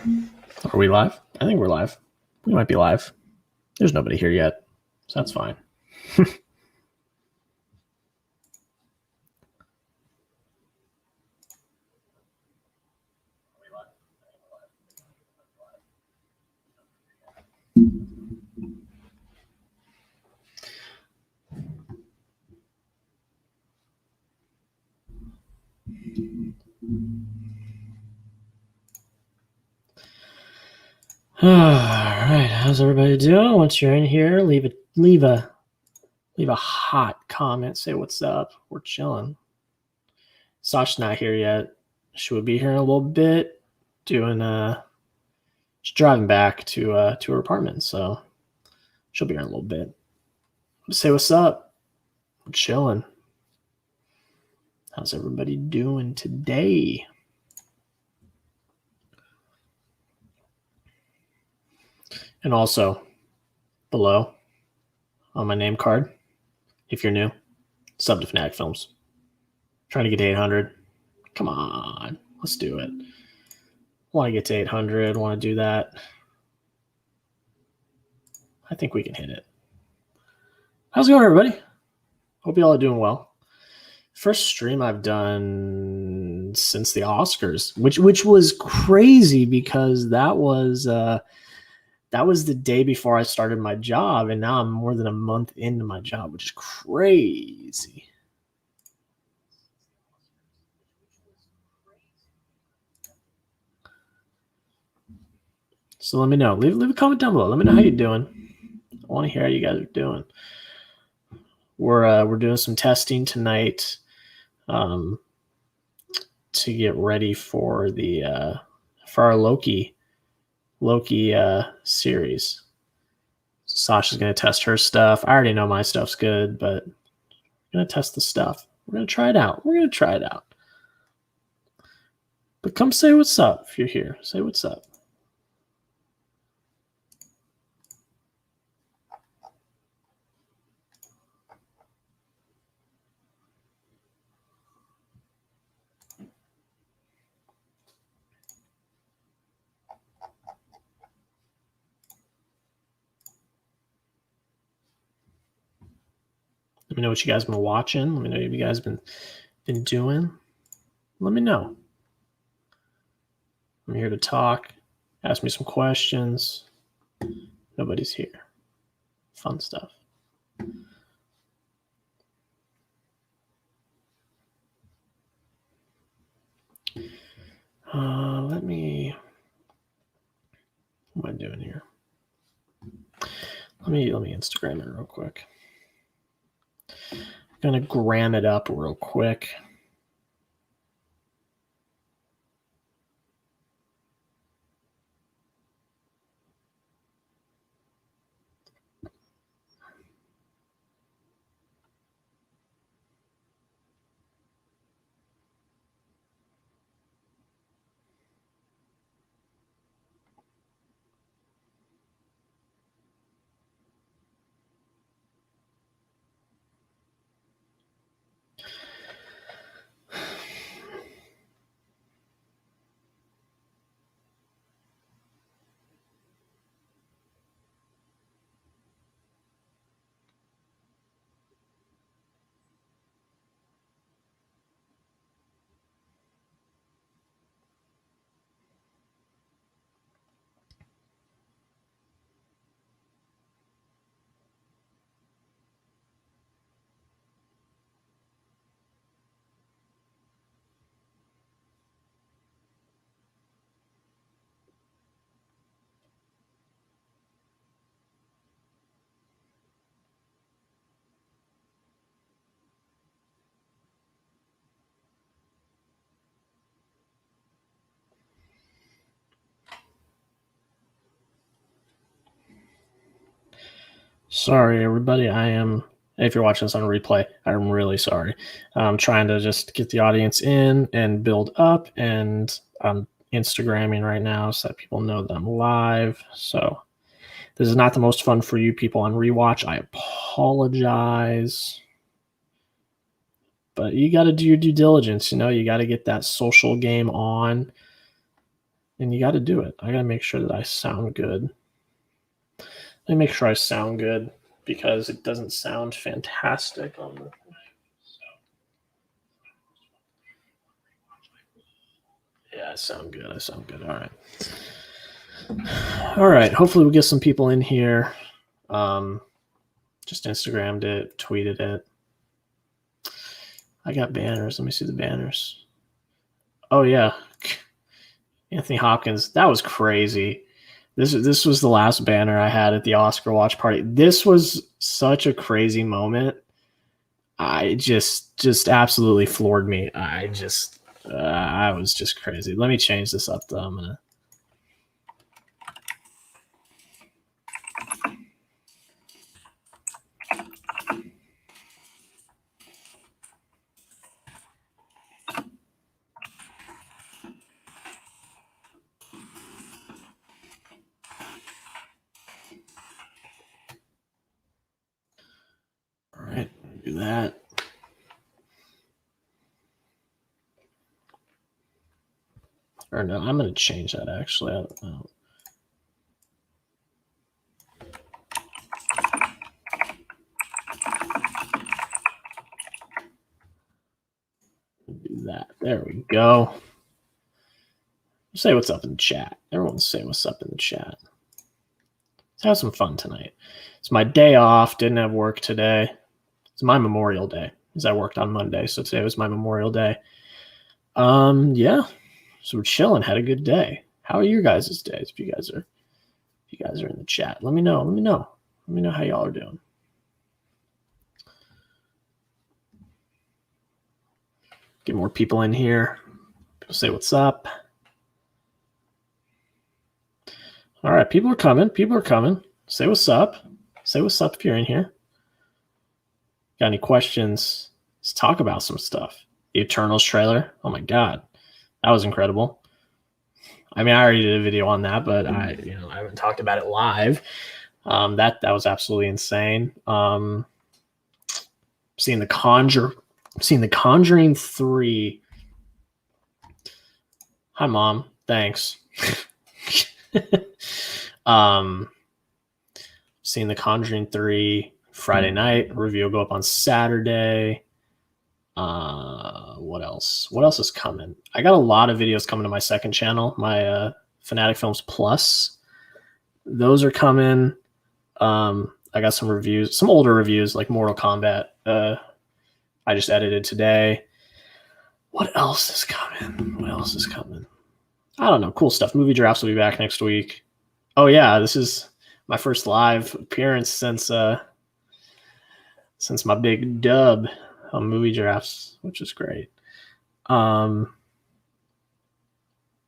Are we live? I think we're live. We might be live. There's nobody here yet, so that's fine. All right, how's everybody doing? Once you're in here, leave a hot comment. Say what's up. We're chilling. Sasha's not here yet. She will be here in a little bit. She's driving back to her apartment, so she'll be here in a little bit. Say what's up. We're chilling. How's everybody doing today? And also, below on my name card, if you're new, sub to Fnatic Films. Trying to get to 800. Come on, let's do it. Want to get to 800, want to do that. I think we can hit it. How's it going, everybody? Hope you all are doing well. First stream I've done since the Oscars, which was crazy because that was the day before I started my job, and now I'm more than a month into my job, which is crazy. So let me know. Leave a comment down below. Let me know how you're doing. I want to hear how you guys are doing. We're doing some testing tonight to get ready for our Loki series. Sasha's going to test her stuff. I already know my stuff's good, but I'm going to test the stuff. We're going to try it out. But come say what's up if you're here. Say what's up. Let me know what you guys been watching. Let me know what you guys been doing. Let me know. I'm here to talk. Ask me some questions. Nobody's here. Fun stuff. What am I doing here? Let me Instagram it real quick. I'm gonna gram it up real quick. Sorry, everybody. If you're watching this on replay, I'm really sorry. I'm trying to just get the audience in and build up, and I'm Instagramming right now so that people know that I'm live. So this is not the most fun for you people on rewatch. I apologize. But you got to do your due diligence. You got to get that social game on and you got to do it. I got to make sure that I sound good. Let me make sure I sound good because it doesn't sound fantastic on the. Yeah, I sound good. All right. All right. Hopefully, we'll get some people in here. Just Instagrammed it, tweeted it. I got banners. Let me see the banners. Oh, yeah. Anthony Hopkins. That was crazy. This was the last banner I had at the Oscar watch party. This was such a crazy moment. I just absolutely floored me. I was just crazy. Let me change this up though. I'm gonna. All right, do that. Or no, I'm gonna change that actually. I don't know. Do that. There we go. Say what's up in the chat. Everyone say what's up in the chat. Let's have some fun tonight. It's my day off. Didn't have work today. It's my Memorial Day, because I worked on Monday, so today was my Memorial Day. Yeah. So we're chilling. Had a good day. How are your guys' days? If you guys are in the chat, let me know. Let me know how y'all are doing. Get more people in here. People say what's up. All right, people are coming. Say what's up. Say what's up if you're in here. Got any questions? Let's talk about some stuff. The Eternals trailer. Oh my God. That was incredible. I mean, I already did a video on that, but I haven't talked about it live. That was absolutely insane. Seeing the Conjuring 3. Hi, Mom. Thanks. Seeing the Conjuring 3 Friday night. Review will go up on Saturday. What else? What else is coming? I got a lot of videos coming to my second channel, my Fanatic Films Plus. Those are coming. I got some reviews, some older reviews like Mortal Kombat. I just edited today. What else is coming? I don't know. Cool stuff. Movie Drafts will be back next week. Oh yeah, this is my first live appearance since my big dub on Movie Drafts, which is great. But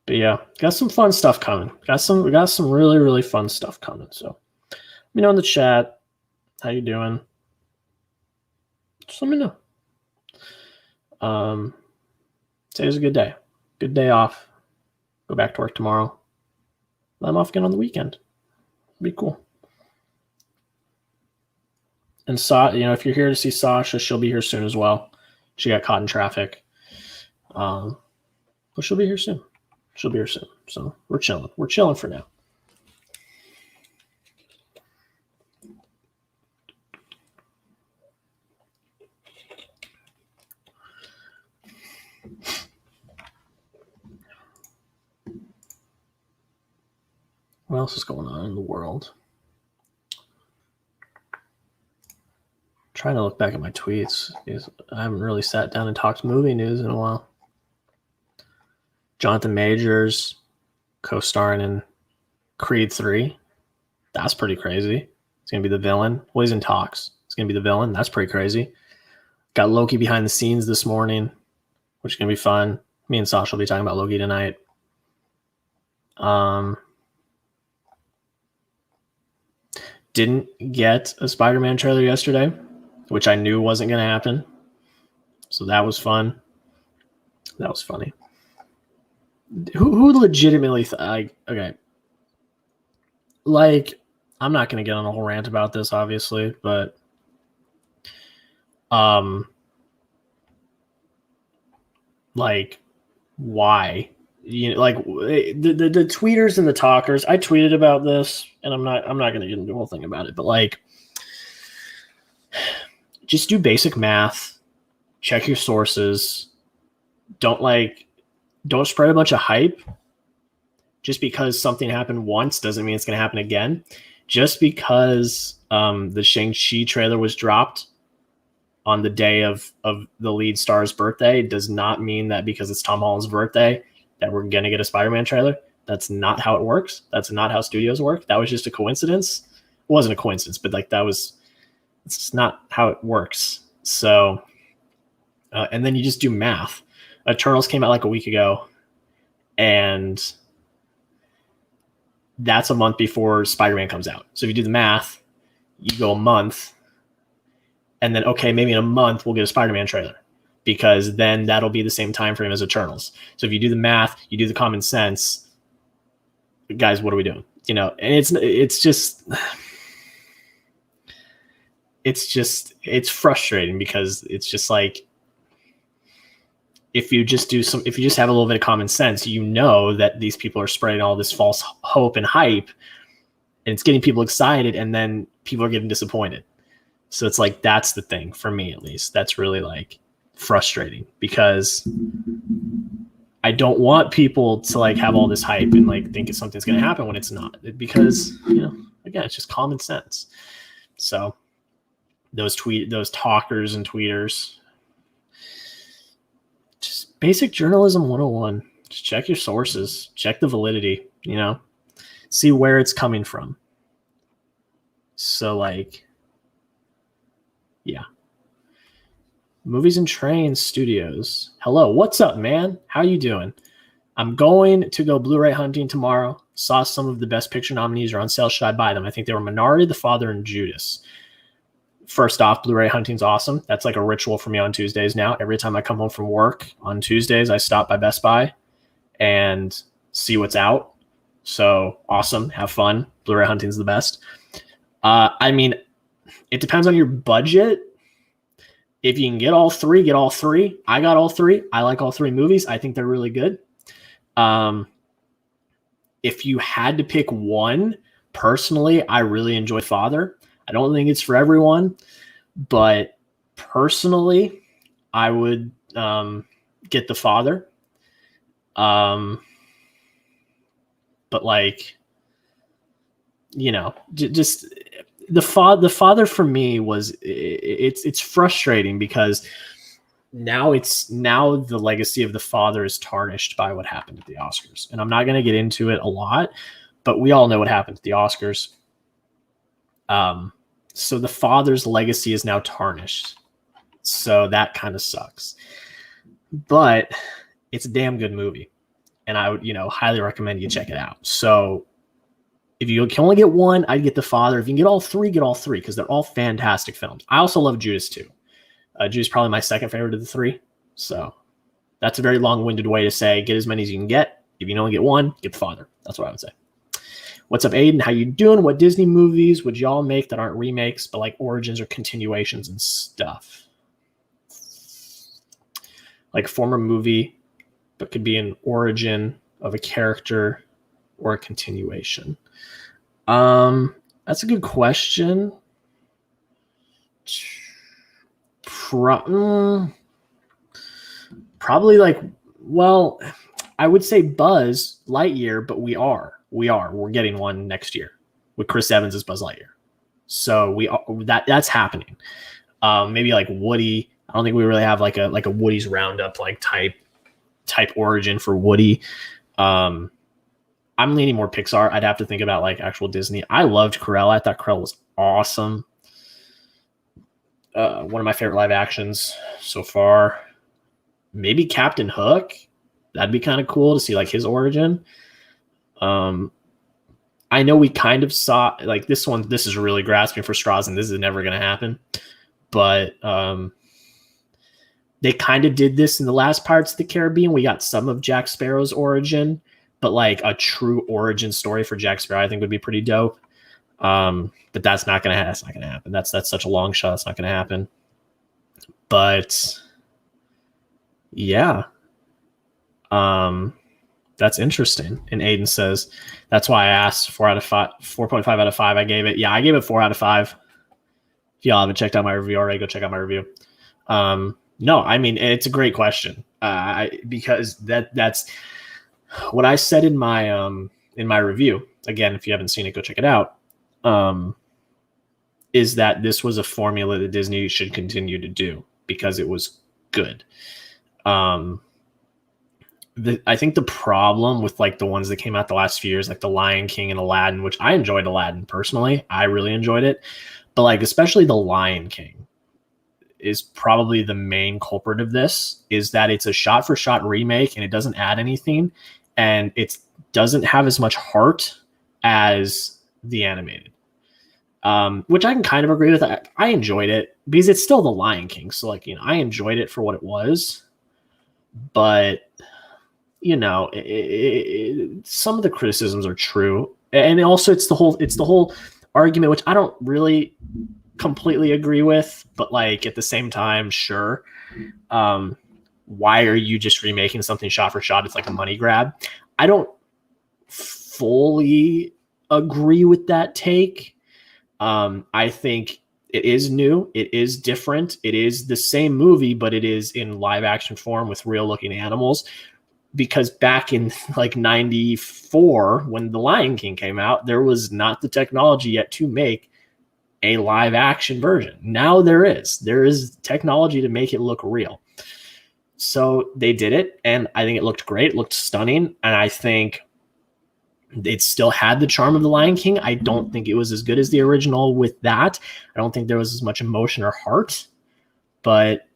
yeah, got some fun stuff coming. We got some really, really fun stuff coming. So let me know in the chat how you doing. Just let me know. Today's a good day. Good day off. Go back to work tomorrow. I'm off again on the weekend. It'd be cool. And if you're here to see Sasha, she'll be here soon as well. She got caught in traffic. But she'll be here soon. So we're chilling. We're chilling for now. What else is going on in the world? Trying to look back at my tweets. I haven't really sat down and talked movie news in a while. Jonathan Majors co-starring in Creed 3. That's pretty crazy. It's going to be the villain. Well, he's in talks. It's going to be the villain. That's pretty crazy. Got Loki behind the scenes this morning, which is going to be fun. Me and Sasha will be talking about Loki tonight. Didn't get a Spider-Man trailer yesterday, which I knew wasn't going to happen. So that was fun. That was funny. Who legitimately okay. Like, I'm not going to get on a whole rant about this, obviously, but like, why? like the tweeters and the talkers. I tweeted about this, and I'm not going to get into the whole thing about it, but like, just do basic math, check your sources. Don't spread a bunch of hype. Just because something happened once doesn't mean it's going to happen again. Just because the Shang-Chi trailer was dropped on the day of the lead star's birthday does not mean that because it's Tom Holland's birthday that we're going to get a Spider-Man trailer. That's not how it works. That's not how studios work. That was just a coincidence. It wasn't a coincidence, but like it's just not how it works. So, and then you just do math. Eternals came out like a week ago, and that's a month before Spider-Man comes out. So if you do the math, you go a month, and then, okay, maybe in a month we'll get a Spider-Man trailer, because then that'll be the same time frame as Eternals. So if you do the math, you do the common sense, guys, what are we doing? And it's frustrating, because it's just like, if you just have a little bit of common sense, you know that these people are spreading all this false hope and hype, and it's getting people excited, and then people are getting disappointed. So it's like, that's the thing for me, at least. That's really like frustrating, because I don't want people to like have all this hype and like think something's going to happen when it's not, because, again, it's just common sense. So those talkers and tweeters, just basic journalism 101. Just check your sources, check the validity, see where it's coming from. So like, yeah. Movies and Trains Studios. Hello, what's up, man? How you doing? I'm going to go Blu-ray hunting tomorrow. Saw some of the Best Picture nominees are on sale. Should I buy them? I think they were Minority, The Father, and Judas. First off, Blu-ray hunting's awesome. That's like a ritual for me on Tuesdays now. Every time I come home from work on Tuesdays, I stop by Best Buy and see what's out. So awesome. Have fun. Blu-ray hunting's the best. I mean, it depends on your budget. If you can get all three, get all three. I got all three. I like all three movies. I think they're really good. If you had to pick one, personally, I really enjoy Father. I don't think it's for everyone, but personally, I would get The Father. But like, just the Father for me was, it's frustrating, because now the legacy of The Father is tarnished by what happened at the Oscars. And I'm not going to get into it a lot, but we all know what happened at the Oscars. So The Father's legacy is now tarnished. So that kind of sucks. But it's a damn good movie, and I would, highly recommend you check it out. So if you can only get one, I'd get The Father. If you can get all three, because they're all fantastic films. I also love Judas too. Judas is probably my second favorite of the three. So that's a very long-winded way to say get as many as you can get. If you can only get one, get The Father. That's what I would say. What's up, Aiden? How you doing? What Disney movies would y'all make that aren't remakes, but like origins or continuations and stuff? Like a former movie, but could be an origin of a character or a continuation. That's a good question. Probably like, well, I would say Buzz Lightyear, but we're getting one next year with Chris Evans as Buzz Lightyear. So that's happening. Maybe like Woody. I don't think we really have like a Woody's Roundup like type origin for Woody. I'm leaning more Pixar. I'd have to think about like actual Disney. I loved Cruella. I thought Cruella was awesome. One of my favorite live actions so far. Maybe Captain Hook. That'd be kind of cool to see like his origin. I know we kind of saw like this one. This is really grasping for straws, and this is never going to happen. But they kind of did this in the last Pirates of the Caribbean. We got some of Jack Sparrow's origin, but like a true origin story for Jack Sparrow, I think would be pretty dope. But that's not going to happen. That's such a long shot. It's not going to happen. But yeah. That's interesting. And Aiden says, that's why I asked 4 out of 5, 4.5 out of 5. I gave it 4 out of 5. If y'all haven't checked out my review already, go check out my review. No, I mean, it's a great question. Because that's what I said in my review. Again, if you haven't seen it, go check it out. Is that this was a formula that Disney should continue to do because it was good. I think the problem with like the ones that came out the last few years, like The Lion King and Aladdin, which I enjoyed Aladdin personally, I really enjoyed it, but like especially The Lion King is probably the main culprit of this, is that it's a shot-for-shot remake and it doesn't add anything, and it doesn't have as much heart as the animated, which I can kind of agree with. I enjoyed it because it's still The Lion King, so like, you know, I enjoyed it for what it was, but you know, some of the criticisms are true, and also it's the whole argument, which I don't really completely agree with, but like at the same time, sure. Why are you just remaking something shot for shot? It's like a money grab. I don't fully agree with that take. I think it is new. It is different. It is the same movie, but it is in live action form with real looking animals. Because back in like 94, when The Lion King came out, there was not the technology yet to make a live action version. Now there is technology to make it look real. So they did it, and I think it looked great. It looked stunning, and I think it still had the charm of The Lion King. I don't think it was as good as the original with that. I don't think there was as much emotion or heart, but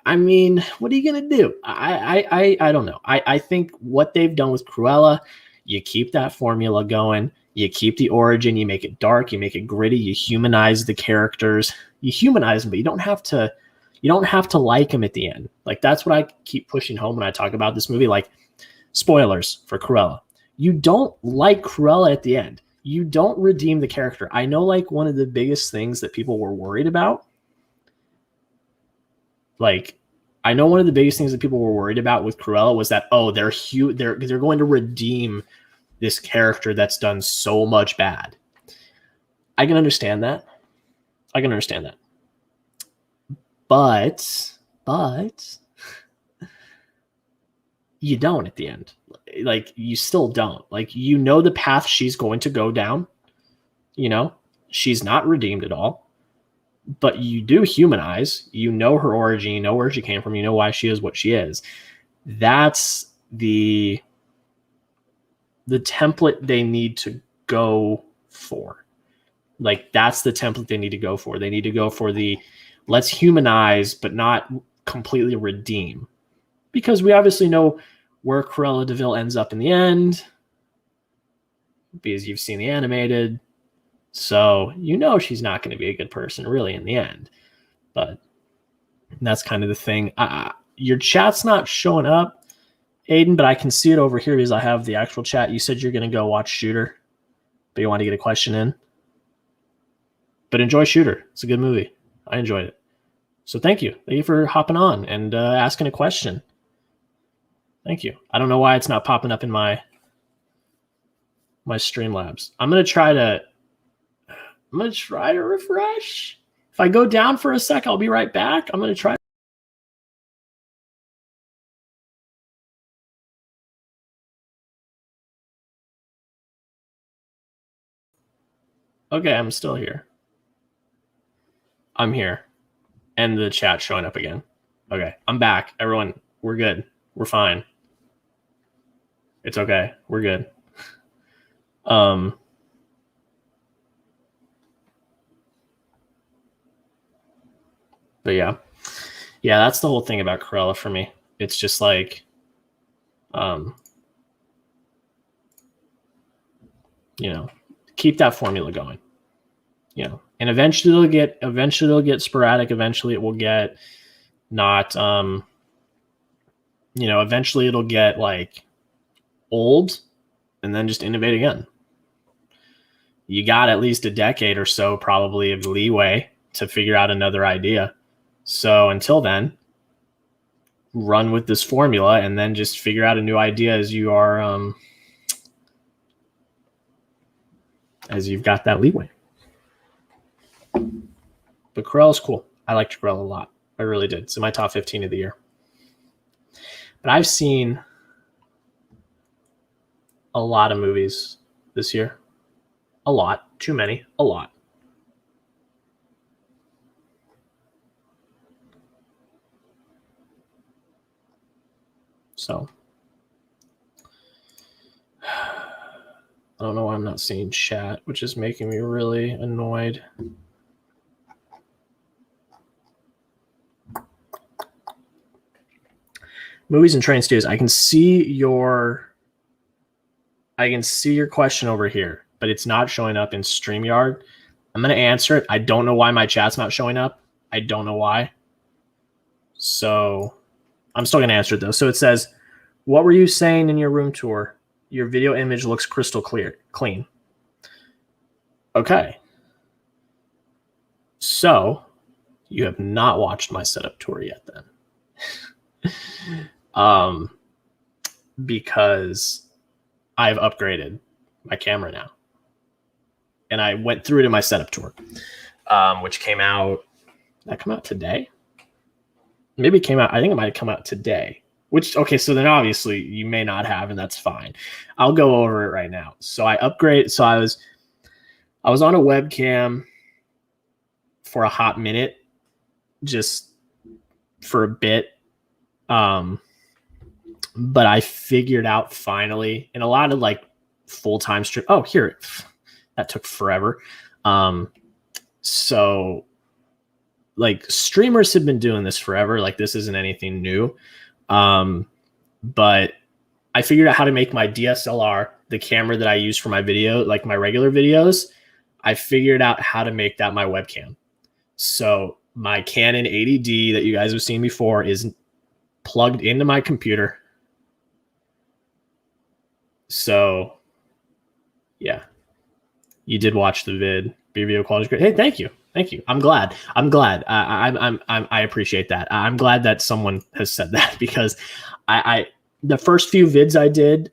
I mean, what are you going to do? I don't know. I think what they've done with Cruella, you keep that formula going. You keep the origin. You make it dark. You make it gritty. You humanize the characters. You humanize them, but you don't have to like them at the end. Like, that's what I keep pushing home when I talk about this movie. Like, spoilers for Cruella. You don't like Cruella at the end. You don't redeem the character. I know, like, one of the biggest things that people were worried about, with Cruella was that, oh, they're going to redeem this character that's done so much bad. I can understand that. But you don't at the end. Like, you still don't. Like, you know the path she's going to go down. You know, she's not redeemed at all. But you do humanize, you know her origin, you know where she came from, you know why she is what she is. That's the template they need to go for. Like, that's the template they need to go for. They need to go for the let's humanize, but not completely redeem. Because we obviously know where Cruella de Vil ends up in the end, because you've seen the animated. So you know she's not going to be a good person really in the end. But that's kind of the thing. Your chat's not showing up, Aiden, but I can see it over here because I have the actual chat. You said you're going to go watch Shooter, but you want to get a question in. But enjoy Shooter. It's a good movie. I enjoyed it. So thank you. Thank you for hopping on and asking a question. Thank you. I don't know why it's not popping up in my Streamlabs. I'm going to try to refresh. If I go down for a sec, I'll be right back. I'm going to try. Okay, I'm still here. I'm here. And the chat's showing up again. Okay, I'm back. Everyone, we're good. We're fine. It's okay. We're good. But yeah, that's the whole thing about Cruella for me. It's just like, you know, keep that formula going, you know, and eventually it'll get sporadic. Eventually it will get not, you know, eventually it'll get like old and then just innovate again. You got at least a decade or so probably of leeway to figure out another idea. So until then, run with this formula and then just figure out a new idea as you are as you've got that leeway. But Corel is cool. I liked Corel a lot. I really did. It's in my top 15 of the year. But I've seen a lot of movies this year. A lot. Too many. A lot. So I don't know why I'm not seeing chat, which is making me really annoyed. Movies and train studios. I can see your question over here, but it's not showing up in StreamYard. I'm going to answer it. I don't know why my chat's not showing up. I don't know why. So I'm still going to answer it though. So it says, what were you saying in your room tour? Your video image looks crystal clean. Okay. So you have not watched my setup tour yet then. Because I've upgraded my camera now. And I went through it in my setup tour, which came out, did that come out today? Maybe it came out, I think it might have come out today. Which, okay, so then obviously you may not have, and that's fine. I'll go over it right now. So I upgrade. So I was on a webcam for a hot minute, just for a bit. But I figured out finally, and a lot of like full-time stream. Oh, here, that took forever. So like streamers have been doing this forever. Like this isn't anything new. But I figured out how to make my DSLR, the camera that I use for my video, like my regular videos, I figured out how to make that my webcam. So my Canon 80D that you guys have seen before is plugged into my computer. So yeah, you did watch the vid. Video quality is great. Hey, thank you. Thank you. I'm glad. I appreciate that. I'm glad that someone has said that, because the first few vids I did,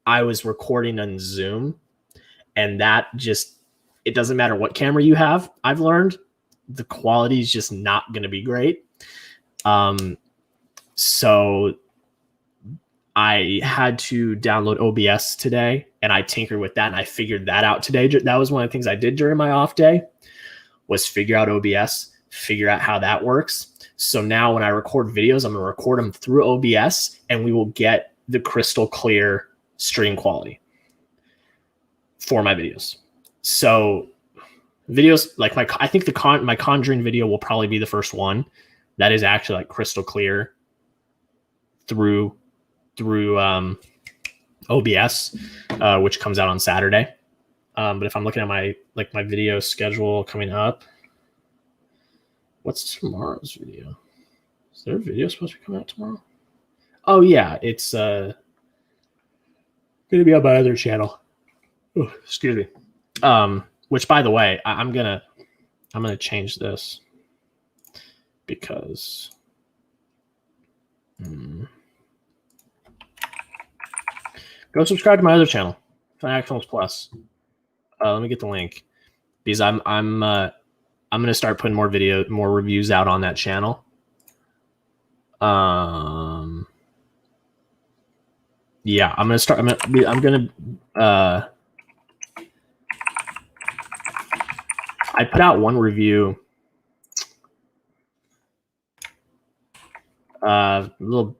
I was recording on Zoom, and that just, it doesn't matter what camera you have. I've learned the quality is just not going to be great. So I had to download OBS today, and I tinkered with that, and I figured that out today. That was one of the things I did during my off day, was figure out OBS, figure out how that works. So now when I record videos, I'm going to record them through OBS, and we will get the crystal clear stream quality for my videos. So videos like I think my Conjuring video will probably be the first one that is actually like crystal clear through OBS, which comes out on Saturday. But if I'm looking at my video schedule coming up, what's tomorrow's video? Is there a video supposed to be coming out tomorrow? Oh yeah, it's gonna be on my other channel. Oh, excuse me. Which, by the way, I'm gonna change this because go subscribe to my other channel, Fanatic Films Plus. Let me get the link, because I'm gonna start putting more reviews out on that channel. Yeah, I'm gonna I put out one review a little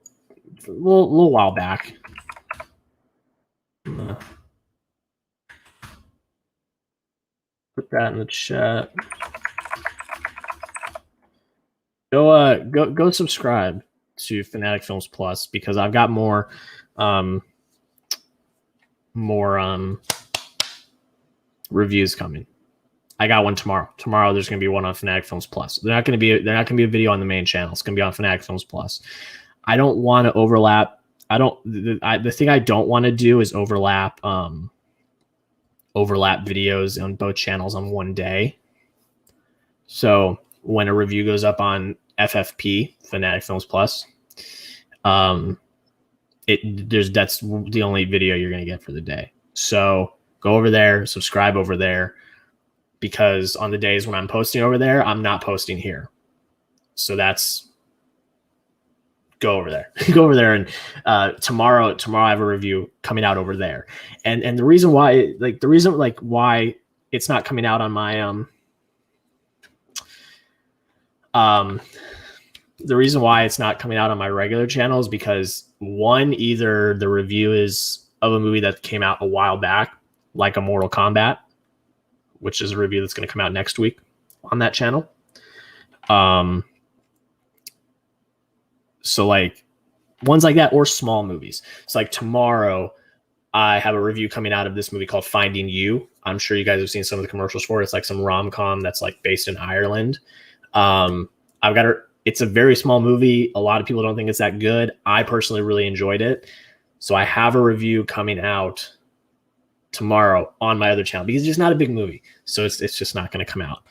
while back. Put that in the chat. Go subscribe to Fanatic Films Plus, because I've got more reviews coming. I got one tomorrow. Tomorrow there's going to be one on Fanatic Films Plus. They're not going to be a video on the main channel. It's going to be on Fanatic Films Plus. I don't want to overlap. The thing I don't want to do is overlap videos on both channels on one day. So when a review goes up on FFP, Fanatic Films Plus. That's the only video you're going to get for the day. So go over there, subscribe over there, because on the days when I'm posting over there, I'm not posting here. So go over there. Go over there, and tomorrow I have a review coming out over there. And the reason why why it's not coming out on my the reason why it's not coming out on my regular channel is because, one, either the review is of a movie that came out a while back, like a Mortal Kombat, which is a review that's going to come out next week on that channel. So like ones like that, or small movies. So like tomorrow I have a review coming out of this movie called Finding You. I'm sure you guys have seen some of the commercials for it. It's like some rom-com that's like based in Ireland. It's a very small movie. A lot of people don't think it's that good. I personally really enjoyed it. So I have a review coming out tomorrow on my other channel, because it's just not a big movie. So it's just not going to come out.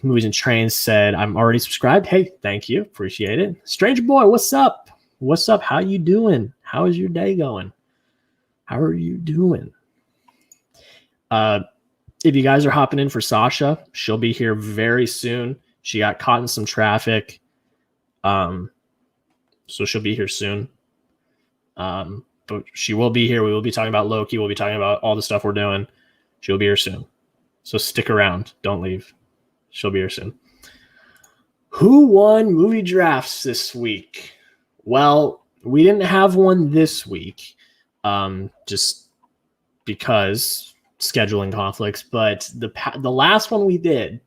Movies and Trains said, I'm already subscribed. Hey, thank you. Appreciate it. Stranger Boy, what's up? What's up? How you doing? How is your day going? How are you doing? If you guys are hopping in for Sasha, she'll be here very soon. She got caught in some traffic. So she'll be here soon. But she will be here. We will be talking about Loki. We'll be talking about all the stuff we're doing. She'll be here soon. So stick around. Don't leave. She'll be here soon. Who won movie drafts this week? Well, we didn't have one this week, just because scheduling conflicts. But the last one we did,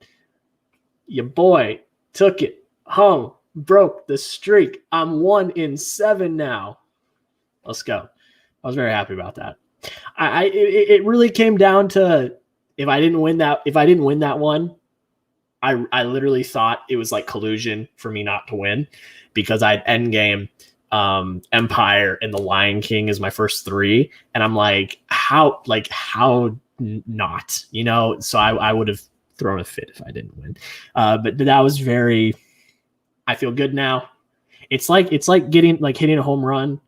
your boy took it home, broke the streak. I'm 1 in 7 now. Let's go. I was very happy about that. It really came down to, if I didn't win that one, I literally thought it was like collusion for me not to win, because I had Endgame, Empire, and The Lion King as my first 3, and I'm like, how not, you know? So I would have thrown a fit if I didn't win. But that was very. I feel good now. It's like hitting a home run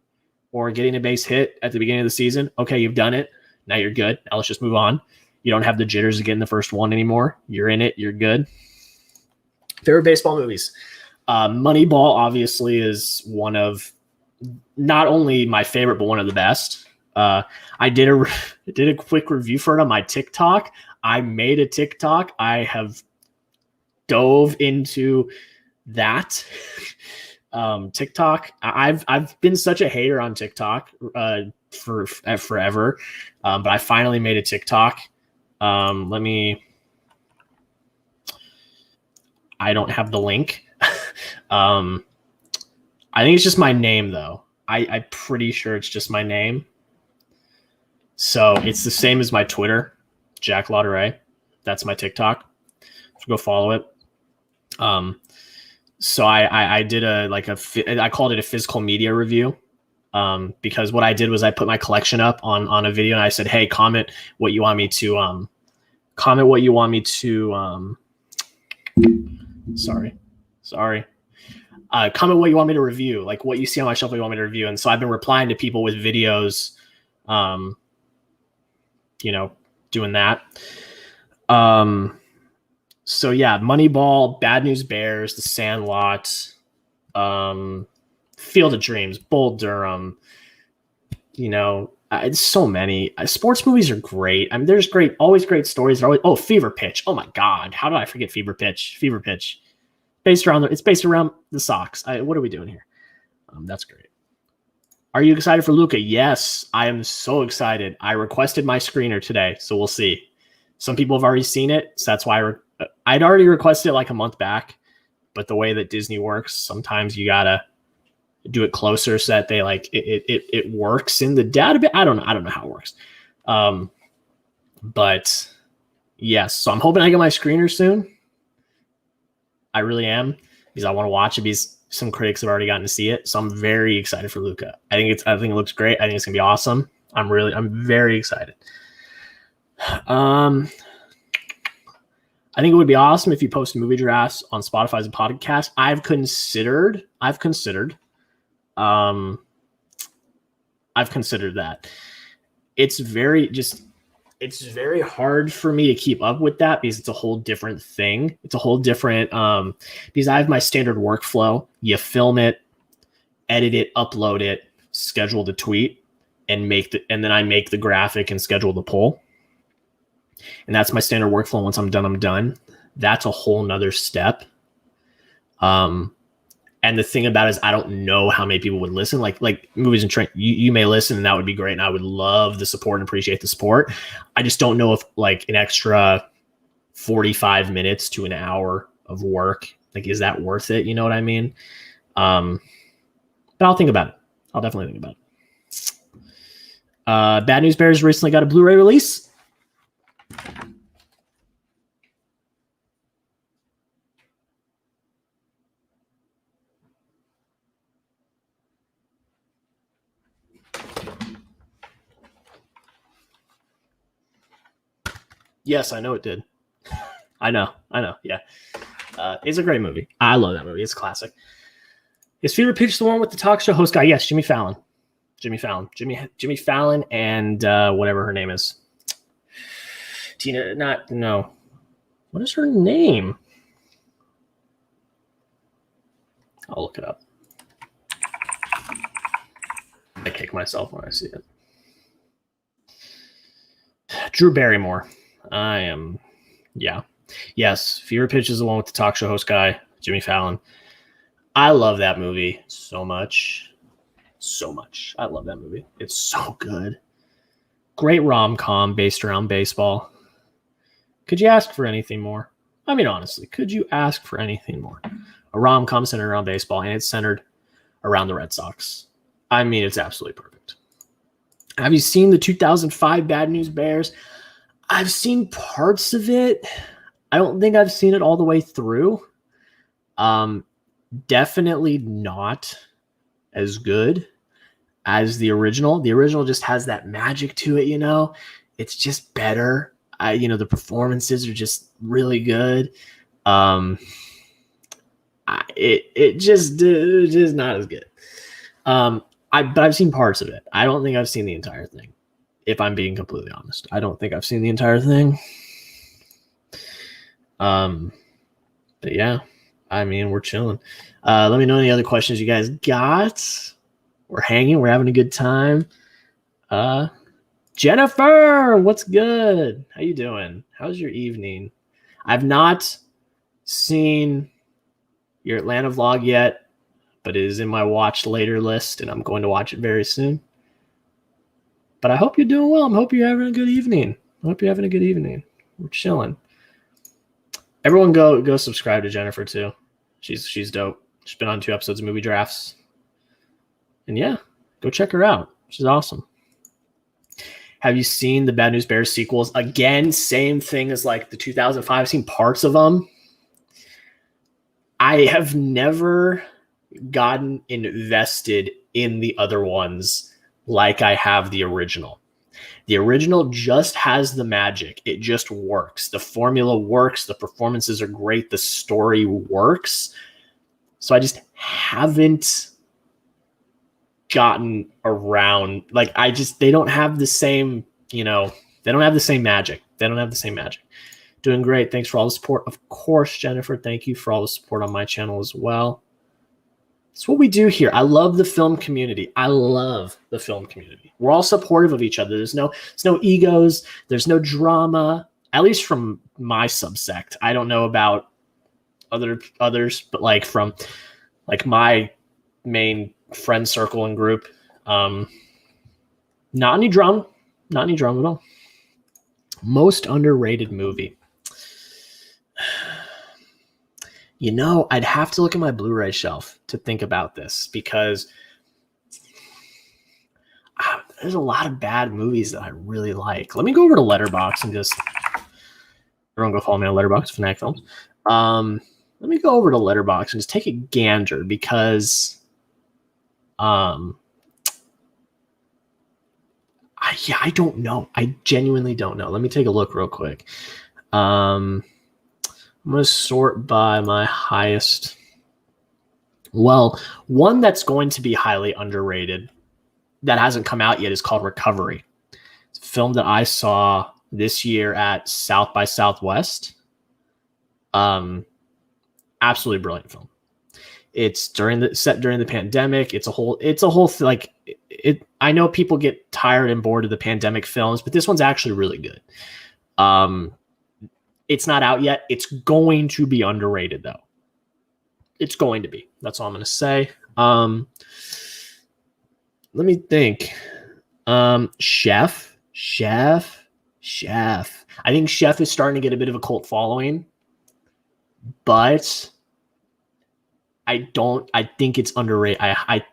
or getting a base hit at the beginning of the season. Okay, you've done it. Now you're good. Now let's just move on. You don't have the jitters of getting the first one anymore. You're in it. You're good. Favorite baseball movies. Moneyball obviously is one of not only my favorite, but one of the best. I did a quick review for it on my TikTok. I made a TikTok. I have dove into that TikTok. I've been such a hater on TikTok for forever, but I finally made a TikTok. I don't have the link. I think it's just my name though. I'm pretty sure it's just my name. So it's the same as my Twitter, Jack Lauderay. That's my TikTok. So go follow it. So I did I called it a physical media review, because what I did was I put my collection up on a video, and I said, hey, comment what you want me to comment what you want me to review, like what you see on my shelf, what you want me to review. And so I've been replying to people with videos, doing that. So yeah, Moneyball, Bad News Bears, The Sandlot, Field of Dreams, Bull Durham. It's so many. Sports movies are great. I mean, there's always great stories. Fever Pitch. Oh my God, how did I forget Fever Pitch? Fever Pitch, it's based around the Sox. What are we doing here? That's great. Are you excited for Luca? Yes, I am so excited. I requested my screener today, so we'll see. Some people have already seen it, so that's why I'd already requested it like a month back. But the way that Disney works, sometimes you gotta do it closer so that they it works in the database. I don't know how it works. But yes, so I'm hoping I get my screener soon. I really am, because I want to watch it, because some critics have already gotten to see it. So I'm very excited for Luca. I think it looks great. I think it's gonna be awesome. I'm very excited. I think it would be awesome if you post movie drafts on Spotify as a podcast. I've considered that. It's very hard for me to keep up with that because it's a whole different thing. It's a whole different because I have my standard workflow. You film it, edit it, upload it, schedule the tweet, and then I make the graphic and schedule the poll. And that's my standard workflow. Once I'm done. That's a whole nother step. And the thing about it is I don't know how many people would listen. Like Movies and Trent, you may listen and that would be great. And I would love the support and appreciate the support. I just don't know if like an extra 45 minutes to an hour of work, like, is that worth it? You know what I mean? But I'll think about it. I'll definitely think about it. Bad News Bears recently got a Blu-ray release. Yes, I know it did. I know. Yeah. It's a great movie. I love that movie. It's a classic. His favorite pitch, the one with the talk show host guy. Yes, Jimmy Fallon, and whatever her name is. What is her name? I'll look it up. I kick myself when I see it. Drew Barrymore. Yes. Fever Pitch is the one with the talk show host guy, Jimmy Fallon. I love that movie so much. I love that movie. It's so good. Great rom-com based around baseball. Could you ask for anything more? I mean, honestly, could you ask for anything more? A rom-com centered around baseball, and it's centered around the Red Sox. I mean, it's absolutely perfect. Have you seen the 2005 Bad News Bears? I've seen parts of it. I don't think I've seen it all the way through. Definitely not as good as the original. The original just has that magic to it, you know? It's just better. The performances are just really good. It's just not as good. But I've seen parts of it. I don't think I've seen the entire thing. If I'm being completely honest, I don't think I've seen the entire thing. But yeah, I mean, we're chilling. Let me know any other questions you guys got. We're hanging. We're having a good time. Jennifer, what's good? How you doing? How's your evening? I've not seen your Atlanta vlog yet, but it is in my watch later list, and I'm going to watch it very soon. But I hope you're doing well. I hope you're having a good evening. We're chilling. Everyone go subscribe to Jennifer too. She's dope. She's been on 2 episodes of Movie Drafts. And yeah, go check her out. She's awesome. Have you seen the Bad News Bears sequels? Again, same thing as like the 2005. I've seen parts of them. I have never gotten invested in the other ones like I have the original. The original just has the magic. It just works. The formula works. The performances are great. The story works. So I just haven't gotten around. Like, they don't have the same, they don't have the same magic. Doing great. Thanks for all the support. Of course, Jennifer, thank you for all the support on my channel as well. It's what we do here. I love the film community. We're all supportive of each other. There's no egos. There's no drama, at least from my subsect. I don't know about others, but like from like my main friend circle and group, not any drama at all. Most underrated movie. I'd have to look at my Blu-ray shelf to think about this because there's a lot of bad movies that I really like. Let me go over to Letterboxd and just everyone go follow me on Letterboxd, Fanatic Films. Let me go over to Letterboxd and just take a gander because I don't know. I genuinely don't know. Let me take a look real quick. I'm going to sort by my highest. Well, one that's going to be highly underrated that hasn't come out yet is called Recovery. It's a film that I saw this year at South by Southwest. Absolutely brilliant film. It's set during the pandemic. It's a whole like it. I know people get tired and bored of the pandemic films, but this one's actually really good. It's not out yet. It's going to be underrated though. It's going to be. That's all I'm going to say. Let me think. Chef. I think Chef is starting to get a bit of a cult following, but I think it's underrated.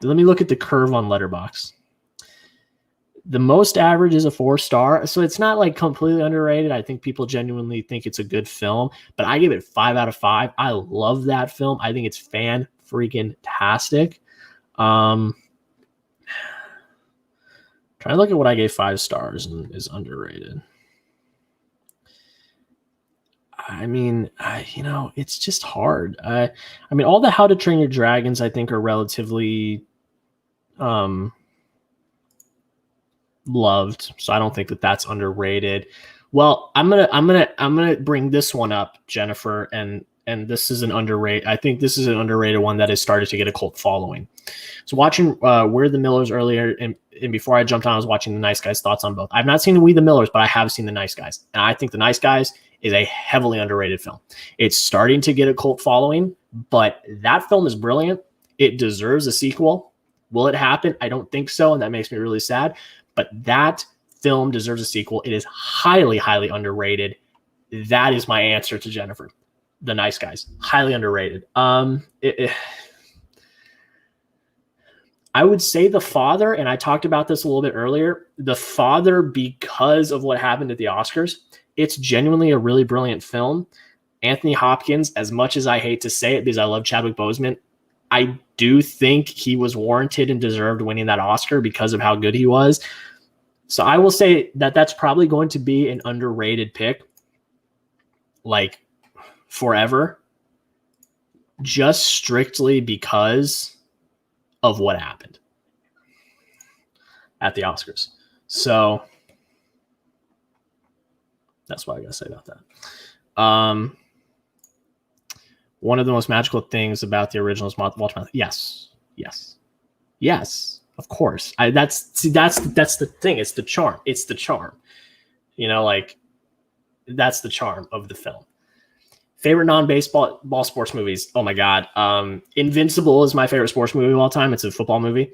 Let me look at the curve on Letterboxd. The most average is a 4-star, so it's not like completely underrated. I think people genuinely think it's a good film, but I give it 5 out of 5. I love that film. I think it's fan-freaking-tastic. Trying to look at what I gave 5 stars and is underrated. I mean, it's just hard. I mean, all the How to Train Your Dragons, I think, are relatively loved, so I don't think that that's underrated. Well, I'm gonna bring this one up, Jennifer, and this is an underrated. I think this is an underrated one that has started to get a cult following. So watching We're the Millers earlier, and before I jumped on, I was watching The Nice Guys. Thoughts on both? I've not seen We the Millers, but I have seen The Nice Guys, and I think The Nice Guys is a heavily underrated film. It's starting to get a cult following, but that film is brilliant. It deserves a sequel. Will it happen? I don't think so, and that makes me really sad. But that film deserves a sequel. It is highly, highly underrated. That is my answer to Jennifer. The Nice Guys, highly underrated. I would say The Father, and I talked about this a little bit earlier. The Father, because of what happened at the Oscars, it's genuinely a really brilliant film. Anthony Hopkins, as much as I hate to say it because I love Chadwick Boseman, I do think he was warranted and deserved winning that Oscar because of how good he was. So I will say that that's probably going to be an underrated pick, like forever, just strictly because of what happened at the Oscars. So that's what I got to say about that. One of the most magical things about the original is Walter Matthau. Yes, of course. That's the thing. It's the charm. That's the charm of the film. Favorite non-baseball sports movies. Oh my God. Invincible is my favorite sports movie of all time. It's a football movie.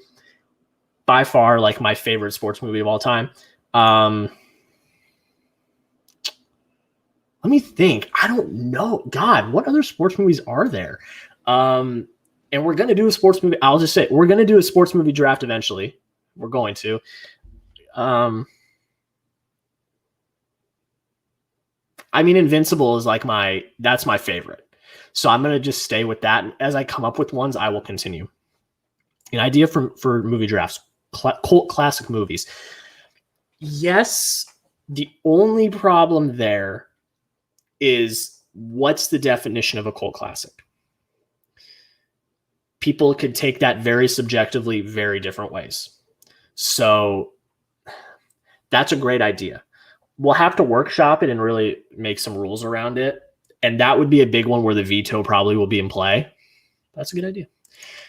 By far, like my favorite sports movie of all time. Let me think. I don't know. God, what other sports movies are there? And we're going to do a sports movie. I'll just say we're going to do a sports movie draft eventually. We're going to. I mean, Invincible is like that's my favorite. So I'm going to just stay with that. And as I come up with ones, I will continue. An idea for movie drafts, cult classic movies. Yes, the only problem there is what's the definition of a cult classic? People could take that very subjectively, very different ways. So that's a great idea. We'll have to workshop it and really make some rules around it. And that would be a big one where the veto probably will be in play. That's a good idea.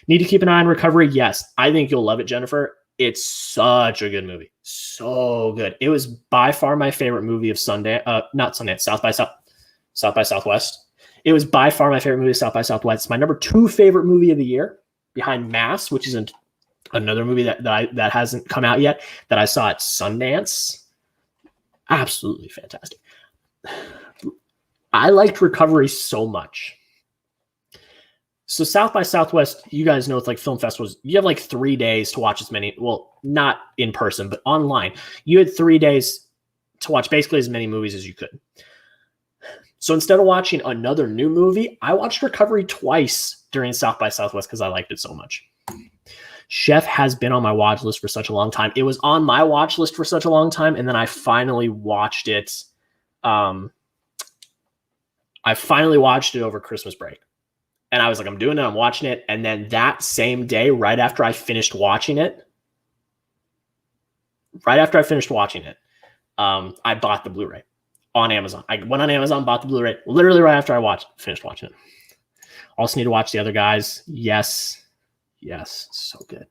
Need to keep an eye on Recovery? Yes. I think you'll love it, Jennifer. It's such a good movie. So good. It was by far my favorite movie of South by Southwest. It was by far my favorite movie of South by Southwest. It's my number 2 favorite movie of the year, behind Mass, which is another movie that hasn't come out yet, that I saw at Sundance. Absolutely fantastic. I liked Recovery so much. So South by Southwest, you guys know, it's like film festivals. You have like 3 days to watch as many, well, not in person, but online. You had 3 days to watch basically as many movies as you could. So instead of watching another new movie, I watched Recovery twice during South by Southwest because I liked it so much. Chef has been on my watch list for such a long time. It was on my watch list for such a long time, and then I finally watched it. I I finally watched it over Christmas break. And I was like, I'm doing it. I'm watching it. And then that same day, right after I finished watching it, I bought the Blu-ray on Amazon. I went on Amazon, bought the Blu-ray literally right after I finished watching it. Also need to watch The Other Guys. Yes, so good.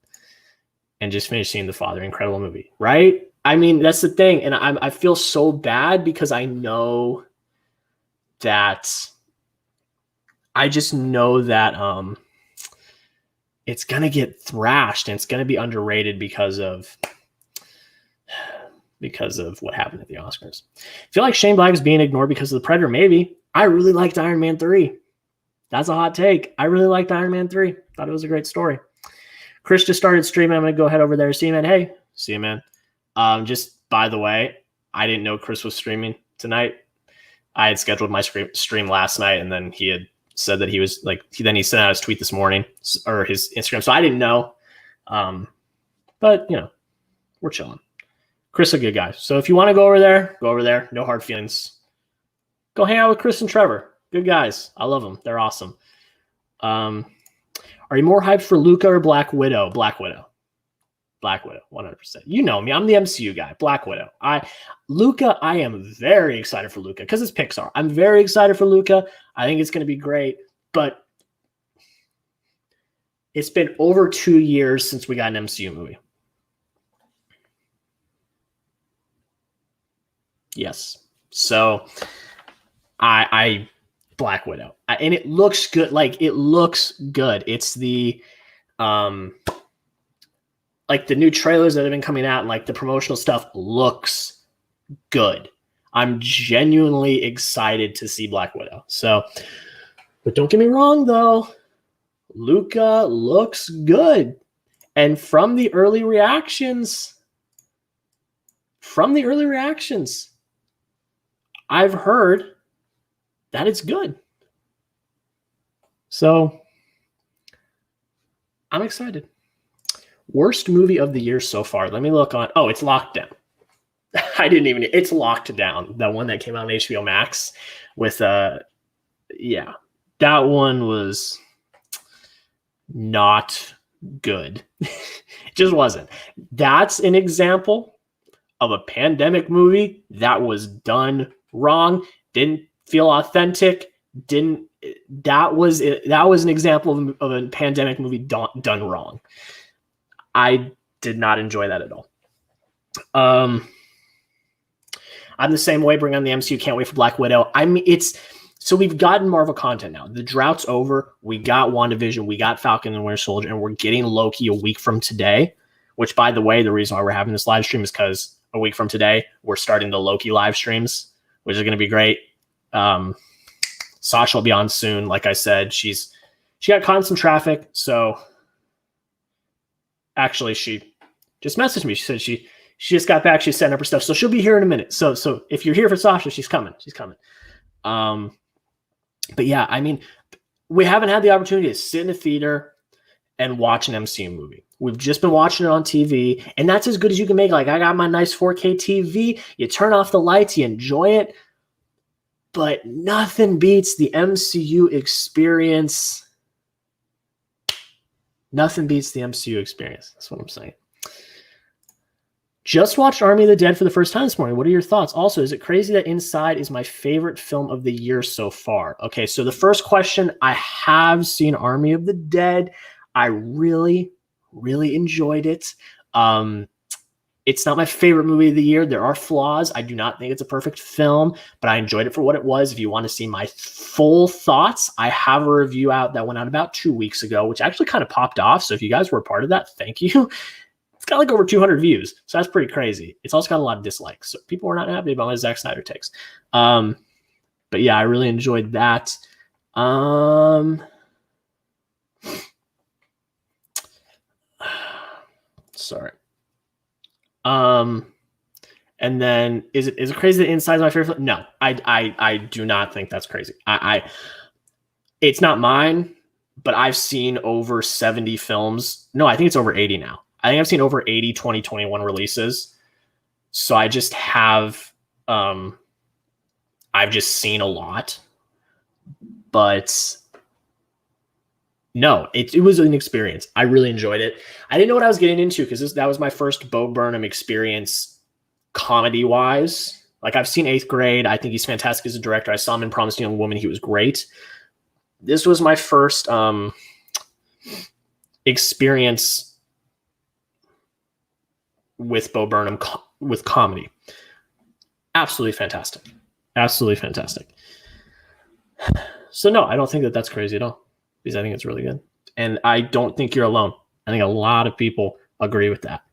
And just finished seeing The Father. Incredible movie, right? I mean, that's the thing. And I feel so bad because I know that it's going to get thrashed and it's going to be underrated because of what happened at the Oscars. I feel like Shane Black is being ignored because of The Predator. Maybe. I really liked Iron Man 3. That's a hot take. I really liked Iron Man 3. Thought it was a great story. Chris just started streaming. I'm going to go head over there. See you, man. Hey, see you, man. Just by the way, I didn't know Chris was streaming tonight. I had scheduled my stream last night, and then he had said that he was like, then he sent out his tweet this morning or his Instagram. So I didn't know. But you know, we're chilling. Chris is a good guy. So if you want to go over there, go over there. No hard feelings. Go hang out with Chris and Trevor. Good guys. I love them. They're awesome. Are you more hyped for Luca or Black Widow? Black Widow, 100%. You know me. I'm the MCU guy. Black Widow. Luca, I am very excited for Luca because it's Pixar. I'm very excited for Luca. I think it's going to be great. But it's been over 2 years since we got an MCU movie. Yes. So I Black Widow. And it looks good. Like, it looks good. It's the like the new trailers that have been coming out and like the promotional stuff looks good. I'm genuinely excited to see Black Widow. So, but don't get me wrong though. Luca looks good. And from the early reactions, I've heard that it's good. So I'm excited. Worst movie of the year so far. Let me look on. Oh, it's Locked Down. It's Locked Down. The one that came out on HBO Max with, yeah, that one was not good. It just wasn't. That's an example of a pandemic movie that was done wrong. Didn't feel authentic. That was an example of a pandemic movie done wrong. I did not enjoy that at all. I'm the same way. Bring on the MCU. Can't wait for Black Widow. I mean, so we've gotten Marvel content now. The drought's over. We got WandaVision. We got Falcon and Winter Soldier, and we're getting Loki a week from today. Which, by the way, the reason why we're having this live stream is because a week from today we're starting the Loki live streams, which is going to be great. Sasha will be on soon. Like I said, she got caught in some traffic, so. Actually, she just messaged me. She said she just got back. She's setting up her stuff. So she'll be here in a minute. So if you're here for Sasha, she's coming. But yeah, I mean, we haven't had the opportunity to sit in a theater and watch an MCU movie. We've just been watching it on TV, and that's as good as you can make. Like, I got my nice 4K TV. You turn off the lights, you enjoy it. But nothing beats the MCU experience. Nothing beats the MCU experience. That's what I'm saying. Just watched Army of the Dead for the first time this morning. What are your thoughts? Also, is it crazy that Inside is my favorite film of the year so far? Okay, so the first question, I have seen Army of the Dead. I really, really enjoyed it. It's not my favorite movie of the year. There are flaws. I do not think it's a perfect film, but I enjoyed it for what it was. If you want to see my full thoughts, I have a review out that went out about 2 weeks ago, which actually kind of popped off. So if you guys were a part of that, thank you. It's got like over 200 views. So that's pretty crazy. It's also got a lot of dislikes. So people were not happy about my Zack Snyder takes. But yeah, I really enjoyed that. Sorry. And then is it crazy that Inside's my favorite film? No, I do not think that's crazy. It's not mine, but I've seen over 70 films. No, I think it's over 80 now. I think I've seen over 80 2021 releases. So I just have, I've just seen a lot. But no, it was an experience. I really enjoyed it. I didn't know what I was getting into because that was my first Bo Burnham experience comedy-wise. Like, I've seen 8th Grade. I think he's fantastic as a director. I saw him in Promising Young Woman. He was great. This was my first experience with Bo Burnham with comedy. Absolutely fantastic. Absolutely fantastic. So no, I don't think that that's crazy at all, because I think it's really good. And I don't think you're alone. I think a lot of people agree with that.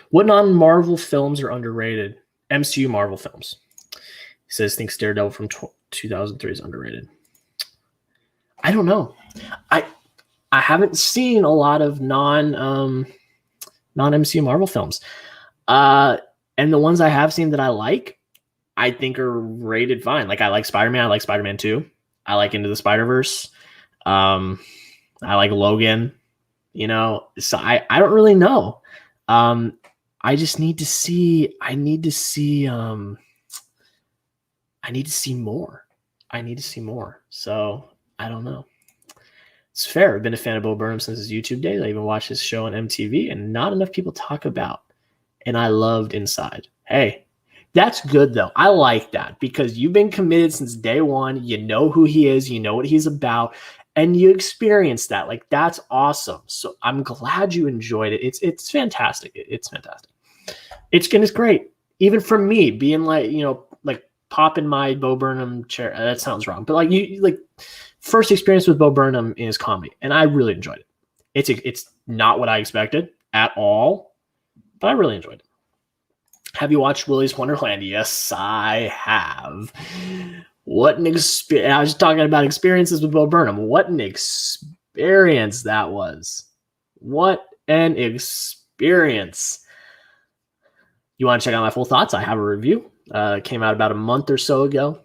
What non-Marvel films are underrated? MCU Marvel films. He says, thinks Daredevil from 2003 is underrated. I don't know. I haven't seen a lot of non-MCU Marvel films. And the ones I have seen that I like, I think are rated fine. Like, I like Spider-Man. I like Spider-Man 2. I like Into the Spider-Verse. I like Logan. So I don't really know. I just need to see. I need to see more. So I don't know. It's fair. I've been a fan of Bo Burnham since his YouTube days. I even watched his show on MTV, and not enough people talk about. And I loved Inside. Hey, that's good, though. I like that, because you've been committed since day one. You know who he is. You know what he's about. And you experienced that. Like, that's awesome. So I'm glad you enjoyed it. It's fantastic. It's fantastic. It's great. Even for me, being like, like popping my Bo Burnham chair. That sounds wrong. But like first experience with Bo Burnham is comedy. And I really enjoyed it. It's not what I expected at all, but I really enjoyed it. Have you watched Willie's Wonderland? Yes, I have. What an experience. I was talking about experiences with Bo Burnham. What an experience that was. What an experience. You want to check out my full thoughts? I have a review. It came out about a month or so ago.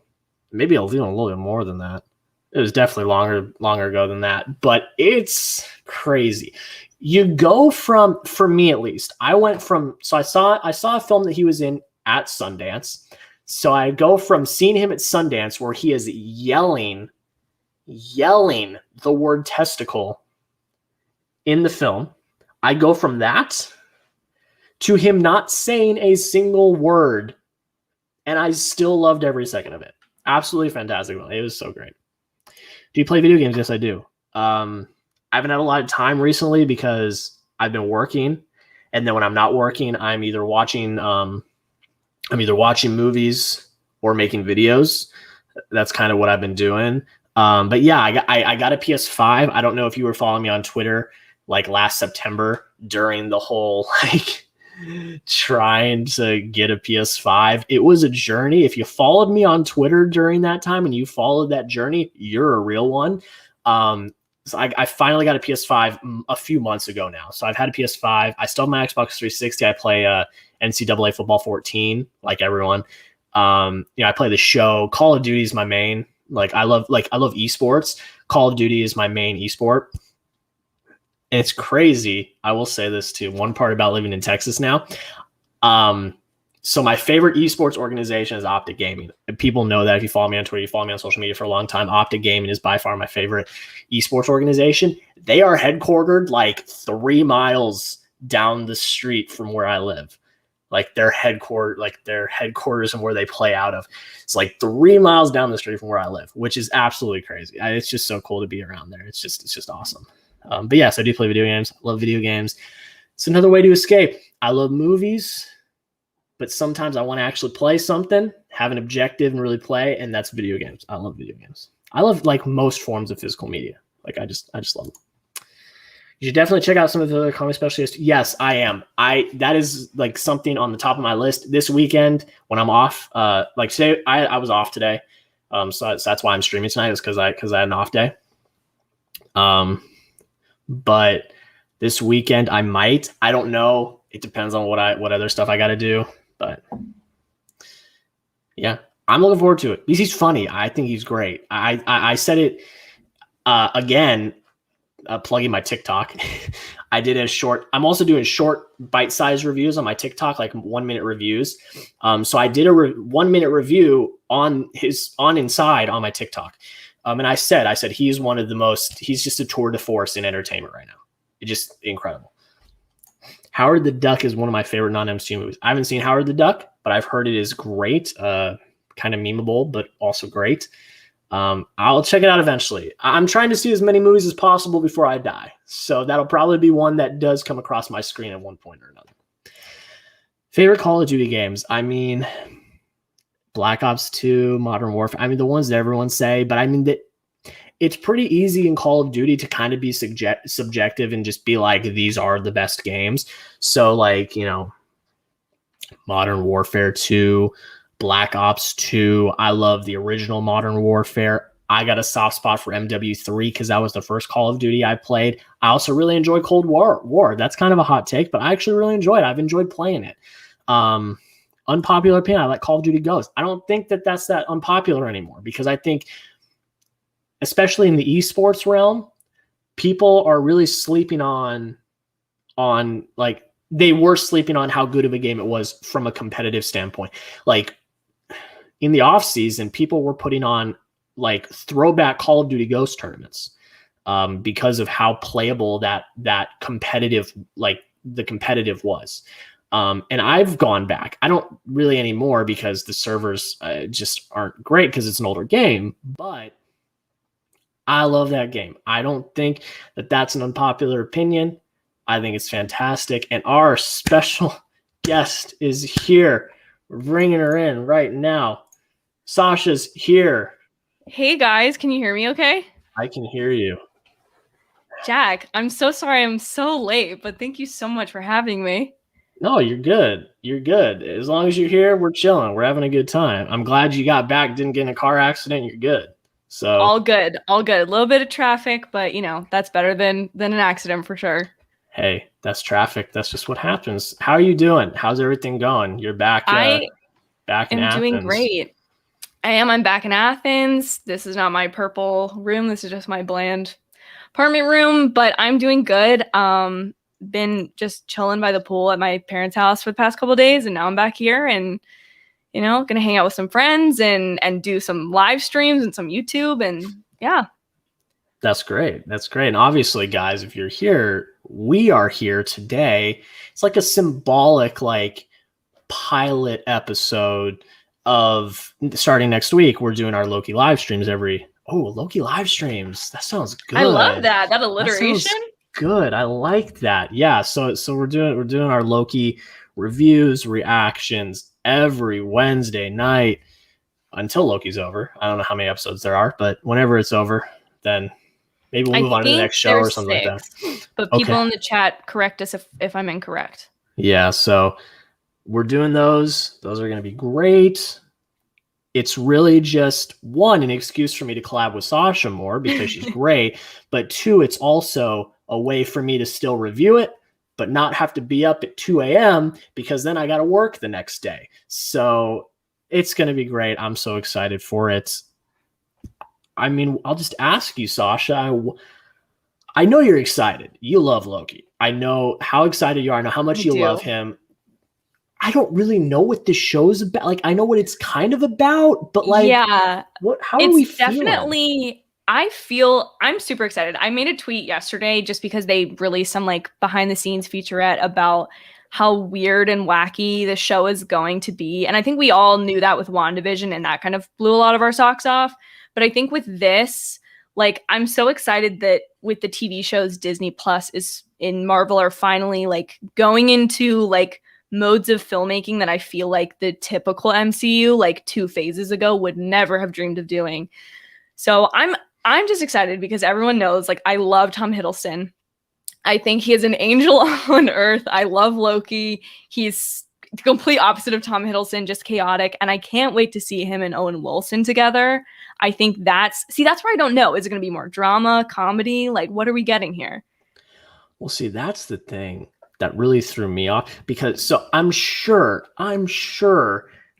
Maybe a little bit more than that. It was definitely longer ago than that. But it's crazy. You go from, for me at least, I went from, so I saw a film that he was in at Sundance. So I go from seeing him at Sundance, where he is yelling the word testicle in the film. I go from that to him not saying a single word, and I still loved every second of it. Absolutely fantastic. It was so great. Do you play video games? Yes, I do. I haven't had a lot of time recently because I've been working, and then when I'm not working, I'm either watching movies or making videos. That's kind of what I've been doing. But yeah, I got a PS5. I don't know if you were following me on Twitter like last September during the whole trying to get a PS5. It was a journey. If you followed me on Twitter during that time and you followed that journey, you're a real one. So I finally got a PS5 a few months ago now. So I've had a PS5. I still have my Xbox 360. I play NCAA Football 14, like everyone. I play the show. Call of Duty is my main. I love esports. Call of Duty is my main esport. And it's crazy. I will say this too. One part about living in Texas now. So my favorite esports organization is Optic Gaming. People know that if you follow me on Twitter, you follow me on social media for a long time. Optic Gaming is by far my favorite esports organization. They are headquartered like 3 miles down the street from where I live. Like their headquarters and where they play out of. It's like 3 miles down the street from where I live, which is absolutely crazy. It's just so cool to be around there. It's just awesome. But yes, I do play video games. I love video games. It's another way to escape. I love movies, but sometimes I want to actually play something, have an objective and really play. And that's video games. I love video games. I love like most forms of physical media. Like I just love them. You should definitely check out some of the other comic specialists. Yes, I am. That is like something on the top of my list this weekend when I'm off. Like today, I was off today. So that's why I'm streaming tonight, is because I had an off day. But this weekend I might. I don't know. It depends on what other stuff I got to do. But yeah, I'm looking forward to it because he's funny. I think he's great. I said it again. Plugging my TikTok. I'm also doing short bite-sized reviews on my TikTok, like 1 minute reviews. So I did a 1 minute review on Inside on my TikTok. And I said he's just a tour de force in entertainment right now. It's just incredible. Howard the Duck is one of my favorite non-MCU movies. I haven't seen Howard the Duck, but I've heard it is great. Kind of memeable, but also great. I'll check it out eventually. I'm trying to see as many movies as possible before I die. So that'll probably be one that does come across my screen at one point or another. Favorite Call of Duty games? I mean, Black Ops 2, Modern Warfare. I mean, the ones that everyone say, but I mean, it's pretty easy in Call of Duty to kind of be subjective and just be like, these are the best games. So like, Modern Warfare 2, Black Ops 2. I love the original Modern Warfare. I got a soft spot for MW3 because that was the first Call of Duty I played. I also really enjoy Cold War. That's kind of a hot take, but I actually really enjoy it. I've enjoyed playing it. Unpopular opinion, I like Call of Duty Ghosts. I don't think that's that unpopular anymore because I think, especially in the esports realm, people are really sleeping on like they were sleeping on how good of a game it was from a competitive standpoint. Like in the off season, people were putting on like throwback Call of Duty Ghost tournaments because of how playable that competitive, like the competitive was. And I've gone back. I don't really anymore because the servers just aren't great because it's an older game, but I love that game. I don't think that's an unpopular opinion. I think it's fantastic. And our special guest is here. We're bringing her in right now. Sasha's here. Hey guys, can you hear me okay? I can hear you. Jack, I'm so sorry I'm so late, but thank you so much for having me. No, you're good. You're good. As long as you're here, we're chilling. We're having a good time. I'm glad you got back, didn't get in a car accident. You're good. So all good. A little bit of traffic, but that's better than an accident for sure. Hey, that's traffic. That's just what happens. How are you doing? How's everything going? You're back. Back in Athens. I'm doing great. I am. I'm back in Athens. This is not my purple room. This is just my bland apartment room, but I'm doing good. Been just chilling by the pool at my parents' house for the past couple of days, and now I'm back here and gonna hang out with some friends and do some live streams and some YouTube, and yeah. That's great. That's great. And obviously, guys, if you're here, we are here today. It's like a symbolic, like, pilot episode of starting next week. We're doing our Loki live streams Loki live streams. That sounds good. I love that. That alliteration. That good. I like that. Yeah. So we're doing our Loki reviews, reactions every Wednesday night until Loki's over. I don't know how many episodes there are, but whenever it's over, then maybe we'll move on to the next show or something 6, like that. But people in the chat correct us if I'm incorrect. Yeah, so we're doing those. Those are going to be great. It's really just, one, an excuse for me to collab with Sasha more because she's great. But two, it's also a way for me to still review it, but not have to be up at 2 a.m. because then I got to work the next day. So it's going to be great. I'm so excited for it. I mean, I'll just ask you, Sasha. I know you're excited. You love Loki. I know how excited you are. I know how much you love him. I don't really know what this show's about. Like, I know what it's kind of about, but like, yeah, how are we feeling? Definitely. I'm super excited. I made a tweet yesterday just because they released some like behind the scenes featurette about how weird and wacky the show is going to be. And I think we all knew that with WandaVision, and that kind of blew a lot of our socks off. But I think with this, like, I'm so excited that with the TV shows, Disney Plus in Marvel are finally like going into like modes of filmmaking that I feel like the typical MCU like 2 phases ago would never have dreamed of doing. So I'm just excited because everyone knows, like, I love Tom Hiddleston. I think he is an angel on earth. I love Loki. He's the complete opposite of Tom Hiddleston, just chaotic. And I can't wait to see him and Owen Wilson together. I think that's where I don't know. Is it going to be more drama, comedy? Like, what are we getting here? Well, see, that's the thing that really threw me off because I'm sure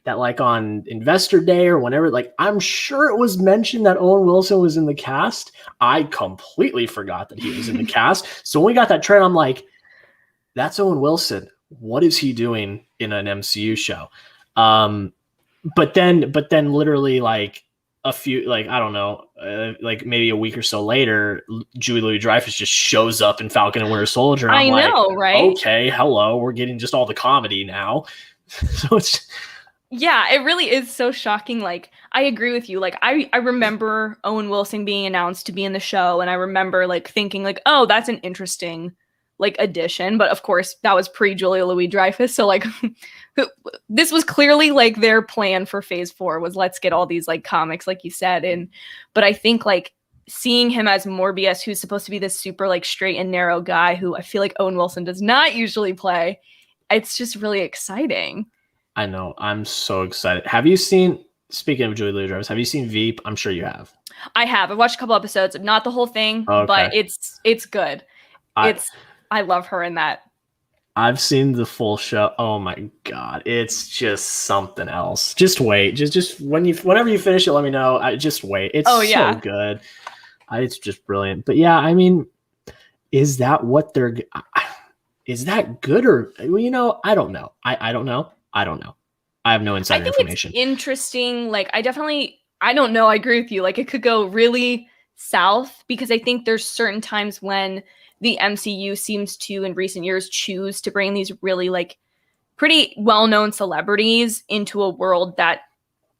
that like on Investor Day or whenever, like I'm sure it was mentioned that Owen Wilson was in the cast. I completely forgot that he was in the cast. So when we got that trailer, I'm like, that's Owen Wilson. What is he doing in an MCU show? But then literally like a few, like, I don't know, like maybe a week or so later, Julie Louis-Dreyfus just shows up in Falcon and Winter Soldier. And I know, like, right? Okay, hello, we're getting just all the comedy now. So it's... Yeah, it really is so shocking. Like, I agree with you. Like, I remember Owen Wilson being announced to be in the show, and I remember like thinking like, oh, that's an interesting like addition. But of course, that was pre-Julia Louis-Dreyfus. So like this was clearly like their plan for phase 4 was let's get all these like comics, like you said. But I think like seeing him as Morbius, who's supposed to be this super like straight and narrow guy who I feel like Owen Wilson does not usually play, it's just really exciting. I know. I'm so excited. Have you seen, speaking of Julie Louis-Dreyfus, have you seen Veep? I'm sure you have. I have. I've watched a couple episodes, not the whole thing, but it's good. I love her in that. I've seen the full show. Oh my God. It's just something else. Just wait. Just whenever you finish it, let me know. Just wait. It's so good. It's just brilliant. But yeah, I mean, is that good or, you know, I don't know. I don't know. I have no inside information. It's interesting. Like, I don't know. I agree with you. Like, it could go really south because I think there's certain times when the MCU seems to, in recent years, choose to bring these really like pretty well-known celebrities into a world that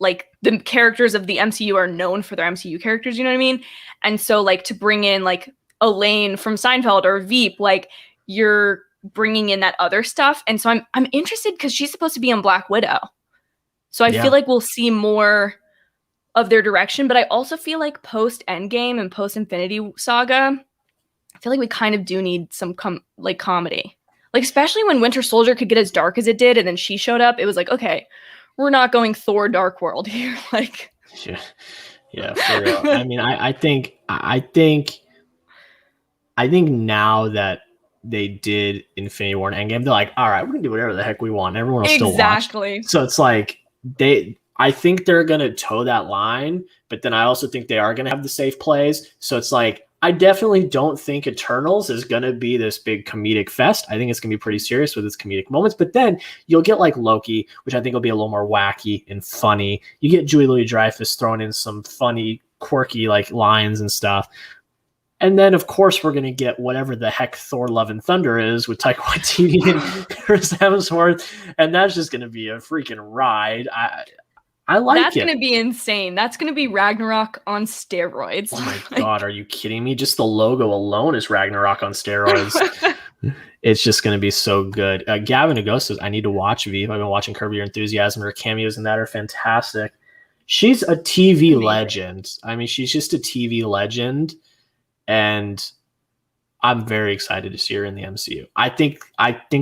like the characters of the MCU are known for their MCU characters. You know what I mean? And so like to bring in like Elaine from Seinfeld or Veep, like you're bringing in that other stuff. And so I'm interested because she's supposed to be on Black Widow. So I feel like we'll see more of their direction, but I also feel like post Endgame and post Infinity Saga, I feel like we kind of do need some comedy. Like, especially when Winter Soldier could get as dark as it did and then she showed up, it was like, okay, we're not going Thor Dark World here. Like, yeah, for real. I mean, I think now that they did Infinity War and Endgame, they're like, all right, we're gonna do whatever the heck we want. Everyone will still watch. So it's like I think they're gonna toe that line, but then I also think they are gonna have the safe plays. So it's like, I definitely don't think Eternals is gonna be this big comedic fest. I think it's gonna be pretty serious with its comedic moments. But then you'll get like Loki, which I think will be a little more wacky and funny. You get Julie Louis-Dreyfus throwing in some funny, quirky like lines and stuff. And then, of course, we're going to get whatever the heck Thor Love and Thunder is with Taika Waititi and Chris Hemsworth. And that's just going to be a freaking ride. I like That's going to be insane. That's going to be Ragnarok on steroids. Oh, my God. Are you kidding me? Just the logo alone is Ragnarok on steroids. It's just going to be so good. Gavin Agost says, I need to watch Veep. I've been watching Curb Your Enthusiasm. Her cameos in that are fantastic. She's a TV legend. I mean, she's just a TV legend. And I'm very excited to see her in the MCU. I think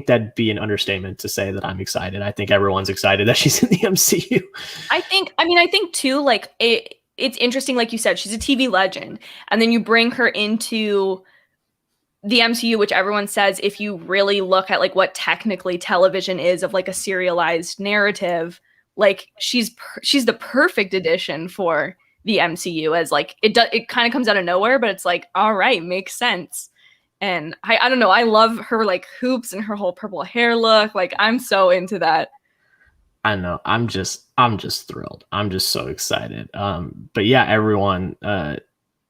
that'd be an understatement to say that I'm excited. I think everyone's excited that she's in the MCU. I think too, like it's interesting, like you said, she's a TV legend. And then you bring her into the MCU, which everyone says, if you really look at like what technically television is of like a serialized narrative, like she's the perfect addition for the MCU, as like it kind of comes out of nowhere, but it's like, all right, makes sense. And I don't know, I love her like hoops and her whole purple hair look. Like, I'm so into that. I know. I'm just thrilled. I'm just so excited. But yeah, everyone,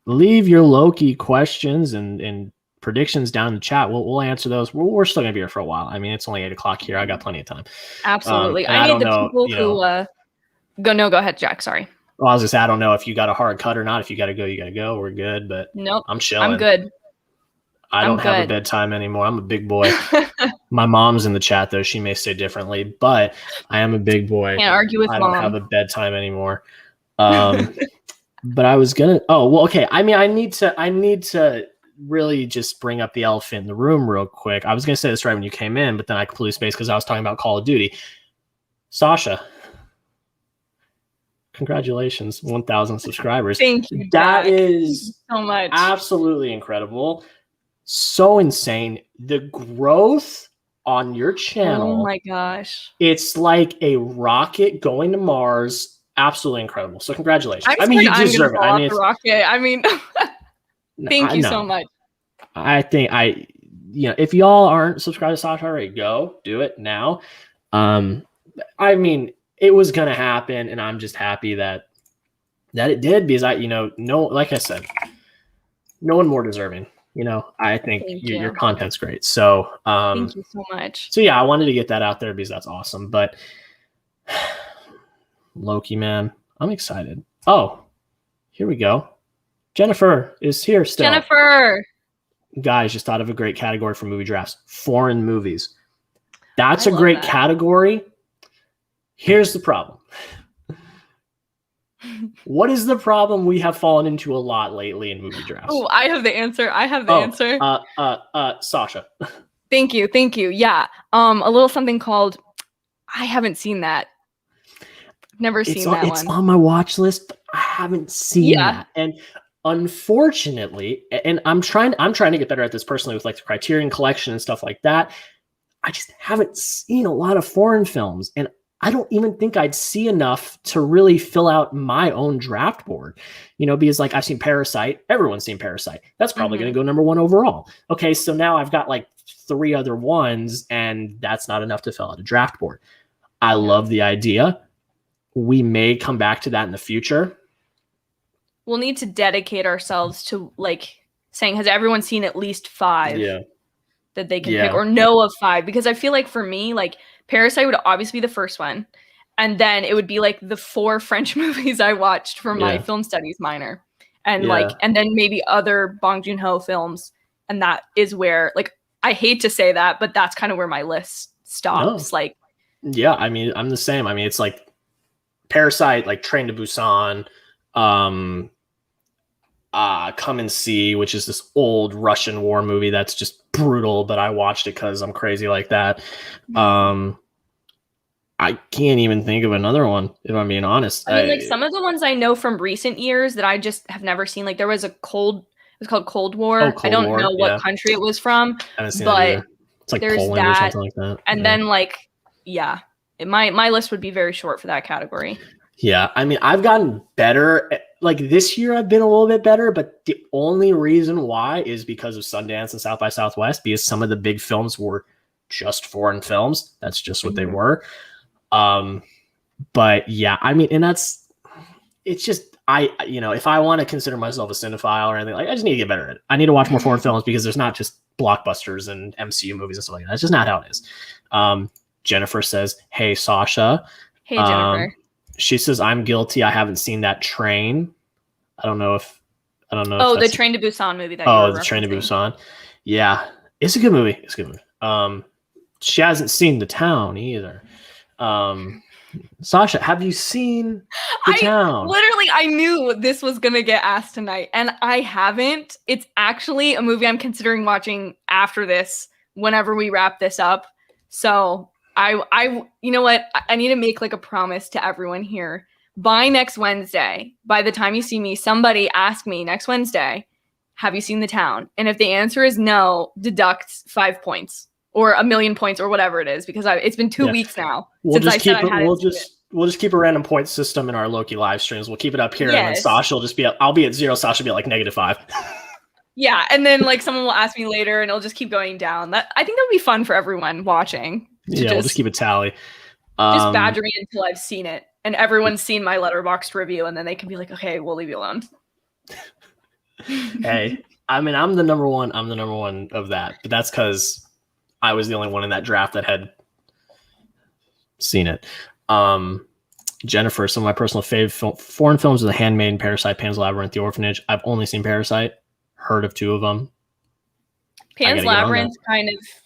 leave your Loki questions and predictions down in the chat. We'll answer those. We're still gonna be here for a while. I mean, it's only 8:00 here. I got plenty of time. Absolutely. I need the people who go ahead, Jack. Sorry. Well, I was gonna say, I don't know if you got a hard cut or not. If you gotta go, you gotta go. We're good, but nope, I'm chilling. I'm good. I don't have a bedtime anymore. I'm a big boy. My mom's in the chat though. She may say differently, but I am a big boy. Can't argue with mom. I don't have a bedtime anymore. But I was gonna. Oh well, okay. I mean, I need to really just bring up the elephant in the room real quick. I was gonna say this right when you came in, but then I completely spaced because I was talking about Call of Duty. Sasha. Congratulations, 1,000 subscribers. Thank you. That is so much. Absolutely incredible. So insane. The growth on your channel. Oh my gosh. It's like a rocket going to Mars. Absolutely incredible. So congratulations. I'm You I'm deserve it. fall off the rocket. Thank you so much. I think if y'all aren't subscribed to Sasha already, go do it now. It was gonna happen, and I'm just happy that it did, because like I said, no one more deserving. I think your content's great. So thank you so much. So yeah, I wanted to get that out there because that's awesome. But Loki, man, I'm excited. Oh, here we go. Jennifer is here still. Jennifer. Guys, just thought of a great category for movie drafts. Foreign movies. That's a great category. Here's the problem. What is the problem we have fallen into a lot lately in movie drafts? Oh, I have the answer. Answer. Sasha. Thank you. Yeah. A little something called, I haven't seen that. Never seen that one. It's on my watch list, but I haven't seen that. And unfortunately, and I'm trying to get better at this personally with like the Criterion Collection and stuff like that. I just haven't seen a lot of foreign films, and I don't even think I'd see enough to really fill out my own draft board, because like I've seen Parasite. Everyone's seen Parasite. That's probably going to go number 1 overall. Okay, so now I've got like 3 other ones, and that's not enough to fill out a draft board. I love the idea. We may come back to that in the future. We'll need to dedicate ourselves to like saying, has everyone seen at least 5 that they can pick, or know of 5? Because I feel like for me, like Parasite would obviously be the first one. And then it would be like the 4 French movies I watched for my film studies minor. And and then maybe other Bong Joon-ho films. And that is where, like, I hate to say that, but that's kind of where my list stops. No. I'm the same. It's like Parasite, like Train to Busan, Come and See, which is this old Russian war movie that's just brutal, but I watched it because I'm crazy like that. I can't even think of another one, if I'm being honest. Like some of the ones I know from recent years that I just have never seen, like there was it was called Cold War. I don't know what country it was from, I haven't seen but it's like there's Poland or something like that. And then like, my list would be very short for that category. Yeah, I've gotten better. Like this year, I've been a little bit better, but the only reason why is because of Sundance and South by Southwest, because some of the big films were just foreign films. That's just what they were. But yeah, and it's just, if I want to consider myself a cinephile or anything, like I just need to get better at it. I need to watch more foreign films because there's not just blockbusters and MCU movies and stuff like that. That's just not how it is. Jennifer says, "Hey, Sasha." Hey, Jennifer. She says, "I'm guilty. I haven't seen that Train." I don't know if the Train to Busan movie that the Train to Busan. Yeah. It's a good movie. She hasn't seen The Town either. Sasha, have you seen The Town? Literally, I knew this was going to get asked tonight, and I haven't. It's actually a movie I'm considering watching after this, whenever we wrap this up. So I you know what? I need to make like a promise to everyone here. By next Wednesday, by the time you see me, somebody ask me next Wednesday, have you seen The Town? And if the answer is no, deduct 5 points or 1,000,000 points or whatever it is, because it's been 2 weeks now since I said I hadn't seen it. We'll just keep a random point system in our Loki live streams. We'll keep it up here, and then Sasha will just be I'll be at 0, Sasha will be at like -5. Yeah, and then like someone will ask me later, and it'll just keep going down. I think that would be fun for everyone watching. We'll just keep a tally. Just badger me until I've seen it, and everyone's seen my Letterboxd review, and then they can be like, "Okay, we'll leave you alone." Hey, I'm the number one. I'm the number one of that, but that's because I was the only one in that draft that had seen it. Jennifer, some of my personal favorite foreign films are The Handmaiden, Parasite, Pan's Labyrinth, The Orphanage. I've only seen Parasite. Heard of 2 of them. Pan's Labyrinth,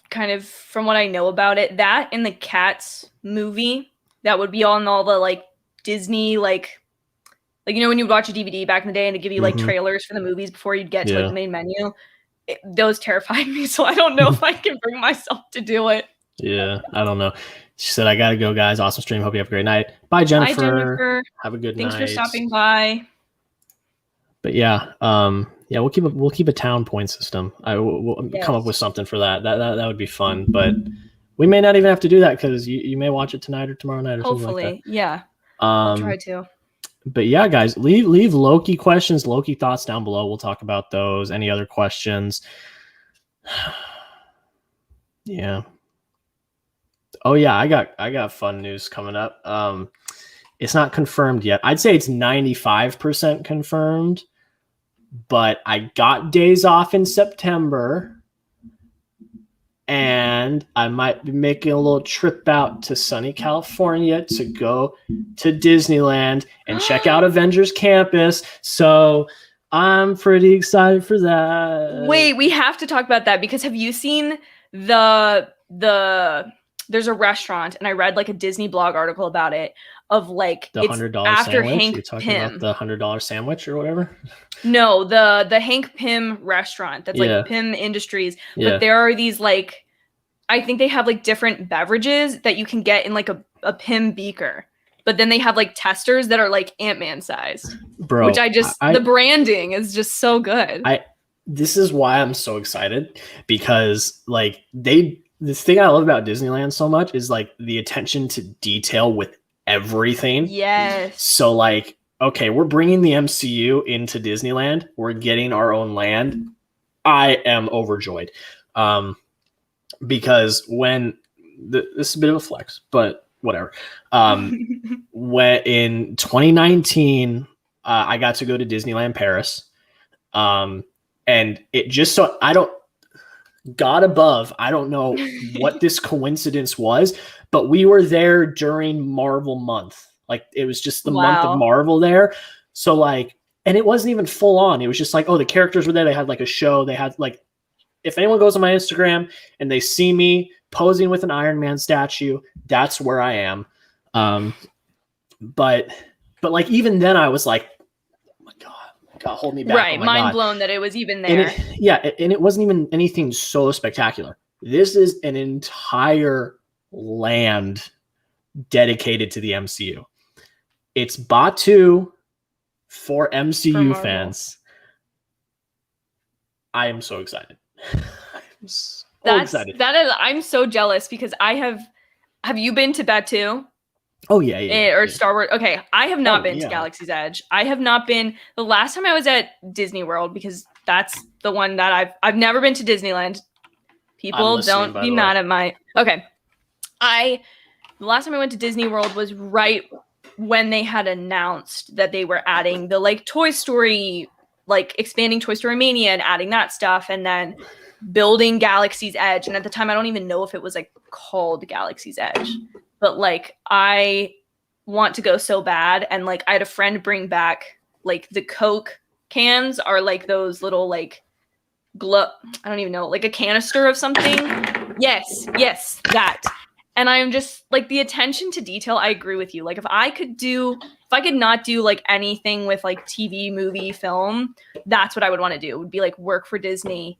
kind of from what I know about it, that and the Cats movie, that would be on all the like Disney like when you would watch a DVD back in the day and it'd give you like trailers for the movies before you'd get to like the main menu. Those terrified me, so I don't know if I can bring myself to do it. Yeah, I don't know. She said, "I gotta go, guys. Awesome stream. Hope you have a great night." Bye, Jennifer. Bye, Jennifer. Have a good night. Thanks for stopping by. But yeah, we'll keep a town point system. We'll come up with something for that. That would be fun. But We may not even have to do that because you may watch it tonight or tomorrow night or Hopefully, something like that. yeah. I'll try to. But yeah, guys, leave Loki questions, Loki thoughts down below. We'll talk about those. Any other questions? Yeah. Oh yeah, I got fun news coming up. It's not confirmed yet. I'd say it's 95% confirmed, but I got days off in September. And I might be making a little trip out to sunny California to go to Disneyland and check out Avengers Campus. So I'm pretty excited for that. Wait, we have to talk about that because have you seen there's a restaurant and I read like a Disney blog article about it of like the $100 after sandwich. Hank You're talking Pym. about the $100 sandwich or whatever? No, the Hank Pym restaurant that's like Pym Industries. Yeah. But there are these like, I think they have like different beverages that you can get in like a Pym beaker. But then they have like testers that are like Ant-Man sized. Bro. Which the branding is just so good. This is why I'm so excited because like the thing I love about Disneyland so much is like the attention to detail with everything. Yes. So like, okay, we're bringing the MCU into Disneyland. We're getting our own land. I am overjoyed. Because when this is a bit of a flex, but whatever. When in 2019, I got to go to Disneyland Paris. And it just so God above, I don't know what this coincidence was, but we were there during Marvel month. Like it was just the month of Marvel there. So like, and it wasn't even full on. It was just like, oh, the characters were there. They had like a show. They had like, if anyone goes on my Instagram and they see me posing with an Iron Man statue, that's where I am. But like, even then I was like, oh my God, hold me back. Right. Oh mind blown that it was even there. And it wasn't even anything so spectacular. This is an entire land dedicated to the MCU. It's Batu for MCU fans. I am so excited. I'm so excited. I'm so jealous because have you been to Batu? Oh yeah. Star Wars. Okay. I have not been to Galaxy's Edge. I have not been the last time I was at Disney World because that's the one that I've never been to Disneyland. People don't be mad at my, okay. The last time I went to Disney World was right when they had announced that they were adding the like Toy Story, like expanding Toy Story Mania and adding that stuff and then building Galaxy's Edge. And at the time, I don't even know if it was like called Galaxy's Edge, but like I want to go so bad. And like I had a friend bring back like the Coke cans are like those little like I don't even know, like a canister of something. Yes, that. And I'm just like the attention to detail. I agree with you. Like if I could not do like anything with like TV, movie, film, that's what I would want to do. It would be like work for Disney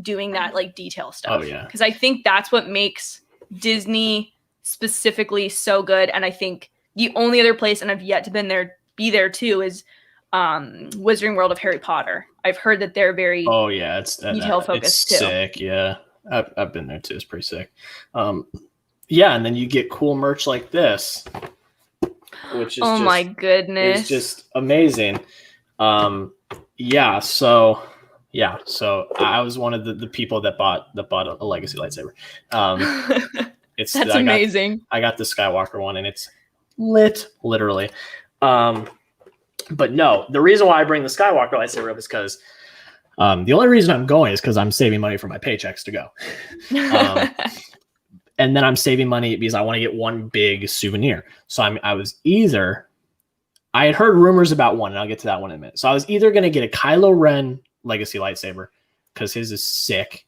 doing that like detail stuff. Oh yeah. Because I think that's what makes Disney specifically so good. And I think the only other place, and I've yet to be there too, is Wizarding World of Harry Potter. I've heard that they're very it's detail focused too. Sick, yeah. I've been there too. It's pretty sick. Yeah, and then you get cool merch like this, which is my goodness, it's just amazing. So I was one of the people that bought a Legacy lightsaber. That's amazing. I got the Skywalker one, and it's lit, literally. But no, the reason why I bring the Skywalker lightsaber up is because the only reason I'm going is because I'm saving money for my paychecks to go. And then I'm saving money because I want to get one big souvenir. So I had heard rumors about one, and I'll get to that one in a minute. So I was either going to get a Kylo Ren Legacy lightsaber because his is sick,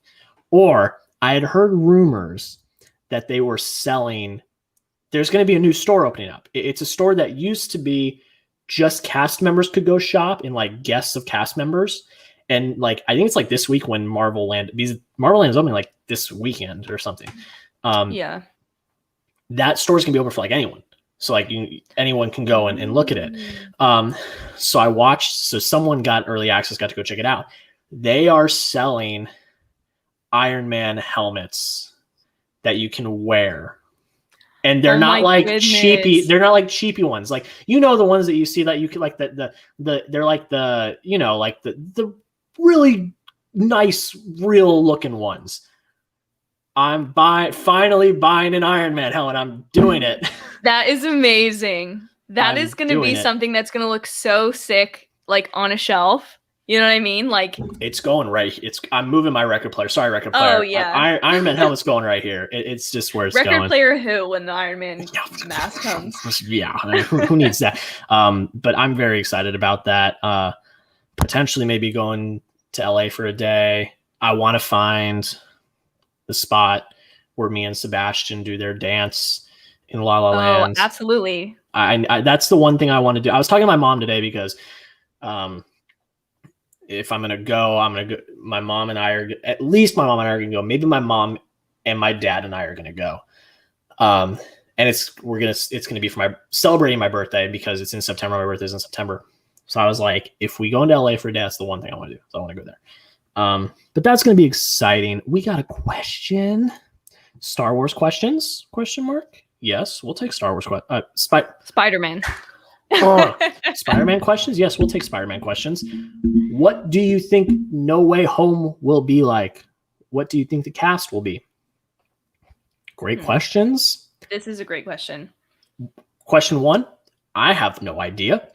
or I had heard rumors that they were selling. There's going to be a new store opening up. It's a store that used to be just cast members could go shop and like guests of cast members. And like, I think it's like this week when Marvel Land is opening like this weekend or something. That store's gonna be open for like anyone. So like anyone can go and look at it. So someone got early access, got to go check it out. They are selling Iron Man helmets that you can wear. And they're Oh not my like goodness. cheapy. They're not like cheapy ones. Like, you know, the ones that you see that you could like they're like the, you know, like the really nice, real looking ones. I'm finally buying an Iron Man helmet. I'm doing it. That is amazing. That I'm is going to doing be it. something that's going to look so sick, like on a shelf. You know what I mean? Like, It's going right. I'm moving my record player. Sorry, record player. oh yeah, Iron Man helmet's going right here. It's just where it's record going. player who when the Iron Man mask comes. Yeah, I mean, who needs that? But I'm very excited about that. Potentially maybe going to LA for a day. I want to find the spot where me and Sebastian do their dance in La La Land. Oh, absolutely. I that's the one thing I want to do. I was talking to my mom today because if I'm gonna go, my mom and I are at least my mom and I are gonna go. Maybe my mom and my dad and I are gonna go. And it's gonna be for my celebrating my birthday because it's in September. My birthday's in September. So I was like, if we go into LA for a day, that's the one thing I want to do. So I want to go there. But that's gonna be exciting. We got a question. Star Wars questions? Question mark? Yes, we'll take Star Wars Spider-Man. Spider-Man questions? Yes, we'll take Spider-Man questions. What do you think No Way Home will be like? What do you think the cast will be? Great questions. This is a great question. Question 1, I have no idea.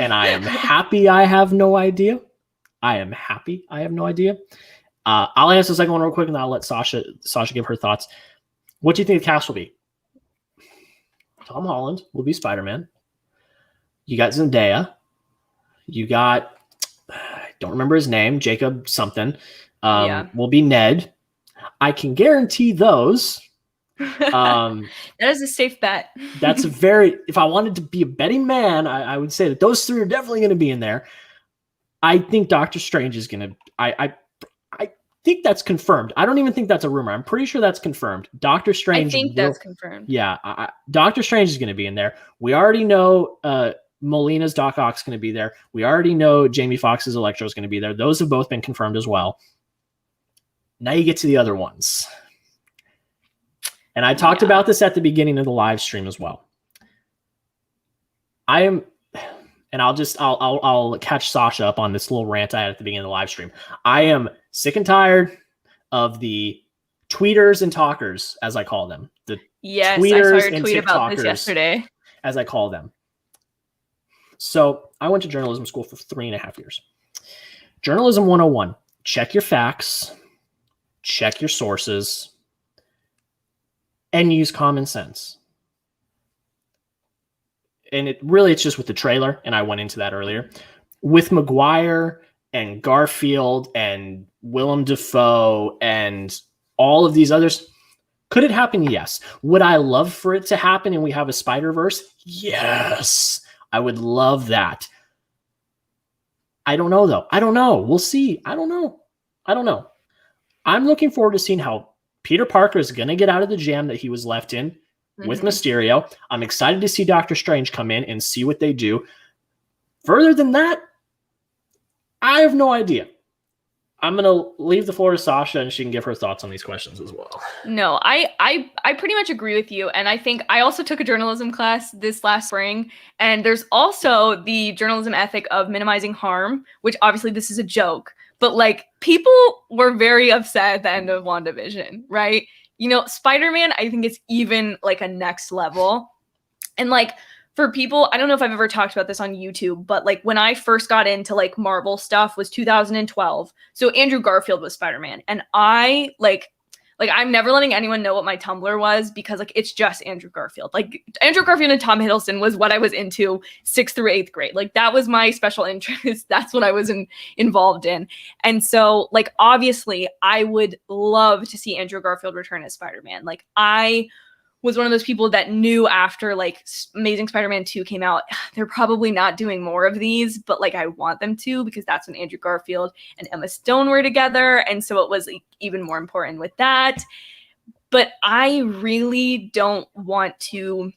And I am happy I have no idea. I am happy I have no idea. I'll answer the second one real quick, and then I'll let Sasha give her thoughts. What do you think the cast will be? Tom Holland will be Spider-Man. You got Zendaya. You got, I don't remember his name, Jacob something. Will be Ned. I can guarantee those. That is a safe bet. That's a very, if I wanted to be a betting man, I would say that those three are definitely going to be in there. I think Doctor Strange is going to, I think that's confirmed. I don't even think that's a rumor. I'm pretty sure that's confirmed. Doctor Strange. I think that's confirmed. Yeah. Doctor Strange is going to be in there. We already know Molina's Doc Ock's going to be there. We already know Jamie Foxx's Electro is going to be there. Those have both been confirmed as well. Now you get to the other ones. And I talked about this at the beginning of the live stream as well. I'll catch Sasha up on this little rant I had at the beginning of the live stream. I am sick and tired of the tweeters and talkers, as I call them. Yes, tweeters I saw your tweet about this yesterday. As I call them. So I went to journalism school for 3.5 years. Journalism 101. Check your facts. Check your sources. And use common sense. And it's just with the trailer, and I went into that earlier. With Maguire and Garfield and Willem Dafoe and all of these others, could it happen? Yes. Would I love for it to happen and we have a Spider-Verse? Yes. I would love that. I don't know, though. I don't know. We'll see. I don't know. I'm looking forward to seeing how Peter Parker is going to get out of the jam that he was left in with Mysterio. I'm excited to see Doctor Strange come in and see what they do. Further than that, I have no idea. I'm going to leave the floor to Sasha, and she can give her thoughts on these questions as well. No, I pretty much agree with you. And I think I also took a journalism class this last spring. And there's also the journalism ethic of minimizing harm, which obviously this is a joke. But like people were very upset at the end of WandaVision, right? You know, Spider-Man, I think is even like a next level. And like for people, I don't know if I've ever talked about this on YouTube, but like when I first got into like Marvel stuff was 2012. So Andrew Garfield was Spider-Man. And I like I'm never letting anyone know what my Tumblr was because like it's just Andrew Garfield. Like Andrew Garfield and Tom Hiddleston was what I was into 6th through 8th grade. Like that was my special interest. That's what I was involved in. And so like obviously I would love to see Andrew Garfield return as Spider-Man. Like I was one of those people that knew after like Amazing Spider-Man 2 came out, they're probably not doing more of these, but like I want them to because that's when Andrew Garfield and Emma Stone were together. And so it was like, even more important with that. But I really don't want to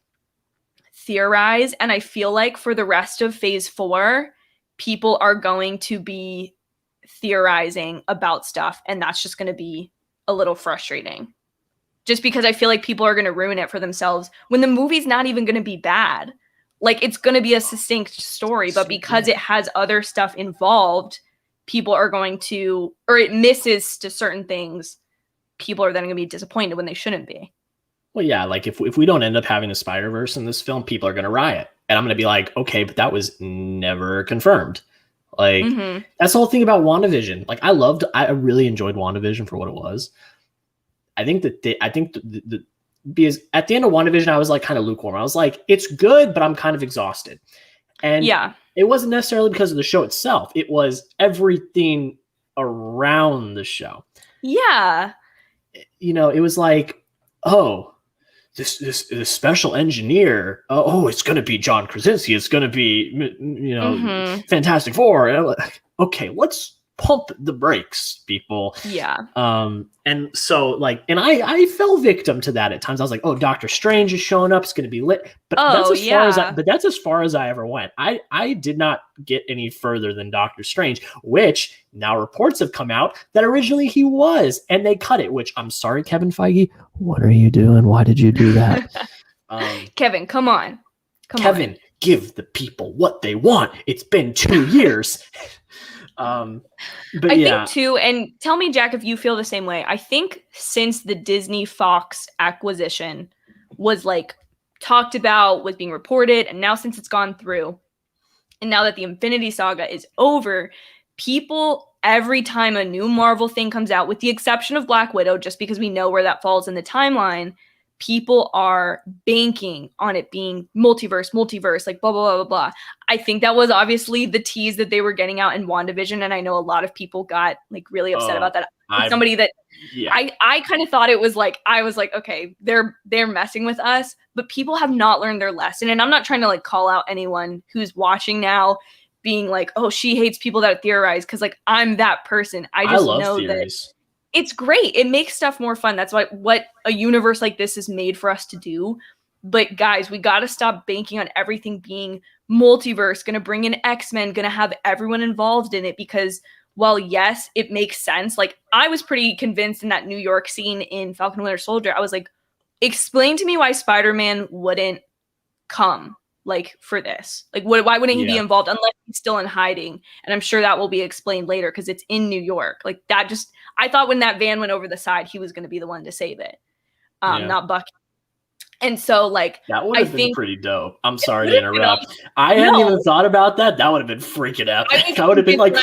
theorize. And I feel like for the rest of phase 4, people are going to be theorizing about stuff. And that's just going to be a little frustrating. just because I feel like people are going to ruin it for themselves when the movie's not even going to be bad. Like, it's going to be a succinct story, but because it has other stuff involved, people are going to, or it misses to certain things, people are then going to be disappointed when they shouldn't be. Well, yeah, like if we don't end up having a Spider-Verse in this film, people are going to riot. And I'm going to be like, okay, but that was never confirmed. Like, that's the whole thing about WandaVision. Like, I really enjoyed WandaVision for what it was. I think that because at the end of WandaVision, I was like kind of lukewarm. I was like, it's good, but I'm kind of exhausted. And it wasn't necessarily because of the show itself. It was everything around the show. Yeah. You know, it was like, oh, this special engineer. Oh, it's going to be John Krasinski. It's going to be, you know, Fantastic Four. And I'm like, okay, let's pump the brakes, people. Yeah. And so like, and I fell victim to that at times. I was like, oh, Doctor Strange is showing up. It's going to be lit. But that's as far as I ever went. I did not get any further than Doctor Strange, which now reports have come out that originally he was, and they cut it, which I'm sorry, Kevin Feige. What are you doing? Why did you do that? Kevin, come on. Kevin, give the people what they want. It's been 2 years. But I think too, and tell me, Jack, if you feel the same way. I think since the Disney Fox acquisition was like talked about, was being reported, and now since it's gone through, and now that the Infinity Saga is over, people, every time a new Marvel thing comes out, with the exception of Black Widow, just because we know where that falls in the timeline, people are banking on it being multiverse, like blah, blah, blah, blah, blah. I think that was obviously the tease that they were getting out in WandaVision, and I know a lot of people got like really upset about that. Somebody that I kind of thought it was like, I was like, okay, they're messing with us, but people have not learned their lesson. And I'm not trying to like call out anyone who's watching now being like, oh, she hates people that theorize, because like I'm that person. I love know theories. That it's great. It makes stuff more fun. That's what a universe like this is made for us to do. But guys, we got to stop banking on everything being multiverse, going to bring in X-Men, going to have everyone involved in it, because while yes, it makes sense. Like, I was pretty convinced in that New York scene in Falcon and Winter Soldier. I was like, explain to me why Spider-Man wouldn't come like for this. Like, why wouldn't he be involved unless he's still in hiding? And I'm sure that will be explained later because it's in New York. Like, that just, I thought when that van went over the side, he was going to be the one to save it, not Bucky. And so, like, that would have been pretty dope. I'm sorry to interrupt. I hadn't even thought about that. That would have been freaking out. I would have been like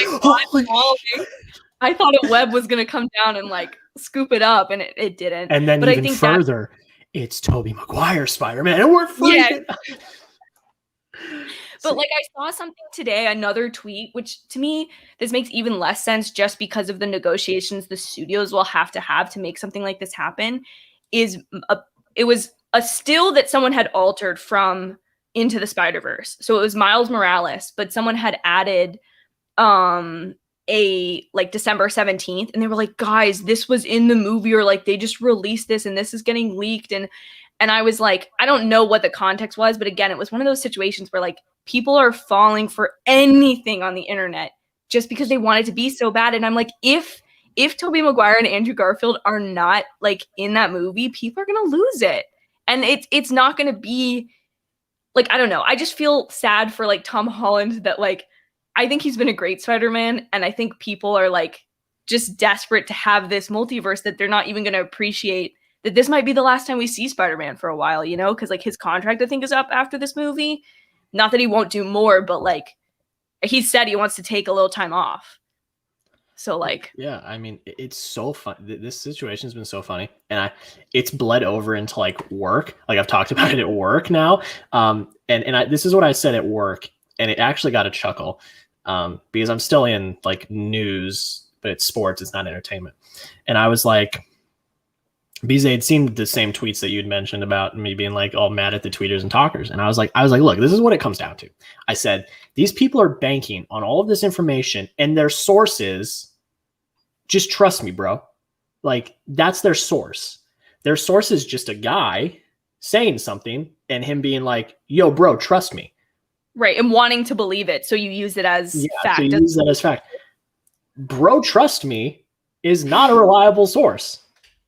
I thought a web was going to come down and like scoop it up, and it didn't. And then even further, it's Tobey Maguire Spider-Man, and we're freaking out. But like, I saw something today, another tweet, which to me, this makes even less sense just because of the negotiations the studios will have to make something like this happen. It was a still that someone had altered from Into the Spider-Verse. So it was Miles Morales, but someone had added a like December 17th, and they were like, guys, this was in the movie, or like they just released this and this is getting leaked. And I was like, I don't know what the context was, but again, it was one of those situations where like people are falling for anything on the internet just because they want it to be so bad. And I'm like, if Tobey Maguire and Andrew Garfield are not like in that movie, people are gonna lose it. And it's not gonna be like, I don't know. I just feel sad for like Tom Holland, that like, I think he's been a great Spider-Man, and I think people are like just desperate to have this multiverse that they're not even gonna appreciate that this might be the last time we see Spider-Man for a while, you know, because like his contract I think is up after this movie. Not that he won't do more, but like he said he wants to take a little time off. So like, yeah, I mean, it's so fun. This situation has been so funny, and it's bled over into like work. Like, I've talked about it at work now. This is what I said at work, and it actually got a chuckle, because I'm still in like news, but it's sports. It's not entertainment. And I was like, because they had seen the same tweets that you'd mentioned about me being like all mad at the tweeters and talkers. And I was like, look, this is what it comes down to. I said, these people are banking on all of this information, and their sources, just trust me, bro. Like, that's their source. Their source is just a guy saying something and him being like, yo, bro, trust me. Right. And wanting to believe it. So you use it as fact. So you use that as fact. Bro, trust me is not a reliable source.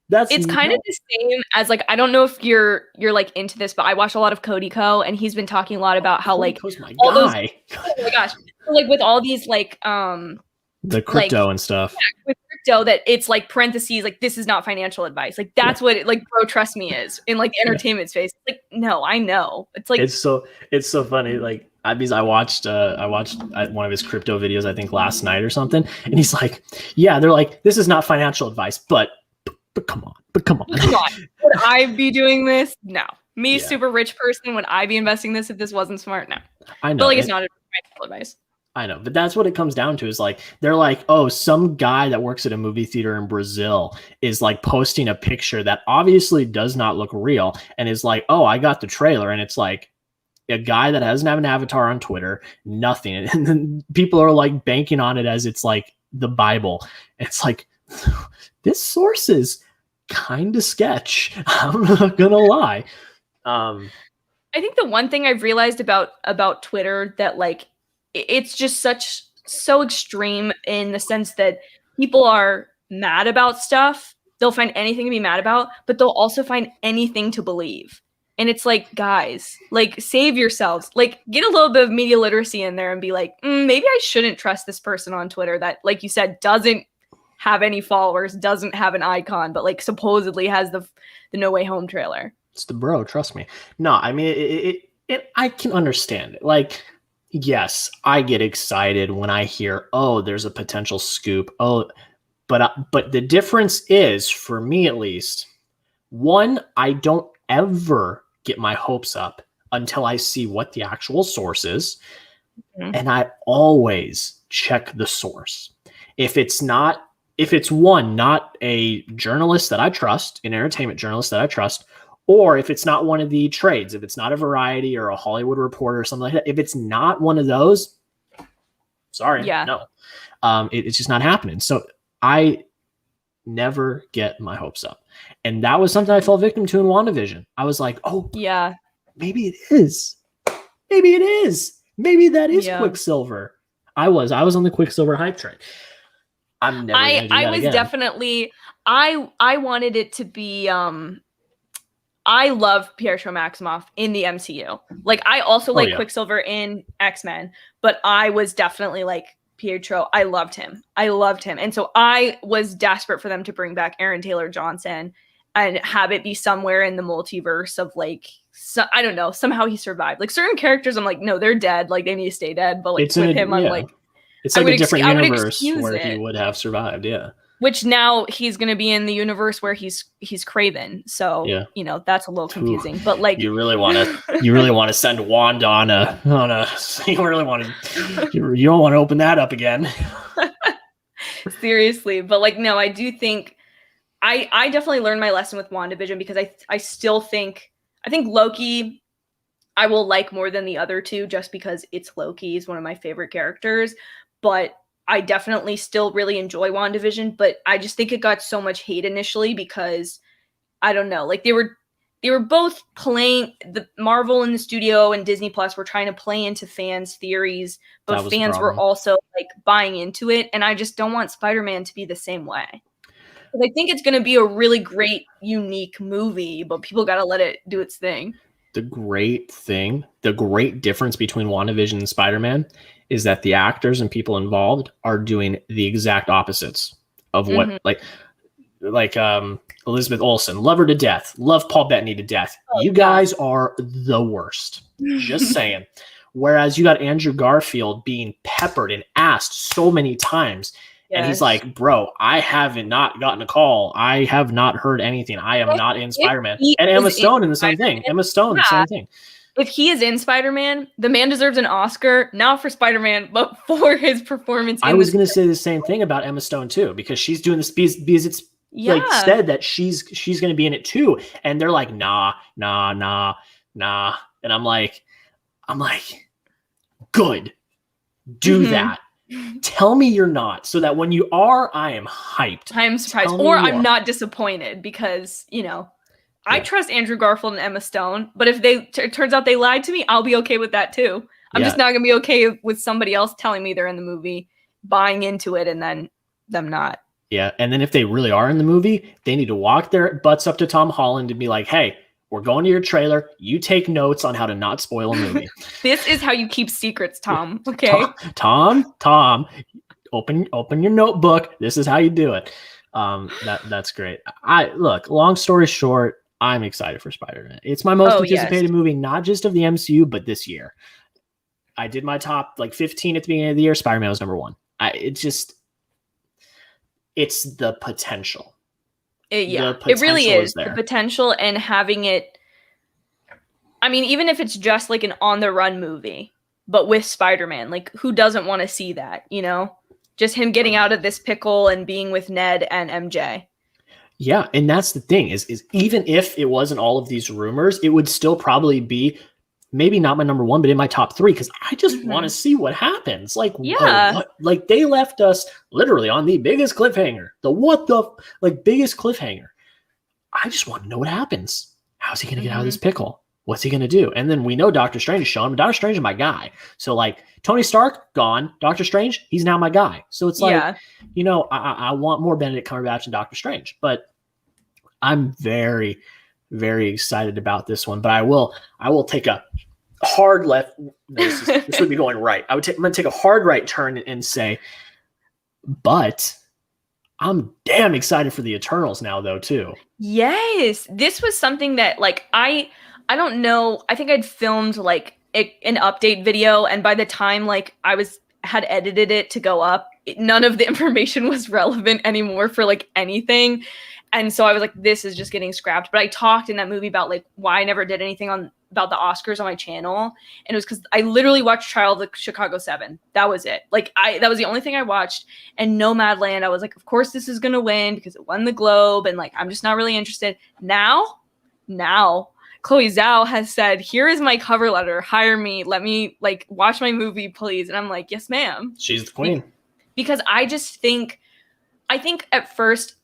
It's kind of the same as like, I don't know if you're like into this, but I watch a lot of Cody Co, and he's been talking a lot about how like all those, oh my gosh, like with all these like the crypto and stuff. Yeah, with crypto, that it's like parentheses, like this is not financial advice. Like that's what it, like bro trust me is in like the entertainment space. Like no, I know. It's like it's so funny. Like because I watched one of his crypto videos, I think last night or something, and he's like, yeah, they're like, this is not financial advice, but come on. Would I be doing this? No. Me, super rich person, would I be investing this if this wasn't smart? No. I know. But like, it's not financial advice. I know, but that's what it comes down to is like, they're like, oh, some guy that works at a movie theater in Brazil is like posting a picture that obviously does not look real and is like, oh, I got the trailer. And it's like a guy that doesn't have an avatar on Twitter, nothing. And then people are like banking on it as it's like the Bible. It's like, this source is kind of sketch. I'm not going to lie. I think the one thing I've realized about Twitter that like, it's just so extreme in the sense that people are mad about stuff. They'll find anything to be mad about, but they'll also find anything to believe. And it's like, guys, like save yourselves, like get a little bit of media literacy in there and be like, maybe I shouldn't trust this person on Twitter that, like you said, doesn't have any followers, doesn't have an icon, but like supposedly has the No Way Home trailer. It's the bro, trust me. No, I mean, I can understand it. Like, yes, I get excited when I hear, oh, there's a potential scoop. Oh, but the difference is, for me at least, one, I don't ever get my hopes up until I see what the actual source is. Mm-hmm. And I always check the source. If it's not a journalist that I trust, an entertainment journalist that I trust, or if it's not one of the trades, if it's not a Variety or a Hollywood Reporter or something like that, if it's not one of those, sorry, no, it's just not happening. So I never get my hopes up. And that was something I fell victim to in WandaVision. I was like, oh, yeah, maybe it is. Maybe it is. Maybe that is Quicksilver. I was on the Quicksilver hype train. I'm never gonna do that again. Definitely, I wanted it to be, I love Pietro Maximoff in the MCU. Like, I also like Quicksilver in X-Men, but I was definitely like, Pietro, I loved him. And so I was desperate for them to bring back Aaron Taylor Johnson and have it be somewhere in the multiverse of like, I don't know, somehow he survived. Like certain characters, I'm like, no, they're dead. Like they need to stay dead. But like I'm like, it's like a different universe where he would have survived. Yeah. Which now he's going to be in the universe where he's Kraven. So, you know, that's a little confusing, but like you really want to send Wanda on a, you don't want to open that up again. Seriously. But like, no, I do think I definitely learned my lesson with WandaVision because I still think, Loki, I will like more than the other two just because it's Loki. He's one of my favorite characters, but I definitely still really enjoy WandaVision, but I just think it got so much hate initially because I don't know, like they were both playing, the Marvel and the studio and Disney Plus were trying to play into fans' theories, but fans were also like buying into it. And I just don't want Spider-Man to be the same way. Because I think it's going to be a really great, unique movie, but people got to let it do its thing. The great difference between WandaVision and Spider-Man is that the actors and people involved are doing the exact opposites of what like Elizabeth Olsen, love her to death, love Paul Bettany to death. You guys are the worst. Just saying. Whereas you got Andrew Garfield being peppered and asked so many times. Yes. And he's like, bro, I haven't not gotten a call. I have not heard anything. I am not in Spider-Man. And Emma Stone in the same thing. The same thing. If he is in Spider-Man, the man deserves an Oscar, not for Spider-Man, but for his performance. I was going to say the same thing about Emma Stone too, because she's doing this because it's like said that she's going to be in it too, and they're like, nah, and I'm like, good, do that. Tell me you're not, so that when you are, I am hyped. I am surprised, or I'm not disappointed because I trust Andrew Garfield and Emma Stone, but if it turns out they lied to me, I'll be okay with that too. I'm just not going to be okay with somebody else telling me they're in the movie, buying into it, and then them not. Yeah. And then if they really are in the movie, they need to walk their butts up to Tom Holland and be like, hey, we're going to your trailer. You take notes on how to not spoil a movie. This is how you keep secrets, Tom. Okay. Tom, open your notebook. This is how you do it. That's great. Look, long story short, I'm excited for Spider-Man. It's my most anticipated movie, not just of the MCU, but this year. I did my top like 15 at the beginning of the year. Spider-Man was number 1. It's the potential. It really is the potential, and having it. I mean, even if it's just like an on the run movie, but with Spider-Man, like who doesn't want to see that, you know? Just him getting out of this pickle and being with Ned and MJ. Yeah, and that's the thing is even if it wasn't all of these rumors, it would still probably be maybe not my number 1, but in my top 3, because I just want to see what happens. Like, like they left us literally on the biggest cliffhanger, biggest cliffhanger. I just want to know what happens. How's he going to get out of this pickle? What's he going to do? And then we know Doctor Strange is showing him. Doctor Strange is my guy. So like Tony Stark gone, Doctor Strange, he's now my guy. So it's like, you know, I want more Benedict Cumberbatch and Doctor Strange, but I'm very, very excited about this one. But I will take a hard left. This would be going right. I'm going to take a hard right turn and say, but I'm damn excited for the Eternals now, though, too. Yes, this was something that like I don't know. I think I'd filmed like an update video, and by the time like I had edited it to go up, none of the information was relevant anymore for like anything. And so I was like, this is just getting scrapped. But I talked in that movie about like why I never did anything about the Oscars on my channel. And it was because I literally watched Trial of the Chicago 7. That was it. Like that was the only thing I watched. And Nomadland, I was like, of course this is going to win because it won the Globe. And like, I'm just not really interested. Now, Chloe Zhao has said, here is my cover letter. Hire me. Let me like watch my movie, please. And I'm like, yes, ma'am. She's the queen. Because I think at first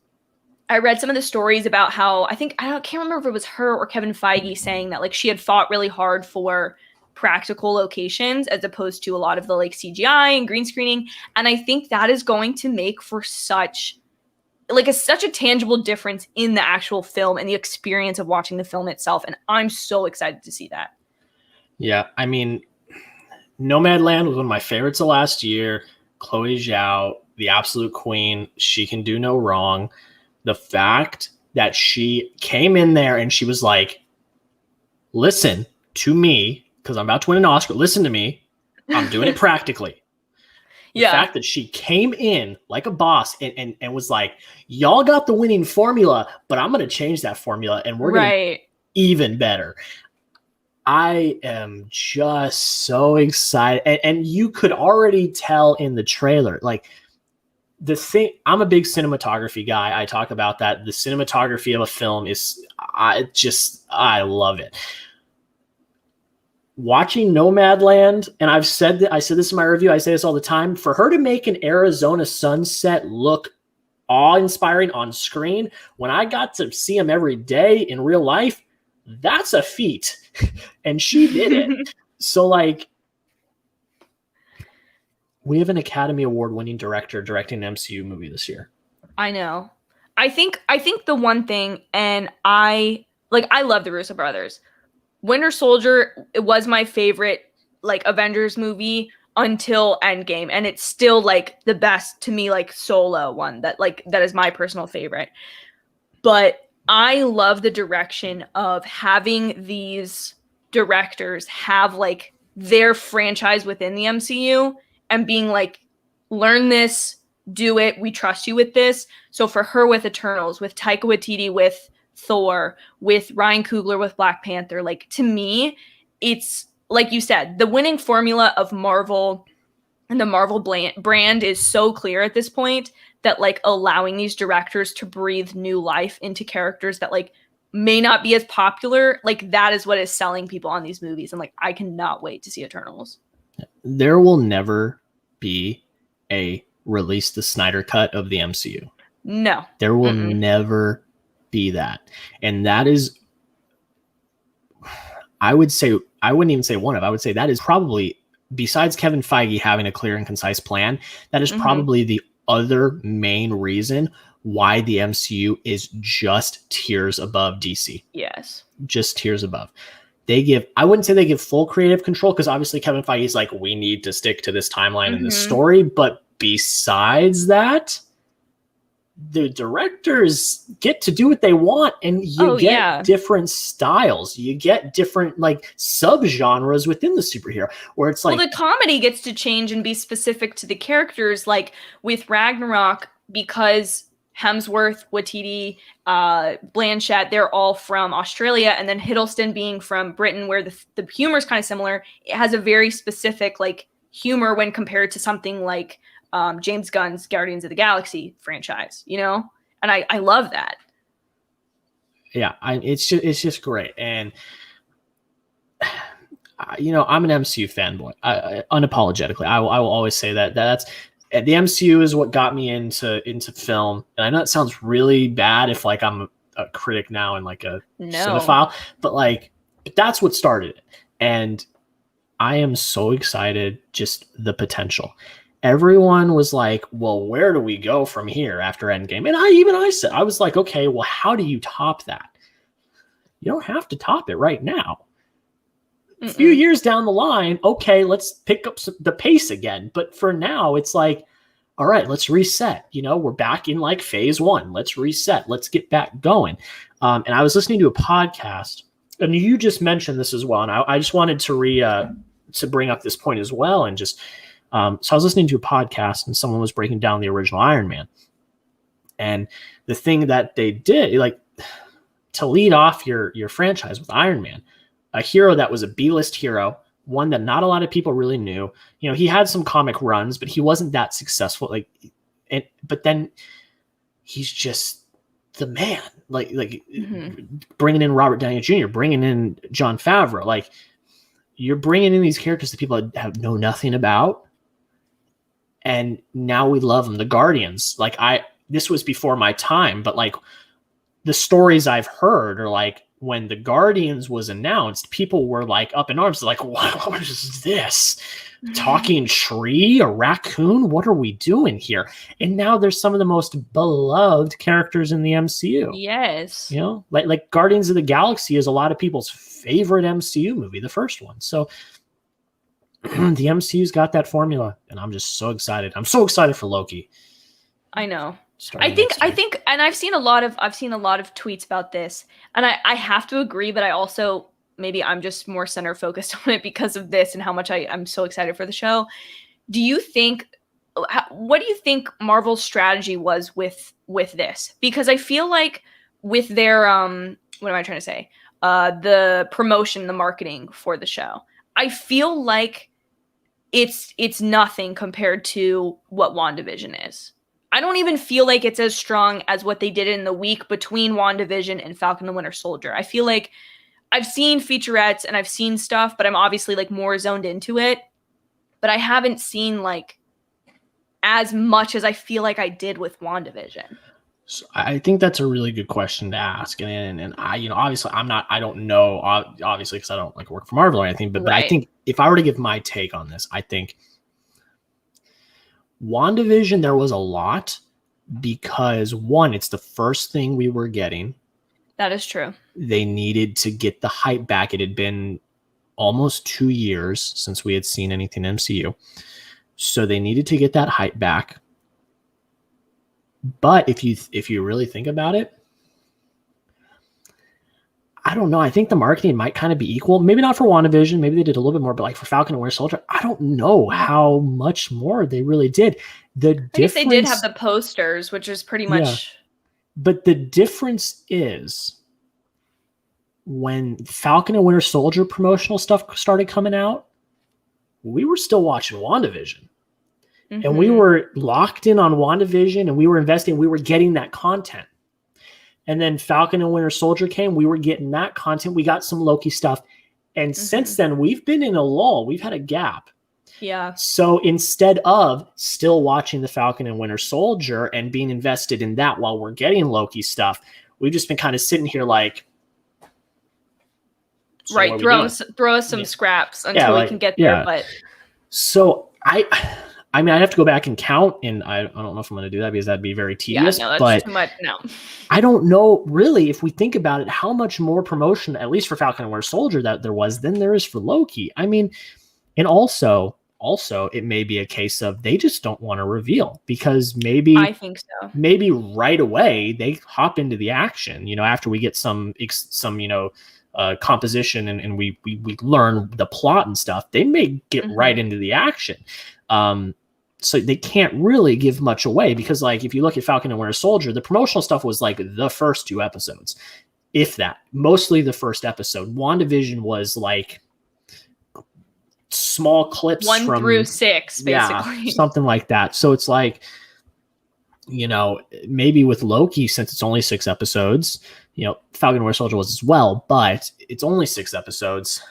I read some of the stories about how I can't remember if it was her or Kevin Feige saying that like she had fought really hard for practical locations as opposed to a lot of the like CGI and green screening. And I think that is going to make for such a tangible difference in the actual film and the experience of watching the film itself. And I'm so excited to see that. Yeah. I mean, Nomadland was one of my favorites of last year. Chloe Zhao, the absolute queen. She can do no wrong. The fact that she came in there and she was like, listen to me, because I'm about to win an Oscar. Listen to me. I'm doing it practically. The fact that she came in like a boss and was like, y'all got the winning formula, but I'm going to change that formula and we're going to be even better. I am just so excited. And you could already tell in the trailer, like, I'm a big cinematography guy. I talk about that. The cinematography of a film I love it. Watching Nomadland, and I said this in my review, I say this all the time, for her to make an Arizona sunset look awe-inspiring on screen, when I got to see him every day in real life, that's a feat. And she did it. So like, we have an Academy Award winning director directing an MCU movie this year. I know. I think the one thing, and I love the Russo brothers. Winter Soldier, it was my favorite like Avengers movie until Endgame, and it's still like the best to me, like solo one that is my personal favorite. But I love the direction of having these directors have like their franchise within the MCU and being like, learn this, do it, we trust you with this. So for her with Eternals, with Taika Waititi with Thor, with Ryan Coogler with Black Panther, like to me, it's like you said, the winning formula of Marvel and the Marvel brand is so clear at this point that like allowing these directors to breathe new life into characters that like may not be as popular, like that is what is selling people on these movies. And like, I cannot wait to see Eternals. There will never be a release the Snyder cut of the MCU. No. There will never be that. And that is, I would say, I wouldn't even say I would say that is probably, besides Kevin Feige having a clear and concise plan, that is probably the other main reason why the MCU is just tiers above DC. Yes. Just tiers above. I wouldn't say they give full creative control, because obviously Kevin Feige's like, we need to stick to this timeline and this story. But besides that, the directors get to do what they want, and you get different styles. You get different like subgenres within the superhero, where it's like, well, the comedy gets to change and be specific to the characters. Like with Ragnarok, because Hemsworth, Waititi, Blanchett, they're all from Australia, and then Hiddleston being from Britain, where the humor is kind of similar. It has a very specific like humor when compared to something like James Gunn's Guardians of the Galaxy franchise, you know? And I love that. Yeah, it's just great. And you know, I'm an MCU fanboy. Unapologetically, I will always say that's the MCU is what got me into film. And I know it sounds really bad if like I'm a critic now and like a cinephile, but that's what started it. And I am so excited, just the potential. Everyone was like, well, where do we go from here after Endgame? And I said, I was like, okay, well, how do you top that? You don't have to top it right now. A few years down the line, okay, let's pick up the pace again. But for now, it's like, all right, let's reset. You know, we're back in like phase 1. Let's reset. Let's get back going. And I was listening to a podcast, and you just mentioned this as well. And I just wanted to bring up this point as well. And just, so I was listening to a podcast, and someone was breaking down the original Iron Man. And the thing that they did, like, to lead off your franchise with Iron Man, a hero that was a B-list hero, one that not a lot of people really knew. You know, he had some comic runs, but he wasn't that successful. But then he's just the man. Bringing in Robert Downey Jr., bringing in Jon Favreau. Like, you're bringing in these characters that people know nothing about, and now we love them. The Guardians. Like, this was before my time, but like the stories I've heard are like, when the Guardians was announced, people were like up in arms. Like, what is this? Talking tree, a raccoon? What are we doing here? And now there's some of the most beloved characters in the MCU. Yes. You know, like Guardians of the Galaxy is a lot of people's favorite MCU movie, the first one. So the MCU's got that formula, and I'm just so excited. I'm so excited for Loki. I know. I think, and I've seen a lot of tweets about this, and I have to agree, but I also, maybe I'm just more center focused on it because of this and how much I'm so excited for the show. What do you think Marvel's strategy was with this? Because I feel like with their, what am I trying to say? The promotion, the marketing for the show, I feel like it's nothing compared to what WandaVision is. I don't even feel like it's as strong as what they did in the week between WandaVision and Falcon and Winter Soldier. I feel like I've seen featurettes and I've seen stuff, but I'm obviously like more zoned into it. But I haven't seen like as much as I feel like I did with WandaVision. So I think that's a really good question to ask. And I, you know, obviously I don't know, obviously, because I don't like work for Marvel or anything, but I think if I were to give my take on this, I think WandaVision, there was a lot, because one, it's the first thing we were getting. That is true. They needed to get the hype back. It had been almost 2 years since we had seen anything MCU. So they needed to get that hype back. But if you really think about it, I don't know. I think the marketing might kind of be equal. Maybe not for WandaVision. Maybe they did a little bit more, but like for Falcon and Winter Soldier, I don't know how much more they really did. I guess they did have the posters, which is pretty much. Yeah. But the difference is when Falcon and Winter Soldier promotional stuff started coming out, we were still watching WandaVision. Mm-hmm. And we were locked in on WandaVision, and we were investing. We were getting that content. And then Falcon and Winter Soldier came. We were getting that content. We got some Loki stuff. And since then, we've been in a lull. We've had a gap. Yeah. So instead of still watching the Falcon and Winter Soldier and being invested in that while we're getting Loki stuff, we've just been kind of sitting here like, so throw us some scraps until we can get there. But so I mean, I'd have to go back and count, and I don't know if I'm going to do that because that'd be very tedious. Yeah, no, that's but too much. No. I don't know, really, if we think about it, how much more promotion, at least for Falcon and Winter Soldier, that there was than there is for Loki. I mean, and also, it may be a case of they just don't want to reveal, because I think so. maybe right away they hop into the action, after we get some composition and we learn the plot and stuff, they may get right into the action. So they can't really give much away, because like if you look at Falcon and Winter Soldier, the promotional stuff was like the first 2 episodes, if that, mostly the first episode. WandaVision was like small clips 1 through 6, basically. Yeah, something like that. So it's like, maybe with Loki, since it's only 6 episodes, Falcon and Winter Soldier was as well, but it's only 6 episodes.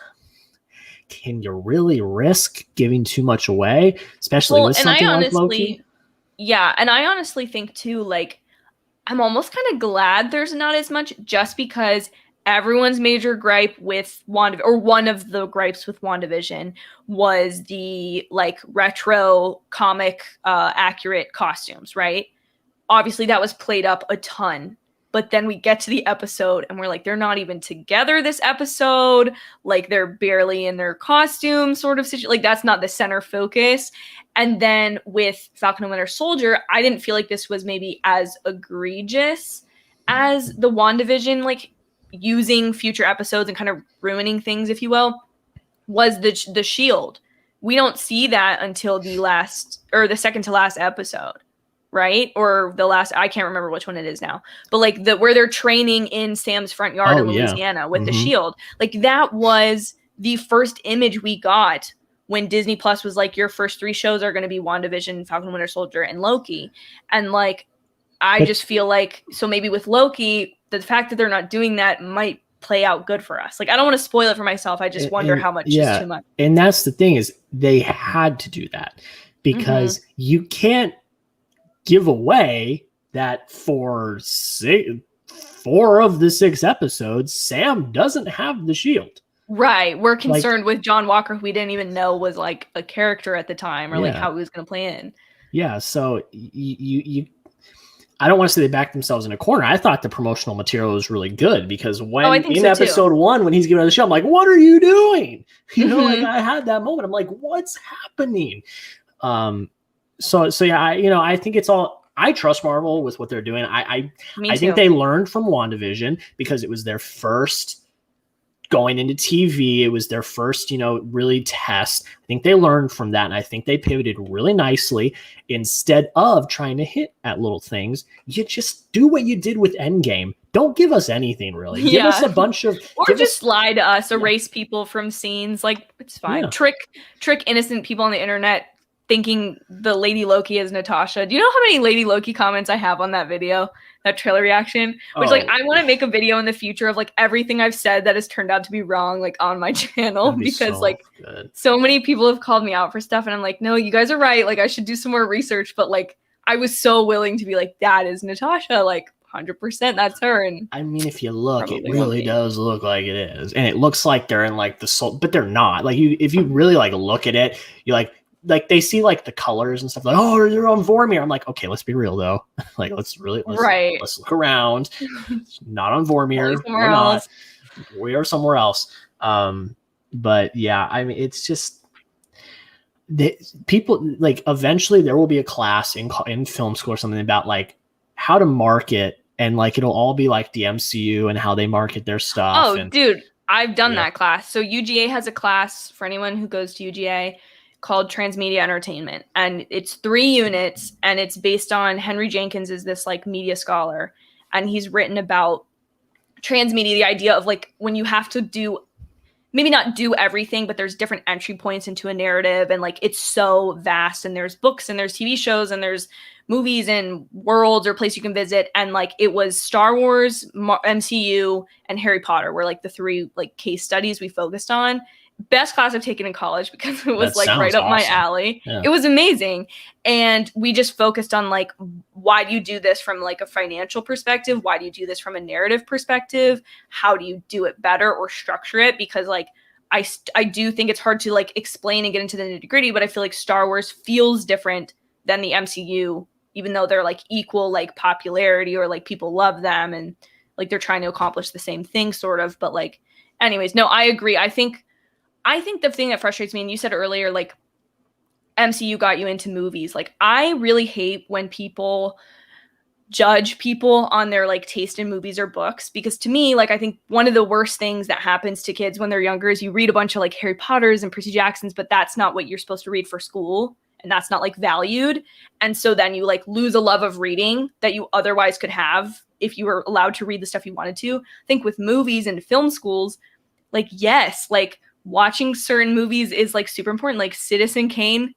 Can you really risk giving too much away, especially with something like Loki? Yeah, and I honestly think too, like, I'm almost kind of glad there's not as much, just because everyone's major gripe with WandaVision, or one of the gripes with WandaVision, was the like retro comic accurate costumes, right? Obviously that was played up a ton. But then we get to the episode and we're like, they're not even together this episode. Like, they're barely in their costume sort of situation. Like, that's not the center focus. And then with Falcon and Winter Soldier, I didn't feel like this was maybe as egregious as the WandaVision, like using future episodes and kind of ruining things, if you will, was the shield. We don't see that until the second to last episode. Right? Or the last, I can't remember which one it is now, but like where they're training in Sam's front yard in Louisiana with the shield. Like, that was the first image we got when Disney Plus was like, your first 3 shows are going to be WandaVision, Falcon, Winter Soldier, and Loki. And like, I just feel like, so maybe with Loki, the fact that they're not doing that might play out good for us. Like, I don't want to spoil it for myself. I just wonder how much is too much. And that's the thing, is they had to do that, because you can't give away that for 4 of the 6 episodes, Sam doesn't have the shield. Right. We're concerned with John Walker, who we didn't even know was like a character at the time, or like how he was going to play in. Yeah. So you I don't want to say they backed themselves in a corner. I thought the promotional material was really good, because when in episode 1, when he's giving her the show, I'm like, what are you doing? Like, I had that moment. I'm like, what's happening? So yeah, I think it's all, I trust Marvel with what they're doing. I think they learned from WandaVision, because it was their first going into TV. It was their first, really test. I think they learned from that, and I think they pivoted really nicely. Instead of trying to hit at little things, you just do what you did with Endgame. Don't give us anything, really. Give us a bunch of... Or just lie to us, erase people from scenes. Like, it's fine. Trick innocent people on the internet thinking the Lady Loki is Natasha. Do you know how many Lady Loki comments I have on that video, that trailer reaction? Which, like, I want to make a video in the future of, like, everything I've said that has turned out to be wrong, like, on my channel. Because, so many people have called me out for stuff, and I'm like, no, you guys are right. Like, I should do some more research. But, like, I was so willing to be like, that is Natasha. Like, 100% that's her. And I mean, if you look, it really does look like it is. And it looks like they're in, like, the soul, but they're not. Like, if you really, like, look at it, you like they see like the colors and stuff, like, oh, they're on Vormir. I'm like, okay, let's be real though. Like, let's look around. Not on Vormir. We are somewhere else. But yeah, I mean, it's just people, like, eventually there will be a class in film school or something about like how to market, and like it'll all be like the MCU and how they market their stuff. Oh, dude, I've done that class. So UGA has a class for anyone who goes to UGA called Transmedia Entertainment, and it's 3 units, and it's based on Henry Jenkins is this like media scholar, and he's written about transmedia, the idea of like when you have to do, maybe not do everything, but there's different entry points into a narrative, and like it's so vast, and there's books and there's TV shows and there's movies and worlds or place you can visit, and like it was Star Wars, MCU, and Harry Potter were like the 3 like case studies we focused on. Best class I've taken in college, because it was like right up my alley. It was amazing. And we just focused on like, why do you do this from like a financial perspective? Why do you do this from a narrative perspective? How do you do it better or structure it? Because like, I do think it's hard to like explain and get into the nitty gritty, but I feel like Star Wars feels different than the MCU, even though they're like equal like popularity or like people love them and like they're trying to accomplish the same thing sort of. But like, anyways, no, I agree. I think the thing that frustrates me, and you said earlier, like MCU got you into movies. Like I really hate when people judge people on their like taste in movies or books, because to me, like I think one of the worst things that happens to kids when they're younger is you read a bunch of like Harry Potters and Percy Jacksons, but that's not what you're supposed to read for school, and that's not like valued. And so then you like lose a love of reading that you otherwise could have if you were allowed to read the stuff you wanted to. I think with movies and film schools, like yes, like watching certain movies is like super important. Like Citizen Kane,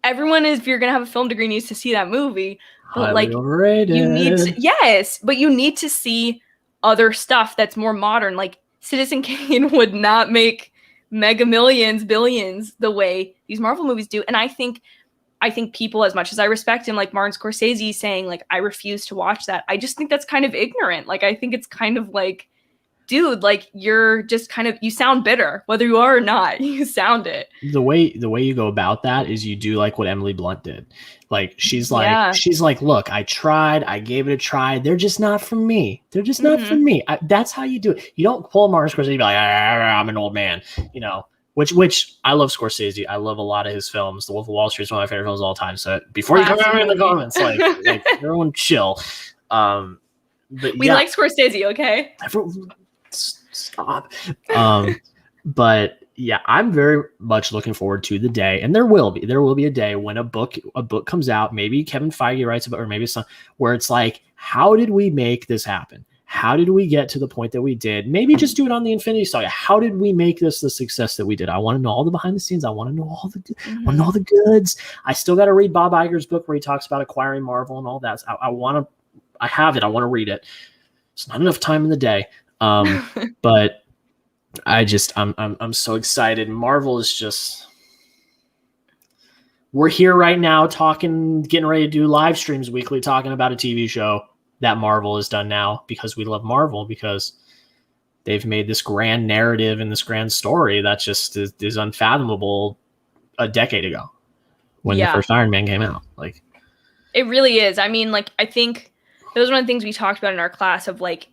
everyone is, if you're gonna have a film degree, needs to see that movie. But Highly like overrated. you need to, yes, but you need to see other stuff that's more modern. Like Citizen Kane would not make mega millions, billions the way these Marvel movies do. And I think people, as much as I respect him, like Martin Scorsese saying like I refuse to watch that, I just think that's kind of ignorant. Like I think it's kind of like, dude, like you're just kind of, you sound bitter whether you are or not. You sound it. The way you go about that is you do like what Emily Blunt did. Like she's Yeah. like, look, I tried, I gave it a try. They're just not for me. They're just not for me. That's how you do it. You don't pull Martin Scorsese and be like, I'm an old man, you know. Which I love Scorsese. I love a lot of his films. The Wolf of Wall Street is one of my favorite films of all time. So before you come at me in the comments, like everyone chill. But we like Scorsese, okay? Stop. But yeah, I'm very much looking forward to the day, and there will be a day when a book comes out. Maybe Kevin Feige writes about, or maybe some, where it's like, how did we make this happen? How did we get to the point that we did? Maybe just do it on the Infinity Saga. How did we make this the success that we did? I want to know all the behind the scenes. I want to know all the goods. I still got to read Bob Iger's book where he talks about acquiring Marvel and all that. So I have it. I want to read it. It's not enough time in the day. But I'm so excited. Marvel is just, we're here right now getting ready to do live streams weekly, talking about a TV show that Marvel has done now, because we love Marvel, because they've made this grand narrative and this grand story that just is unfathomable a decade ago when the first Iron Man came out. Like, it really is. I mean, like, I think that was one of the things we talked about in our class of like,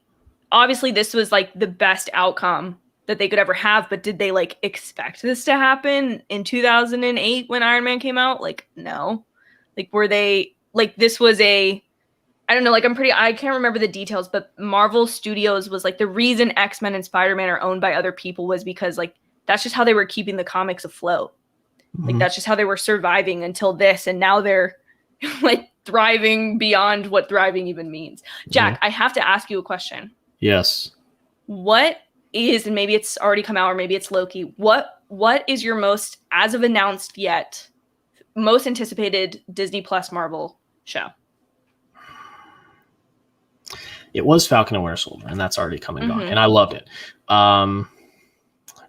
obviously this was like the best outcome that they could ever have, but did they like expect this to happen in 2008 when Iron Man came out? Like, no. Like, were they like, this was I don't know, like I can't remember the details, but Marvel Studios was like, the reason X-Men and Spider-Man are owned by other people was because like, that's just how they were keeping the comics afloat. Like, that's just how they were surviving until this. And now they're like thriving beyond what thriving even means. Jack, I have to ask you a question. Yes. What is, and maybe it's already come out or maybe it's Loki, what is your most, as of announced yet, most anticipated Disney Plus Marvel show? It was Falcon and Winter Soldier, and that's already come and gone, and I loved it.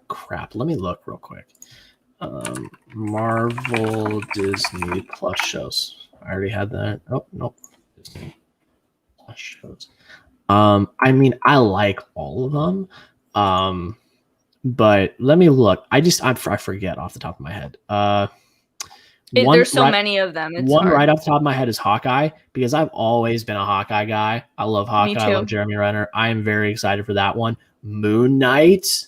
Crap, let me look real quick. Marvel Disney Plus shows. I already had that. Oh, nope. Disney Plus shows. I mean, I like all of them. But let me look. I forget off the top of my head. There's so many of them. It's hard. Right off the top of my head is Hawkeye, because I've always been a Hawkeye guy. I love Hawkeye. I love Jeremy Renner. I am very excited for that one. Moon Knight,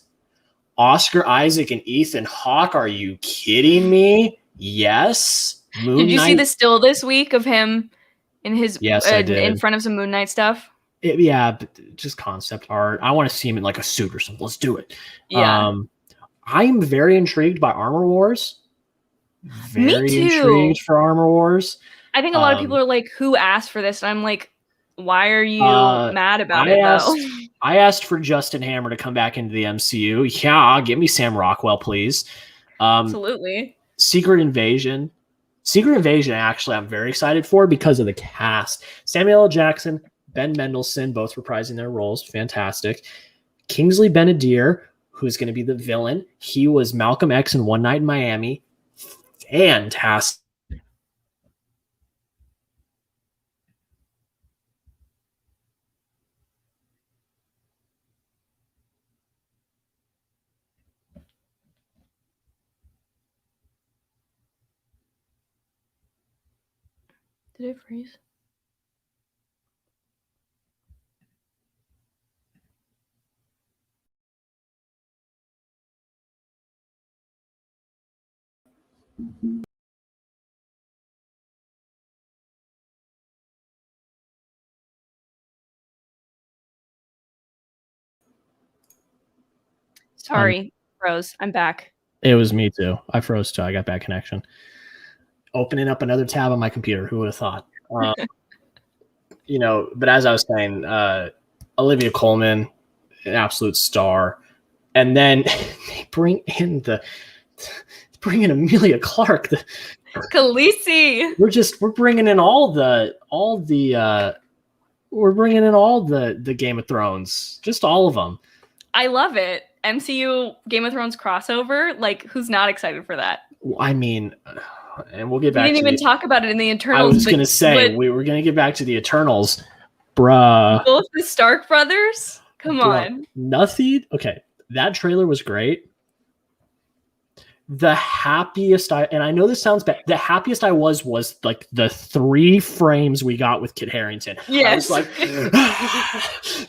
Oscar Isaac and Ethan Hawke. Are you kidding me? Yes. Did you see the still this week of him in his I did. in front of some Moon Knight stuff? But just concept art. I want to see him in like a suit or something. Let's do it. Yeah. I'm very intrigued by Armor Wars. Very intrigued for Armor Wars. I think a lot of people are like, who asked for this? And I'm like, why are you mad about it though? I asked for Justin Hammer to come back into the MCU. Yeah, give me Sam Rockwell, please. Absolutely. Secret Invasion, actually, I'm very excited for because of the cast. Samuel L. Jackson, Ben Mendelsohn, both reprising their roles. Fantastic. Kingsley Benadir, who's going to be the villain. He was Malcolm X in One Night in Miami. Fantastic. Did it freeze? Sorry, froze. I'm back. It was me too. I froze too. I got bad connection. Opening up another tab on my computer. Who would have thought? But as I was saying, Olivia Colman, an absolute star. And then they bring in Amelia Clark. Khaleesi. We're bringing in all the Game of Thrones, just all of them. I love it. MCU Game of Thrones crossover. Like, who's not excited for that? I mean, and we'll get back. We didn't even talk about it in the Eternals. I was going to say we were going to get back to the Eternals, bruh. Both the Stark brothers. Come on. Nothing. Okay, that trailer was great. The happiest and I know this sounds bad. The happiest I was like the 3 frames we got with Kit Harington. Yes. I was like,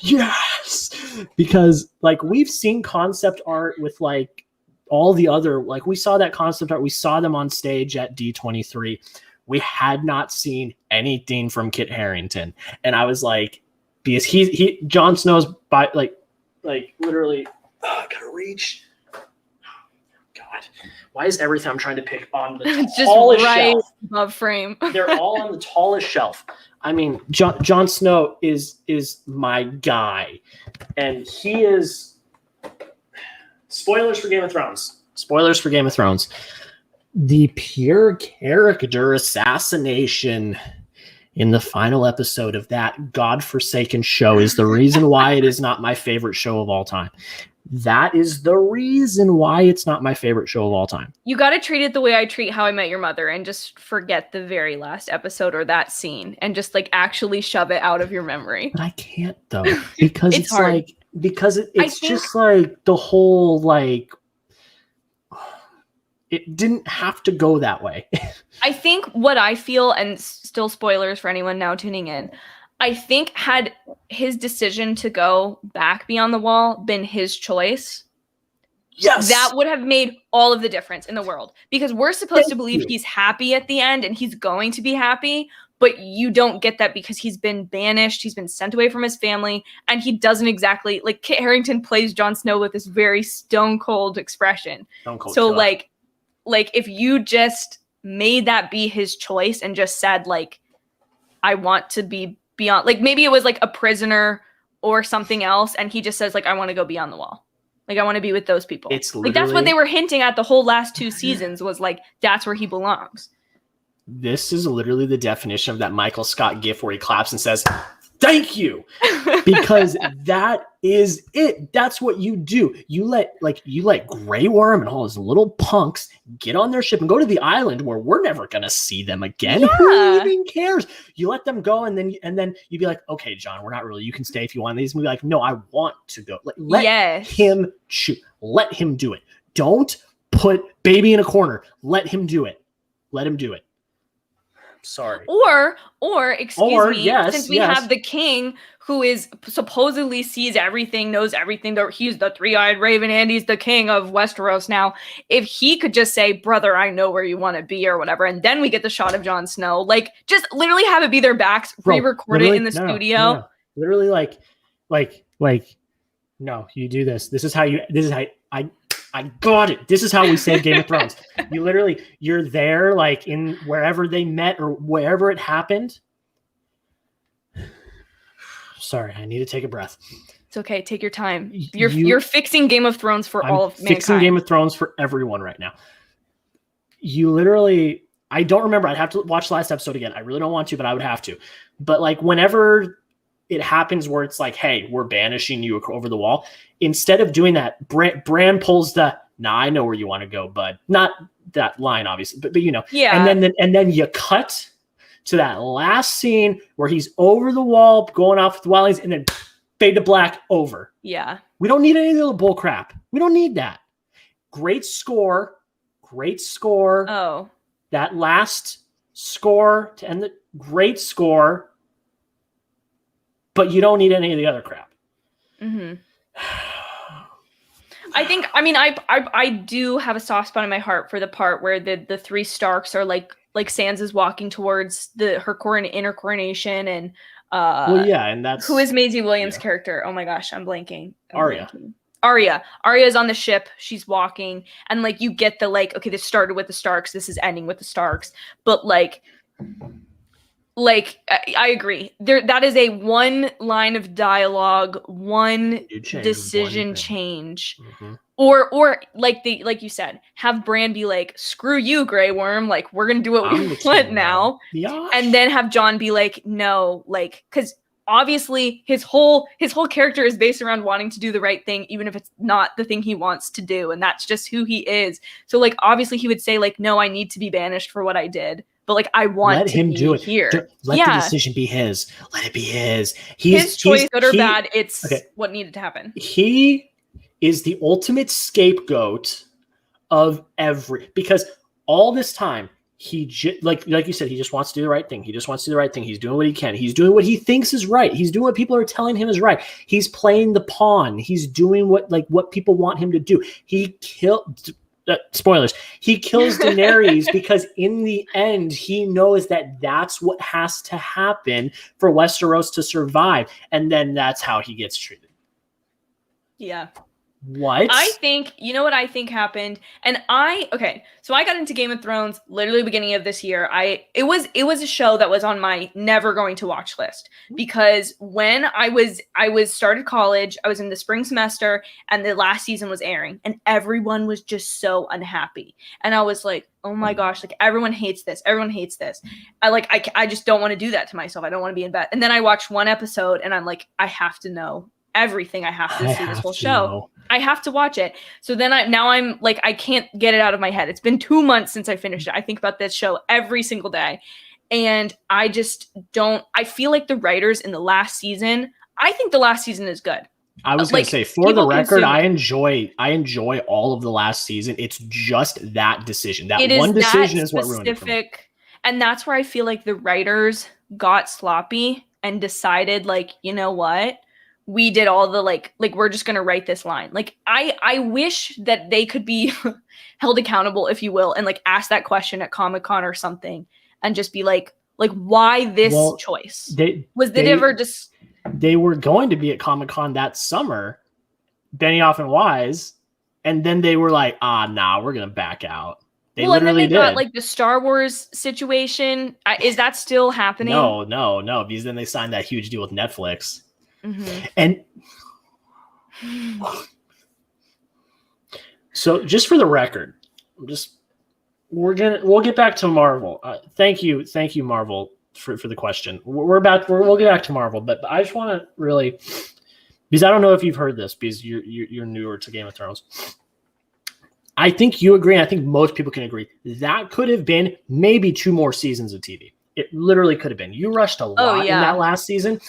yes, because like we've seen concept art with like all the other, like we saw that concept art. We saw them on stage at D23. We had not seen anything from Kit Harington, and I was like, because he Jon Snow's by like literally. Oh, I gotta reach. God, why is everything I'm trying to pick on the tallest shelf? Above frame. They're all on the tallest shelf. I mean, Jon Snow is my guy, and he is. Spoilers for Game of Thrones. The pure character assassination in the final episode of that godforsaken show is the reason why it is not my favorite show of all time. That is the reason why it's not my favorite show of all time. You got to treat it the way I treat How I Met Your Mother and just forget the very last episode or that scene and just like actually shove it out of your memory. But I can't though, because it's hard. like, because it's just like the whole, like, it didn't have to go that way. I think what I feel, and still spoilers for anyone now tuning in, I think had his decision to go back beyond the wall been his choice, yes, that would have made all of the difference in the world. Because we're supposed to believe he's happy at the end and he's going to be happy, but you don't get that because he's been banished, he's been sent away from his family, and he doesn't exactly, like, Kit Harington plays Jon Snow with this very stone cold expression. So killer. like if you just made that be his choice and just said, like, I want to be beyond, like, maybe it was like a prisoner or something else, and he just says, like, I want to go beyond the wall. Like, I want to be with those people. It's like, that's what they were hinting at the whole last 2 seasons was, like, that's where he belongs. This is literally the definition of that Michael Scott gif where he claps and says, thank you, because that is it. That's what you do. You let Grey Worm and all his little punks get on their ship and go to the island where we're never gonna see them again. Yeah. Who even cares? You let them go, and then you'd be like, okay, John, we're not really. You can stay if you want. And he's gonna be like, no, I want to go. Let him shoot. Let him do it. Don't put baby in a corner. Let him do it. Let him do it. Sorry. Or excuse me, since we have the king who is supposedly sees everything, knows everything, he's the 3-eyed raven and he's the king of Westeros now. If he could just say, brother, I know where you want to be or whatever, and then we get the shot of Jon Snow, like, just literally have it be their backs, re-record it in the studio. No. Literally like, no, you do this. This is how I got it. This is how we save Game of Thrones. You're there, like, in wherever they met or wherever it happened. Sorry, I need to take a breath. It's okay. Take your time. You're fixing Game of Thrones for all of mankind. Fixing Game of Thrones for everyone right now. I don't remember. I'd have to watch the last episode again. I really don't want to, but I would have to. But like whenever it happens where it's like, hey, we're banishing you over the wall. Instead of doing that, Bran pulls I know where you want to go, bud. Not that line, obviously, but you know. Yeah. And then you cut to that last scene where he's over the wall, going off with the wildlings, and then fade to black over. Yeah. We don't need any little bull crap. We don't need that. Great score. Oh. That last score to end the great score, but you don't need any of the other crap. Mm-hmm. I do have a soft spot in my heart for the part where the three Starks are like Sansa's walking towards her inner coronation, and and that's who is Maisie Williams' character? Oh my gosh, I'm blanking. Arya. Arya is on the ship. She's walking, and like you get the like, okay, this started with the Starks, this is ending with the Starks, but like I agree. That is a one line of dialogue, one decision change. Mm-hmm. Or like you said, have Bran be like, screw you, Grey Worm, like we're gonna do what we want now. And then have Jon be like, no, like, because obviously his whole character is based around wanting to do the right thing, even if it's not the thing he wants to do, and that's just who he is. So like obviously he would say like, no, I need to be banished for what I did. But like I want let him do it here. Let the decision be his. Let it be his. His choice, good or bad, it's what needed to happen. He is the ultimate scapegoat of because all this time he like you said, he just wants to do the right thing. He just wants to do the right thing. He's doing what he can. He's doing what he thinks is right. He's doing what people are telling him is right. He's playing the pawn. He's doing what people want him to do. He killed. Spoilers. He kills Daenerys because in the end, he knows that that's what has to happen for Westeros to survive. And then that's how he gets treated. Yeah. What? I think, you know what I think happened? And so I got into Game of Thrones literally beginning of this year. It was a show that was on my never going to watch list, because when I was started college, I was in the spring semester and the last season was airing and everyone was just so unhappy. And I was like, oh my gosh, like everyone hates this. Everyone hates this. I just don't want to do that to myself. I don't want to be in bed. And then I watched one episode and I'm like, I have to know everything. I have to see this whole show. I have to watch it. So then I'm like, I can't get it out of my head. It's been 2 months since I finished it. I think about this show every single day. And I just I feel like the writers in the last season, I think the last season is good. I was going to say, for the record, I enjoy all of the last season. It's just that decision. That one decision is what ruined it for me. And that's where I feel like the writers got sloppy and decided, like, you know what? We did all the like we're just gonna write this line. Like I wish that they could be held accountable, if you will, and like ask that question at Comic-Con or something, and just be like why this choice? They were going to be at Comic-Con that summer, Benioff and Weiss, and then they were like, nah, we're gonna back out. They literally did. Got like the Star Wars situation. Is that still happening? No, because then they signed that huge deal with Netflix. Mm-hmm. And so, just for the record, we'll get back to Marvel. Thank you, Marvel, for the question. We'll get back to Marvel, but I just want to really, because I don't know if you've heard this, because you're newer to Game of Thrones. I think you agree, and I think most people can agree, that could have been maybe 2 more seasons of TV. It literally could have been. You rushed a lot in that last season.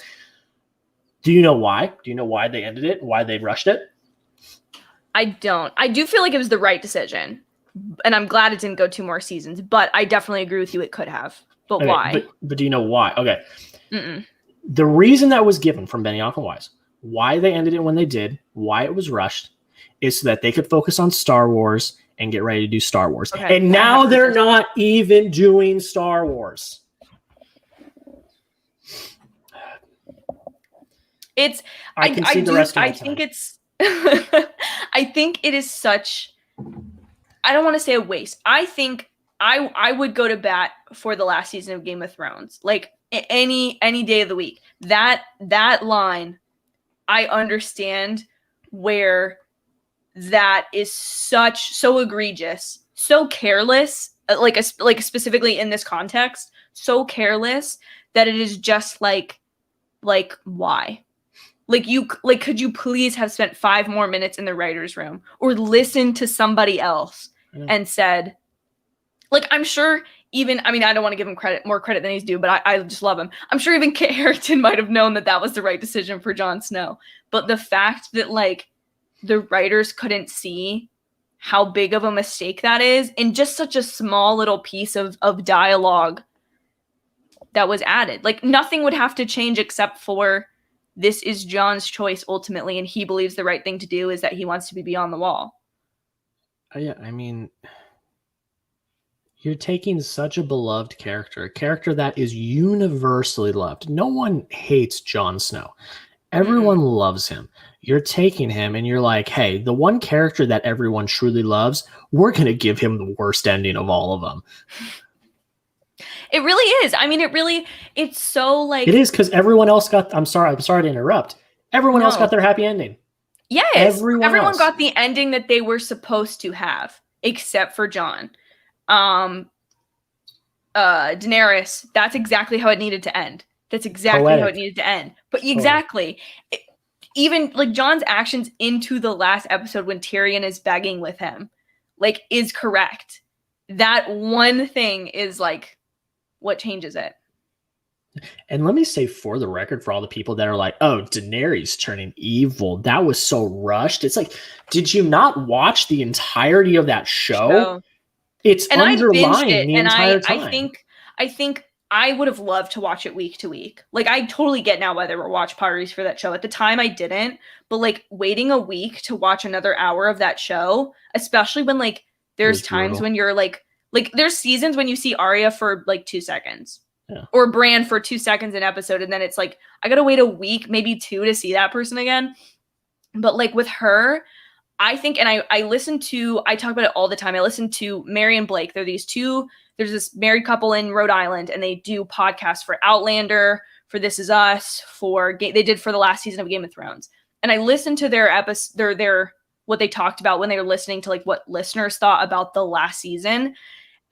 Do you know why? Do you know why they ended it? Why they rushed it? I don't. I do feel like it was the right decision, and I'm glad it didn't go 2 more seasons, but I definitely agree with you. It could have. But why? But do you know why? Okay. Mm-mm. The reason that was given from Benioff and Weiss, why they ended it when they did, why it was rushed, is so that they could focus on Star Wars and get ready to do Star Wars. Okay. And now they're not even doing Star Wars. I think it is such, I don't want to say a waste. I think I would go to bat for the last season of Game of Thrones. Like any day of the week. That line, I understand where that is so egregious, so careless, like specifically in this context, so careless that it is just like why? Could you please have spent 5 more minutes in the writer's room or listened to somebody else and said, like, I'm sure even, I mean, I don't want to give him more credit than he's due, but I just love him. I'm sure even Kit Harington might have known that was the right decision for Jon Snow. But the fact that, like, the writers couldn't see how big of a mistake that is in just such a small little piece of dialogue that was added. Like nothing would have to change except for this is John's choice ultimately, and he believes the right thing to do is that he wants to be beyond the wall. Yeah, I mean, you're taking such a beloved character, a character that is universally loved. No one hates Jon Snow. Everyone loves him. You're taking him and you're like, hey, the one character that everyone truly loves, we're going to give him the worst ending of all of them. It really is. I mean, it's so like... It is because everyone else got... I'm sorry to interrupt. Everyone else got their happy ending. Yes. Everyone got the ending that they were supposed to have, except for Jon. Daenerys, that's exactly how it needed to end. That's exactly how it needed to end. But exactly. Even like Jon's actions into the last episode when Tyrion is begging with him, like, is correct. That one thing is like what changes it. And let me say for the record, for all the people that are like, oh, Daenerys turning evil, that was so rushed. It's like, did you not watch the entirety of that show? It's underlying the entire time. I think I would have loved to watch it week to week. Like, I totally get now why there were watch parties for that show. At the time, I didn't. But, like, waiting a week to watch another hour of that show, especially when, like, there's times when you're, like, there's seasons when you see Arya for, like, 2 seconds. Yeah. Or Bran for 2 seconds an episode. And then it's, like, I gotta wait a week, maybe 2, to see that person again. But, like, with her... I think, and I listen to, I talk about it all the time. I listen to Mary and Blake. They're these two, there's this married couple in Rhode Island, and they do podcasts for Outlander, for This Is Us, they did for the last season of Game of Thrones. And I listened to their episode, their what they talked about when they were listening to like what listeners thought about the last season.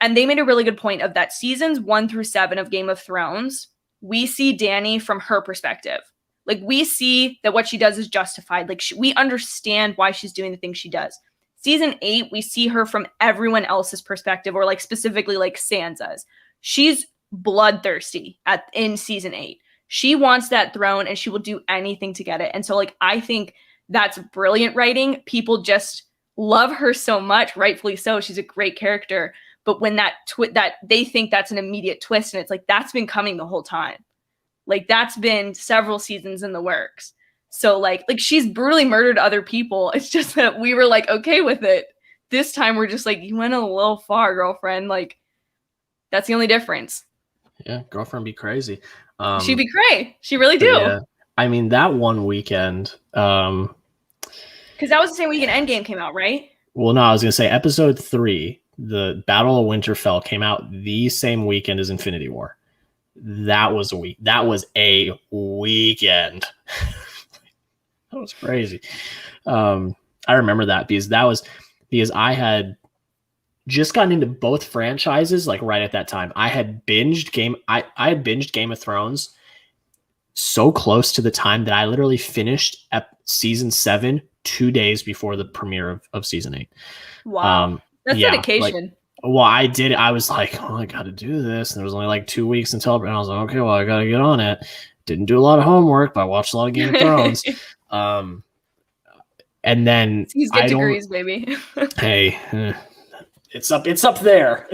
And they made a really good point of that seasons 1 through 7 of Game of Thrones, we see Dany from her perspective. Like, we see that what she does is justified. Like, we understand why she's doing the things she does. Season 8, we see her from everyone else's perspective, or, like, specifically, like, Sansa's. She's bloodthirsty in Season 8. She wants that throne, and she will do anything to get it. And so, like, I think that's brilliant writing. People just love her so much, rightfully so. She's a great character. But when that they think that's an immediate twist, and it's like, that's been coming the whole time. Like, that's been several seasons in the works. So, like she's brutally murdered other people. It's just that we were, like, okay with it. This time, we're just like, you went a little far, girlfriend. Like, that's the only difference. Yeah, girlfriend be crazy. She'd be cray. She really do. Yeah. I mean, that one weekend... Because that was the same weekend Endgame came out, right? Well, no, I was going to say episode 3, the Battle of Winterfell, came out the same weekend as Infinity War. That was a weekend. That was crazy. I remember that because I had just gotten into both franchises like right at that time. I had binged Game of Thrones so close to the time that I literally finished season 7 2 days before the premiere of season 8. Wow. That's dedication. Well, I did. I was like, oh, I got to do this. And there was only like 2 weeks until, and I was like, okay, well, I got to get on it. Didn't do a lot of homework, but I watched a lot of Game of Thrones. And then He's get degrees, baby. Hey, it's up there.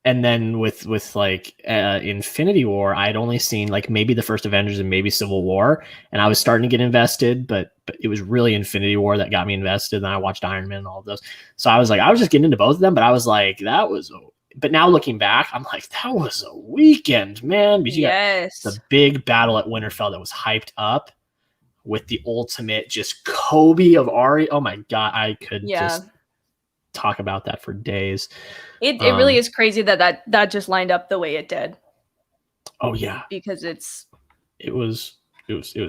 And then with like Infinity War, I'd only seen like maybe the first Avengers and maybe Civil War, and I was starting to get invested, but it was really Infinity War that got me invested. And then I watched Iron Man and all of those. So I was like, I was just getting into both of them, but I was like, but now looking back, I'm like, that was a weekend, man. Because you got the big battle at Winterfell that was hyped up with the ultimate just Kobe of Arya. Oh my God, I could just talk about that for days. It really is crazy that just lined up the way it did. Oh yeah, because it was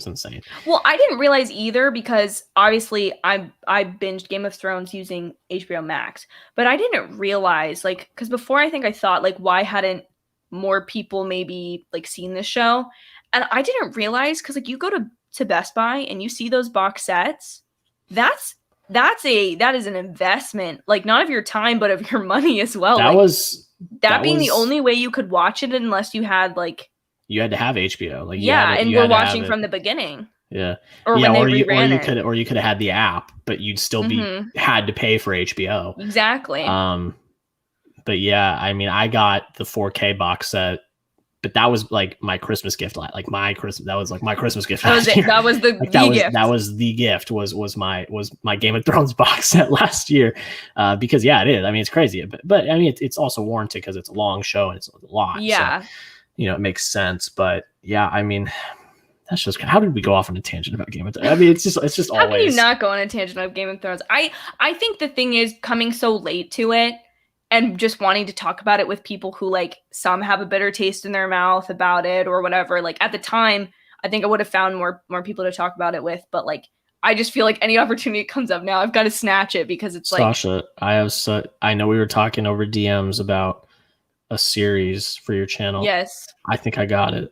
insane. Well, I didn't realize either because obviously I binged Game of Thrones using HBO Max, but I didn't realize because before I think I thought why hadn't more people maybe seen this show, and I didn't realize because you go to Best Buy and you see those box sets, that is an investment, not of your time, but of your money as well. That being the only way you could watch it unless you had you had to have HBO. And we're watching from the beginning. Yeah. Or you could have had the app, but you'd still be had to pay for HBO. Exactly. but yeah, I mean, I got the 4K box set, but that was like my Christmas gift. Like that was like my Christmas gift. That was last year. That was the gift. That was the gift. Was my Game of Thrones box set last year, because yeah, it is. I mean, it's crazy, but I mean, it's also warranted because it's a long show and it's a lot. Yeah. So, it makes sense. But yeah, I mean, that's just, how did we go off on a tangent about Game of Thrones? I mean, it's just how always. How can you not go on a tangent of Game of Thrones? I think the thing is coming so late to it and just wanting to talk about it with people who like some have a bitter taste in their mouth about it or whatever. Like at the time, I think I would have found more people to talk about it with, but like I just feel like any opportunity that comes up now, I've got to snatch it because it's Sasha, I know we were talking over DMs about a series for your channel. Yes. I think I got it.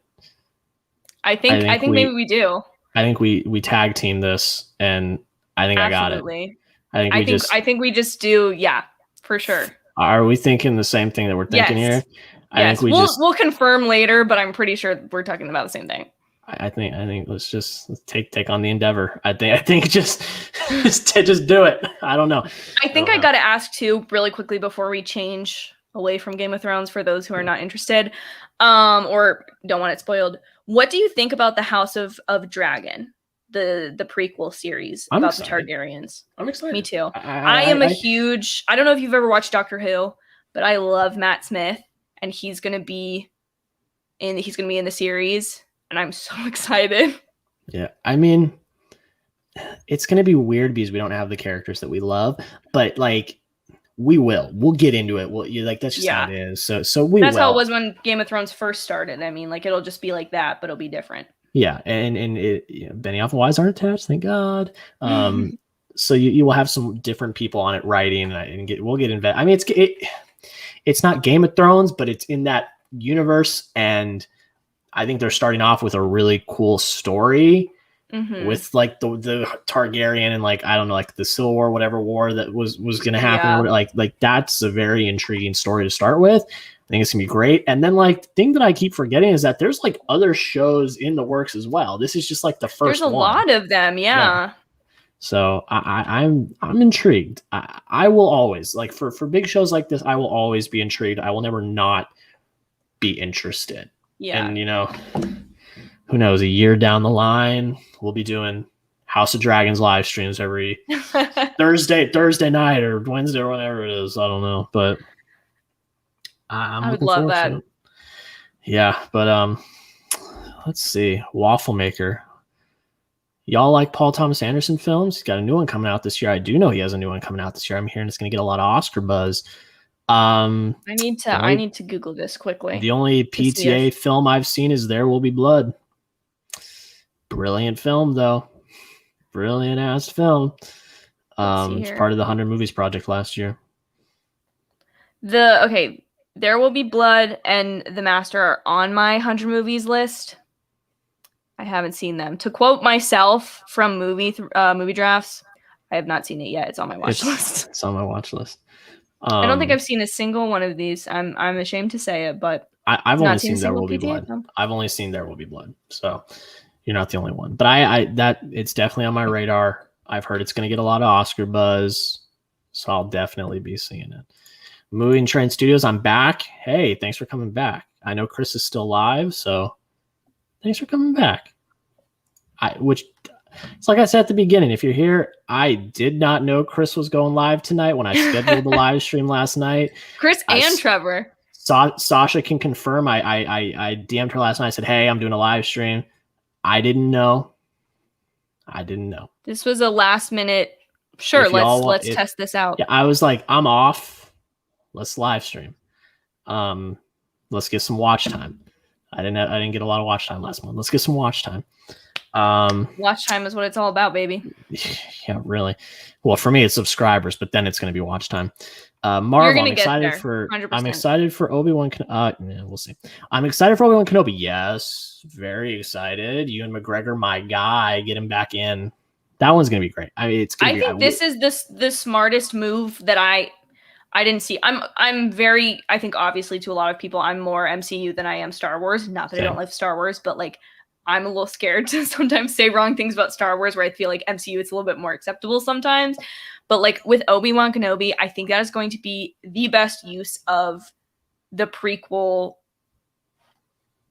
I think maybe we do. I think we tag team this, and I think Absolutely. I got it. I think we just do. Yeah, for sure. Are we thinking the same thing that we're thinking here? I think we'll confirm later, but I'm pretty sure we're talking about the same thing. I think let's take on the endeavor. I think just do it. I don't know. I think I got to ask too really quickly before we change away from Game of Thrones for those who are not interested, or don't want it spoiled. What do you think about the House of Dragon, the prequel series about the Targaryens? I'm excited. Me too. I am a huge. I don't know if you've ever watched Doctor Who, but I love Matt Smith, and he's gonna be in the series, and I'm so excited. Yeah, I mean, it's gonna be weird because we don't have the characters that we love, but like. We'll get into it. That's just how it is. So that's how it was when Game of Thrones first started. I mean, like it'll just be like that, but it'll be different. Yeah, and Benioff and Wise aren't attached, thank God. So you will have some different people on it writing, and we'll get invested. I mean, it's not Game of Thrones, but it's in that universe, and I think they're starting off with a really cool story. Mm-hmm. With like the Targaryen and like I don't know, like the Civil War, whatever war that was going to happen. Yeah. Like that's a very intriguing story to start with. I think it's gonna be great. And then like the thing that I keep forgetting is that there's like other shows in the works as well. This is just like the first. There's a lot of them, yeah. So I'm intrigued. I will always like for big shows like this. I will always be intrigued. I will never not be interested. Yeah, and who knows? A year down the line, we'll be doing House of Dragons live streams every Thursday night or Wednesday or whatever it is. I don't know, but I would love that. Yeah, but let's see. Waffle Maker. Y'all like Paul Thomas Anderson films? He's got a new one coming out this year. I do know he has a new one coming out this year. I'm hearing it's going to get a lot of Oscar buzz. I need to Google this quickly. The only PTA film I've seen is There Will Be Blood. Brilliant film, though. Brilliant ass film. It's part of the 100 Movies Project last year. There Will Be Blood and The Master are on my 100 Movies list. I haven't seen them. To quote myself from movie drafts, I have not seen it yet. It's on my watch list. It's on my watch list. I don't think I've seen a single one of these. I'm ashamed to say it, but I've only seen There Will Be Blood. I've only seen There Will Be Blood. So you're not the only one. But it's definitely on my radar. I've heard it's going to get a lot of Oscar buzz. So I'll definitely be seeing it. Moving Train Studios, I'm back. Hey, thanks for coming back. I know Chris is still live, so thanks for coming back. It's like I said at the beginning, if you're here, I did not know Chris was going live tonight when I scheduled the live stream last night. Chris and Trevor. Sasha can confirm. I DM'd her last night. I said, hey, I'm doing a live stream. I didn't know. This was a last minute. Sure, let's test this out. Yeah, I was like, I'm off. Let's live stream. Let's get some watch time. I didn't get a lot of watch time last month. Let's get some watch time. Watch time is what it's all about, baby. Yeah, really. Well, for me, it's subscribers, but then it's going to be watch time. Marvel, I'm excited for. 100%. I'm excited for Obi-Wan. Yeah, we'll see. I'm excited for Obi-Wan Kenobi. Yes, very excited. Ewan McGregor, my guy, get him back in. That one's going to be great. I mean, I think this is the smartest move that I didn't see. I'm very. I think obviously to a lot of people, I'm more MCU than I am Star Wars. Not that I don't like Star Wars, but like. I'm a little scared to sometimes say wrong things about Star Wars where I feel like MCU it's a little bit more acceptable sometimes. But like with Obi-Wan Kenobi, I think that is going to be the best use of the prequel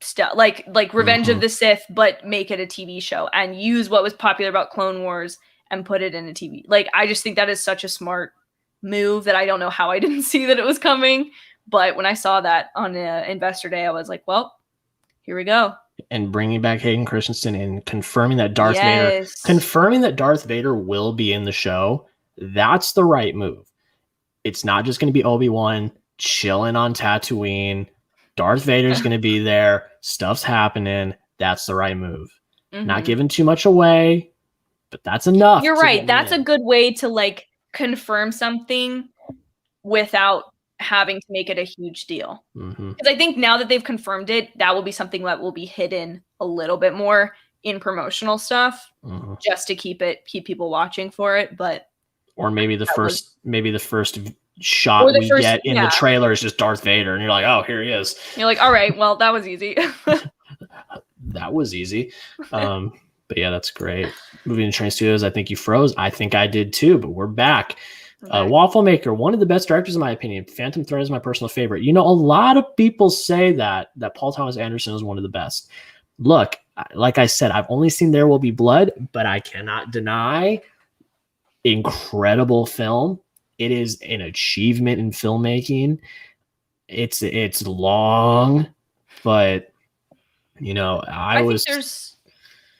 stuff, like Revenge of the Sith, but make it a TV show and use what was popular about Clone Wars and put it in a TV. Like, I just think that is such a smart move that I don't know how I didn't see that it was coming. But when I saw that on Investor Day, I was like, well, here we go. And bringing back Hayden Christensen and confirming that Darth Vader will be in the show. That's the right move. It's not just going to be Obi-Wan chilling on Tatooine. Darth Vader's going to be there. Stuff's happening. That's the right move. Not giving too much away, but that's enough. You're right. That's a good way to like confirm something without having to make it a huge deal. Because I think now that they've confirmed it, that will be something that will be hidden a little bit more in promotional stuff, just to keep people watching for it. But maybe the first shot we get in the trailer is just Darth Vader, and you're like, oh, here he is. You're like, all right, well, that was easy. That was easy. But yeah, that's great. Moving to Train Studios, I think you froze. I think I did too, but we're back. Waffle Maker, one of the best directors in my opinion. Phantom Thread is my personal favorite. You know, a lot of people say that Paul Thomas Anderson is one of the best. Look, like I said, I've only seen There Will Be Blood, but I cannot deny incredible film. It is an achievement in filmmaking. It's long, but you know,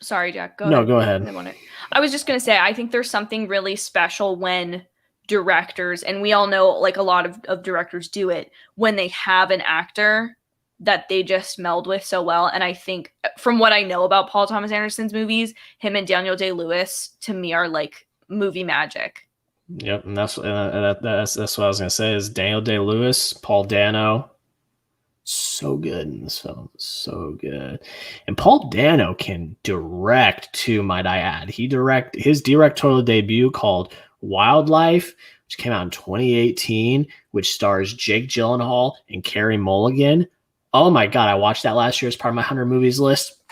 Sorry, Jack. Go ahead. I was just gonna say, I think there's something really special when directors, and we all know like a lot of directors do it, when they have an actor that they just meld with so well. And I think from what I know about Paul Thomas Anderson's movies, him and Daniel Day-Lewis to me are like movie magic. Yep, and that's what I was gonna say is Daniel Day-Lewis, Paul Dano, so good in this film, so good. And Paul Dano can direct too, might I add. His directorial debut called Wildlife, which came out in 2018, which stars Jake Gyllenhaal and Carey Mulligan. Oh my god, I watched that last year as part of my 100 movies list.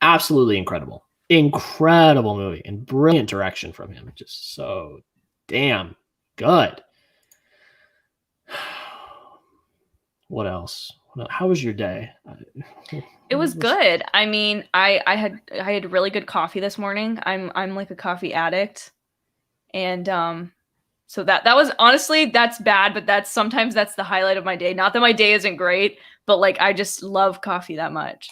Absolutely incredible. Incredible movie and brilliant direction from him. Just so damn good. What else? How was your day? It was good. I mean, I had really good coffee this morning. I'm like a coffee addict. And so that was honestly, that's bad, but sometimes that's the highlight of my day. Not that my day isn't great, but like I just love coffee that much.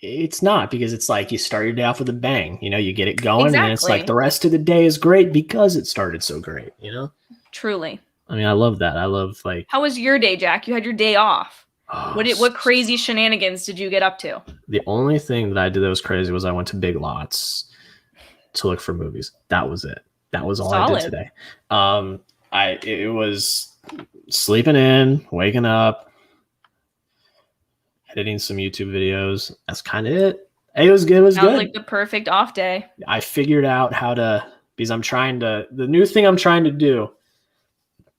It's not, because it's like you start your day off with a bang, you know, you get it going, and it's like the rest of the day is great because it started so great, you know? Truly. I mean, I love that. I love like. How was your day, Jack? You had your day off. What crazy shenanigans did you get up to? The only thing that I did that was crazy was I went to Big Lots to look for movies. That was it. That was all I did today. It was sleeping in, waking up, editing some YouTube videos. That's kind of it. It was good. It was good. Like the perfect off day. I figured out how to, because the new thing I'm trying to do,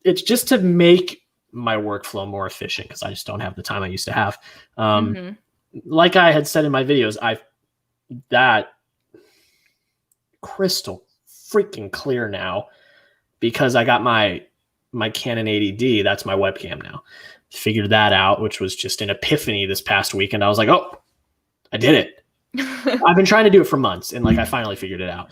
it's just to make my workflow more efficient, because I just don't have the time I used to have. Like I had said in my videos, that crystal freaking clear now, because I got my Canon 80D. That's my webcam now. Figured that out, which was just an epiphany this past weekend. I was like, oh, I did it. I've been trying to do it for months, and like I finally figured it out.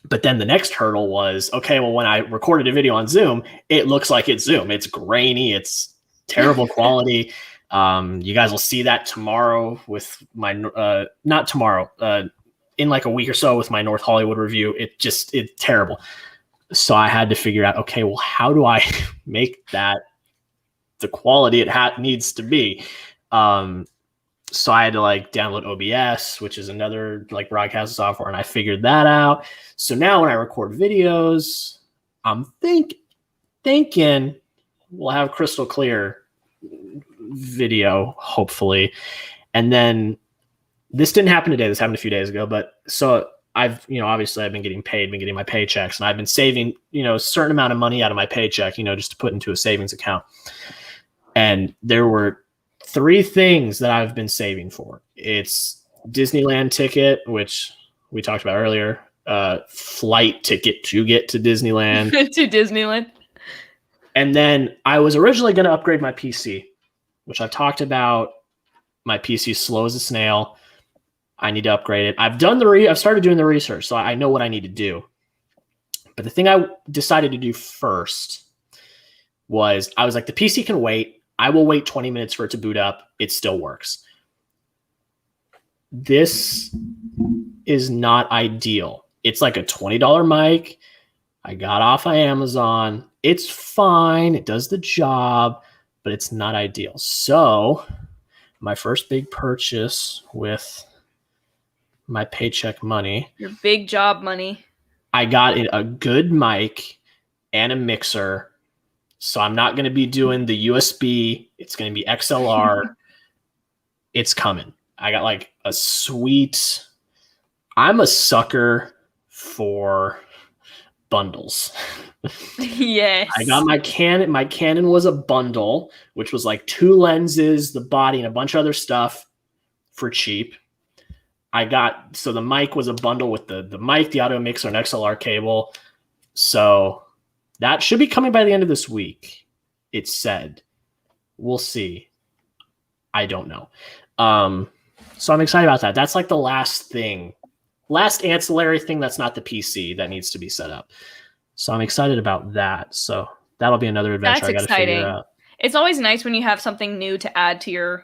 But then the next hurdle was, okay, well, when I recorded a video on Zoom, it looks like it's Zoom. It's grainy. It's terrible quality. You guys will see that tomorrow with my, not tomorrow, in like a week or so with my North Hollywood review. It's terrible. So I had to figure out, okay, well, how do I make that the quality it needs to be? So I had to like download OBS, which is another like broadcast software, and I figured that out. So now when I record videos, I'm thinking we'll have crystal clear video, hopefully. And then this didn't happen today. This happened a few days ago. But so obviously I've been getting paid, been getting my paychecks, and I've been saving, a certain amount of money out of my paycheck, just to put into a savings account. And there were 3 things that I've been saving for. It's Disneyland ticket, which we talked about earlier. flight ticket to get to Disneyland. To Disneyland. And then I was originally going to upgrade my PC, which I've talked about. My PC is slow as a snail. I need to upgrade it. I've started doing the research, so I know what I need to do. But the thing I decided to do first was I was like, the PC can wait. I will wait 20 minutes for it to boot up. It still works. This is not ideal. It's like a $20 mic. I got off of Amazon. It's fine. It does the job, but it's not ideal. So my first big purchase with my paycheck money. Your big job money. I got a good mic and a mixer. So I'm not going to be doing the USB. It's going to be XLR. It's coming. I got like a sweet. I'm a sucker for bundles. Yes. I got my Canon. My Canon was a bundle, which was like 2 lenses, the body, and a bunch of other stuff for cheap. So the mic was a bundle with the mic, the audio mixer, and XLR cable. So that should be coming by the end of this week. It said. We'll see. I don't know. So I'm excited about that. That's like the last ancillary thing that's not the PC that needs to be set up. So I'm excited about that. So that'll be another adventure. That's I got to figure out. It's always nice when you have something new to add to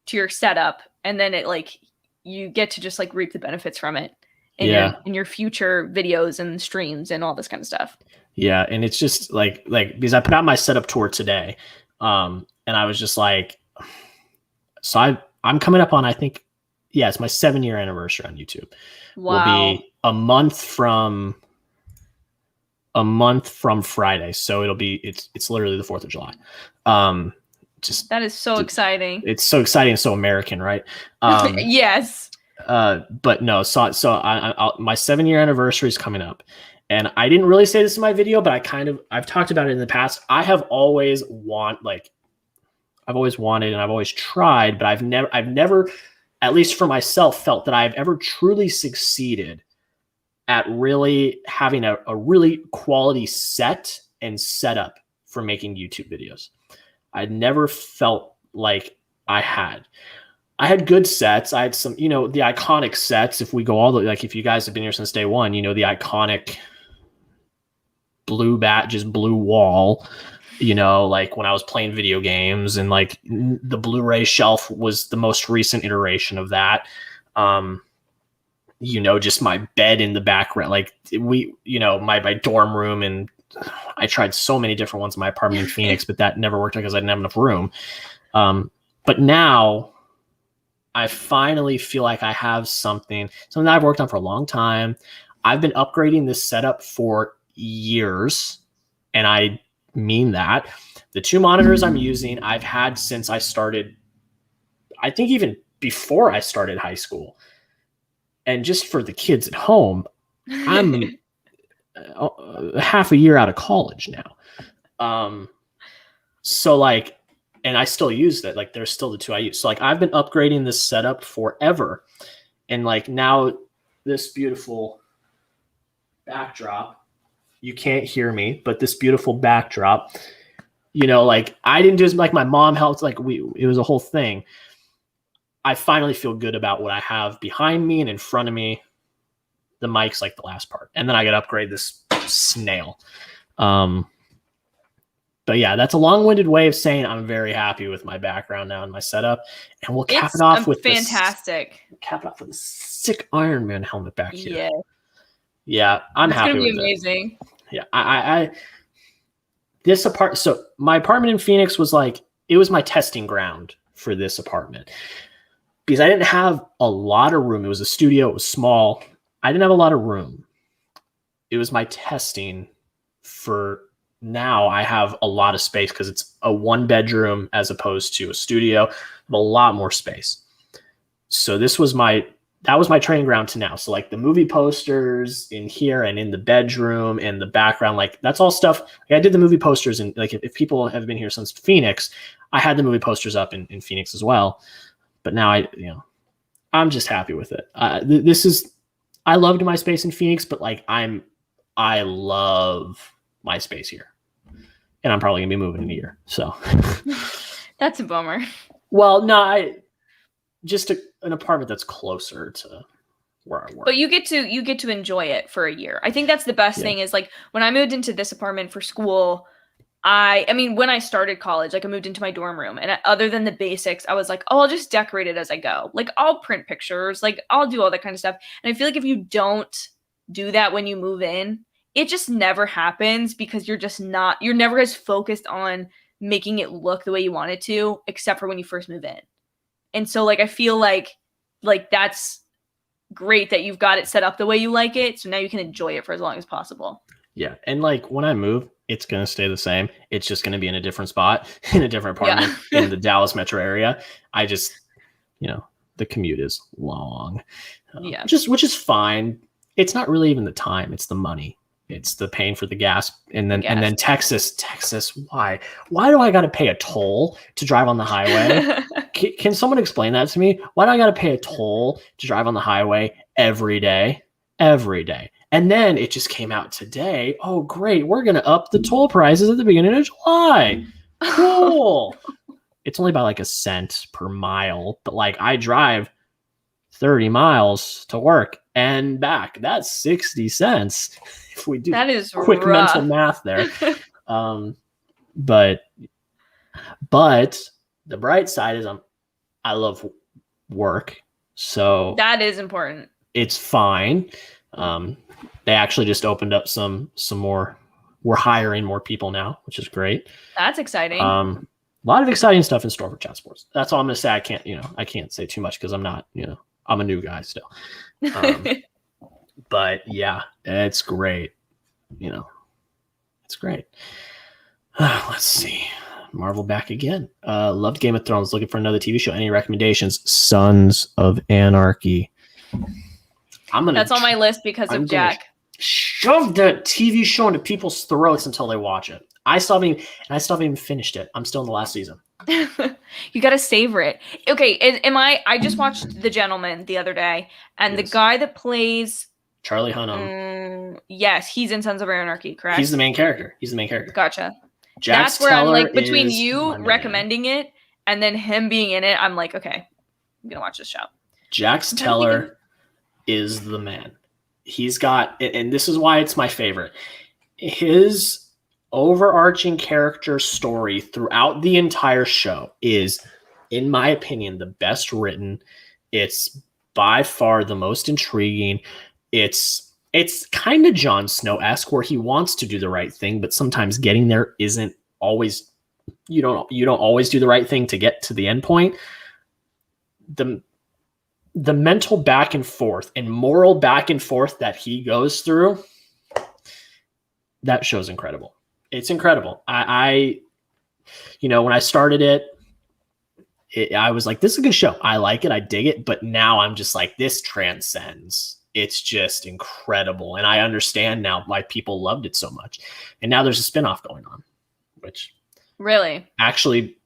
your setup, and then it like you get to just like reap the benefits from it in your future videos and streams and all this kind of stuff. Yeah, and it's just like because I put out my setup tour today, and I was just like, so I'm coming up on, I think, it's my 7-year anniversary on YouTube. Wow. Will be a month from Friday, so it's literally the 4th of July. That is so exciting. It's so exciting and so American, right? Yes. But no, so my 7-year anniversary is coming up, and I didn't really say this in my video, but I've talked about it in the past. I've always wanted, and I've always tried, but I've never, at least for myself, felt that I've ever truly succeeded at really having a really quality set and setup for making YouTube videos. I never felt like I had good sets. I had some, the iconic sets. If we go all the, like, if you guys have been here since day one, the iconic blue wall, like when I was playing video games, and like the Blu-ray shelf was the most recent iteration of that. Just my bed in the background, like my dorm room, and I tried so many different ones in my apartment in Phoenix, but that never worked because I didn't have enough room. But now I finally feel like I have something that I've worked on for a long time. I've been upgrading this setup for years, and I mean that. The 2 monitors I'm using, I've had since I started, I think even before I started high school. And just for the kids at home, I'm half a year out of college now. So like, and I still use that. Like, there's still the 2 I use. So like, I've been upgrading this setup forever. And like now this beautiful backdrop, you can't hear me, but this beautiful backdrop, like I didn't do, like my mom helped, like it was a whole thing. I finally feel good about what I have behind me and in front of me. The mic's like the last part. And then I got to upgrade this snail. But yeah, that's a long-winded way of saying I'm very happy with my background now and my setup. And we'll cap it off with fantastic. Cap it off with a sick Iron Man helmet back here. Yeah, I'm happy with it. It's gonna be amazing. Yeah, I so my apartment in Phoenix was like, it was my testing ground for this apartment, because I didn't have a lot of room. It was a studio. It was small. I didn't have a lot of room. It was my testing for, now I have a lot of space because it's a 1-bedroom as opposed to a studio. I have a lot more space. So that was my training ground to now. So like the movie posters in here and in the bedroom and the background, like that's all stuff. Like I did the movie posters, and like if people have been here since Phoenix, I had the movie posters up in Phoenix as well. But now I'm just happy with it. This is I loved my space in Phoenix, but like I love my space here. And I'm probably gonna be moving in a year. So That's a bummer. well, no, an apartment that's closer to where I work. But you get to enjoy it for a year. I think that's the best thing is like when I moved into this apartment for school, I mean, when I started college, like I moved into my dorm room and other than the basics, I was like, oh, I'll just decorate it as I go. Like I'll print pictures, like I'll do all that kind of stuff. And I feel like if you don't do that when you move in, it just never happens because you're never as focused on making it look the way you want it to, except for when you first move in. And so like, I feel like that's great that you've got it set up the way you like it. So now you can enjoy it for as long as possible. Yeah. And like when I move, it's going to stay the same. It's just going to be in a different spot, in a different apartment in the Dallas metro area. I just, the commute is long, which is fine. It's not really even the time. It's the money. It's the paying for the gas. And then Texas, why do I got to pay a toll to drive on the highway? Can someone explain that to me? Why do I got to pay a toll to drive on the highway every day? And then it just came out today. Oh, great. We're going to up the toll prices at the beginning of July. Cool. It's only by like a cent per mile, but like I drive 30 miles to work and back. That's 60 cents. If we do that is quick rough. mental math there. But the bright side is I love work. So that is important. It's fine. They actually just opened up some more. We're hiring more people now, which is great. That's exciting. A lot of exciting stuff in store for Chat Sports. That's all I'm going to say. I can't say too much because I'm not, I'm a new guy still. But yeah, it's great. It's great. Let's see. Marvel back again. Loved Game of Thrones. Looking for another TV show. Any recommendations? Sons of Anarchy. That's on my list because of Jack. Shove that TV show into people's throats until they watch it. I still haven't even finished it. I'm still in the last season. You got to savor it. Okay, I just watched The Gentleman the other day, and the guy that plays Charlie Hunnam. Yes, he's in Sons of Anarchy, correct? He's the main character. Gotcha. Jax That's where Teller I'm like, between you recommending it and then him being in it, I'm like, okay, I'm going to watch this show. Jax Teller is the man. He's got, and this is why it's my favorite, his overarching character story throughout the entire show is, in my opinion, the best written. It's by far the most intriguing. It's kind of Jon Snow-esque, where he wants to do the right thing, but sometimes getting there isn't always, you don't always do the right thing to get to the end point. The mental back and forth and moral back and forth that he goes through, that show's incredible. It's incredible. I when I started it, I was like, this is a good show. I like it. I dig it. But now I'm just like, this transcends. It's just incredible. And I understand now why people loved it so much. And now there's a spinoff going on, which really actually,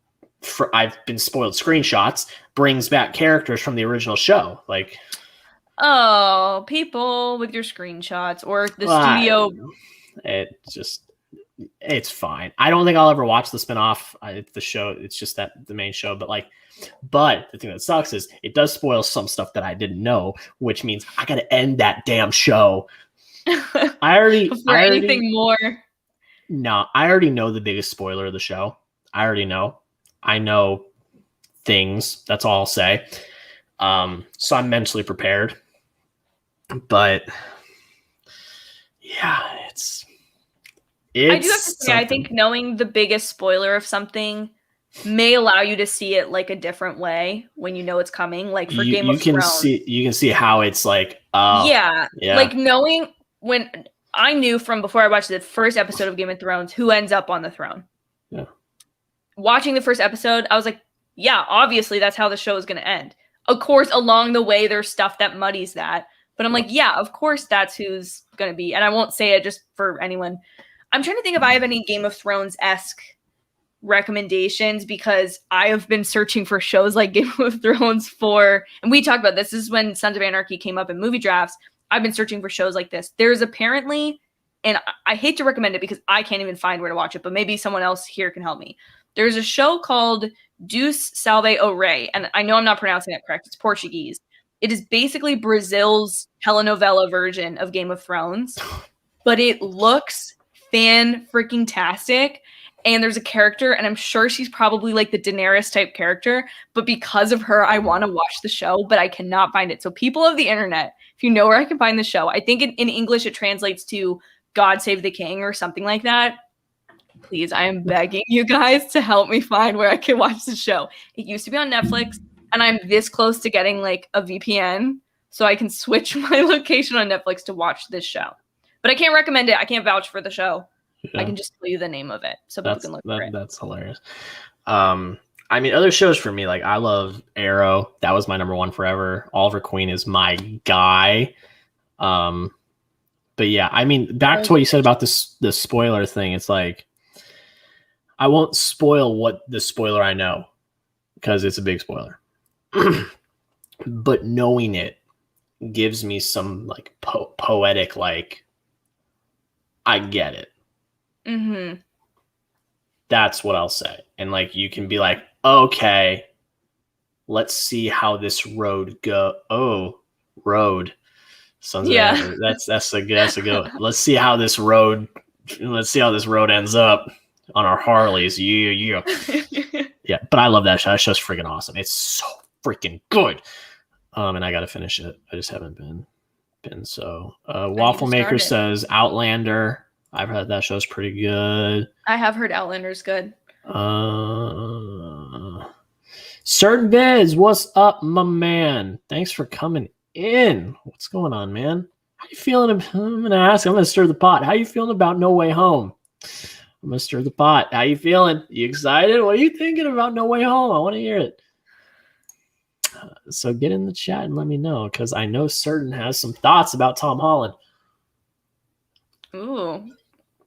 I've been spoiled screenshots, brings back characters from the original show. Like, oh, people with your screenshots or the studio. It's fine. I don't think I'll ever watch the spinoff. The show, it's just the main show. But the thing that sucks is it does spoil some stuff that I didn't know, which means I got to end that damn show. Anything more. No, I already know the biggest spoiler of the show. I already know. I know things. That's all I'll say. So I'm mentally prepared. But yeah, I do have to say, I think knowing the biggest spoiler of something may allow you to see it like a different way when you know it's coming. Like for Game of Thrones, you can see how it's like. Yeah, like knowing when I knew from before I watched the first episode of Game of Thrones who ends up on the throne. Yeah. Watching the first episode, I was like, yeah, obviously that's how the show is going to end. Of course, along the way, there's stuff that muddies that. But I'm like, yeah, of course that's who's going to be. And I won't say it just for anyone. I'm trying to think if I have any Game of Thrones-esque recommendations because I have been searching for shows like Game of Thrones and we talked about this is when Sons of Anarchy came up in movie drafts. I've been searching for shows like this. There's apparently, and I hate to recommend it because I can't even find where to watch it, but maybe someone else here can help me. There's a show called Deus Salve O Rei, and I know I'm not pronouncing it correct. It's Portuguese. It is basically Brazil's telenovela version of Game of Thrones, but it looks fan-freaking-tastic. And there's a character, and I'm sure she's probably like the Daenerys type character, but because of her, I want to watch the show, but I cannot find it. So people of the internet, if you know where I can find the show, I think in English it translates to God Save the King or something like that. Please, I am begging you guys to help me find where I can watch the show. It used to be on Netflix, and I'm this close to getting like a VPN so I can switch my location on Netflix to watch this show. But I can't recommend it. I can't vouch for the show. Yeah. I can just tell you the name of it so people can look for it. That's hilarious. I mean, other shows for me, like I love Arrow. That was my number one forever. Oliver Queen is my guy. But yeah, I mean, back to what you said about the spoiler thing. It's like, I won't spoil what the spoiler I know because it's a big spoiler. But knowing it gives me some like poetic, like, I get it. Mm-hmm. That's what I'll say. And like, you can be like, okay, let's see how this road go. Oh, road. Sons of that's a good one. Let's see how this road ends up on our Harleys. Yeah. Yeah. But I love that show. That show's freaking awesome. It's so freaking good. And I got to finish it. I just haven't been. So Waffle Maker says Outlander. I've heard that show's pretty good. I have heard Outlander's good. Certain Biz, what's up, my man? Thanks for coming in. What's going on, man? How you feeling? I'm gonna stir the pot. How you feeling about No Way Home? I'm gonna stir the pot. How you feeling? You excited? What are you thinking about No Way Home? I want to hear it. So get in the chat and let me know, because I know Certain has some thoughts about Tom Holland. Ooh,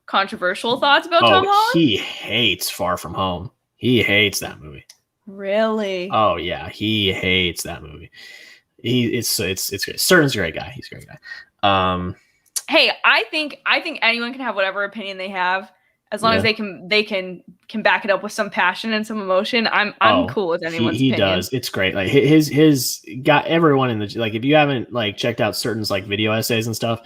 controversial thoughts about Tom Holland? He hates Far From Home. He hates that movie. Really? Oh yeah, he hates that movie. It's great. Certain's a great guy. He's a great guy. Hey, I think anyone can have whatever opinion they have, as long as they can back it up with some passion and some emotion. I'm cool with anyone's opinion. He does. It's great. Like his got everyone in the, like, if you haven't like checked out Certain's like video essays and stuff,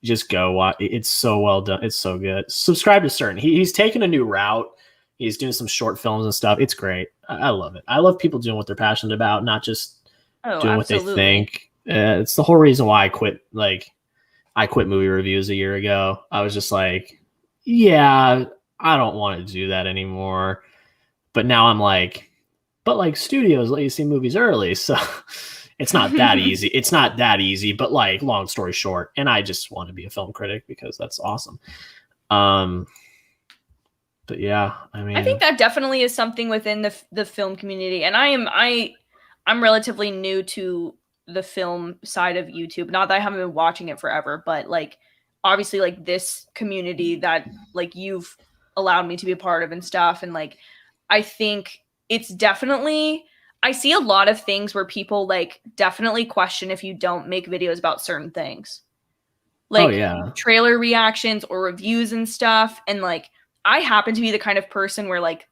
just go watch. It's so well done. It's so good. Subscribe to Certain. He's taken a new route. He's doing some short films and stuff. It's great. I love it. I love people doing what they're passionate about, not just doing what they think. It's the whole reason why I quit. Like, I quit movie reviews a year ago. I was just like, yeah, I don't want to do that anymore. But now I'm like, but like studios let you see movies early, so it's not that easy. It's not that easy, but like, long story short, and I just want to be a film critic because that's awesome. But yeah, I mean, I think that definitely is something within the film community, and I'm relatively new to the film side of YouTube. Not that I haven't been watching it forever, but like, obviously, like, this community that like you've allowed me to be a part of and stuff, and like, I think it's definitely, I see a lot of things where people like definitely question if you don't make videos about certain things, like trailer reactions or reviews and stuff, and like, I happen to be the kind of person where like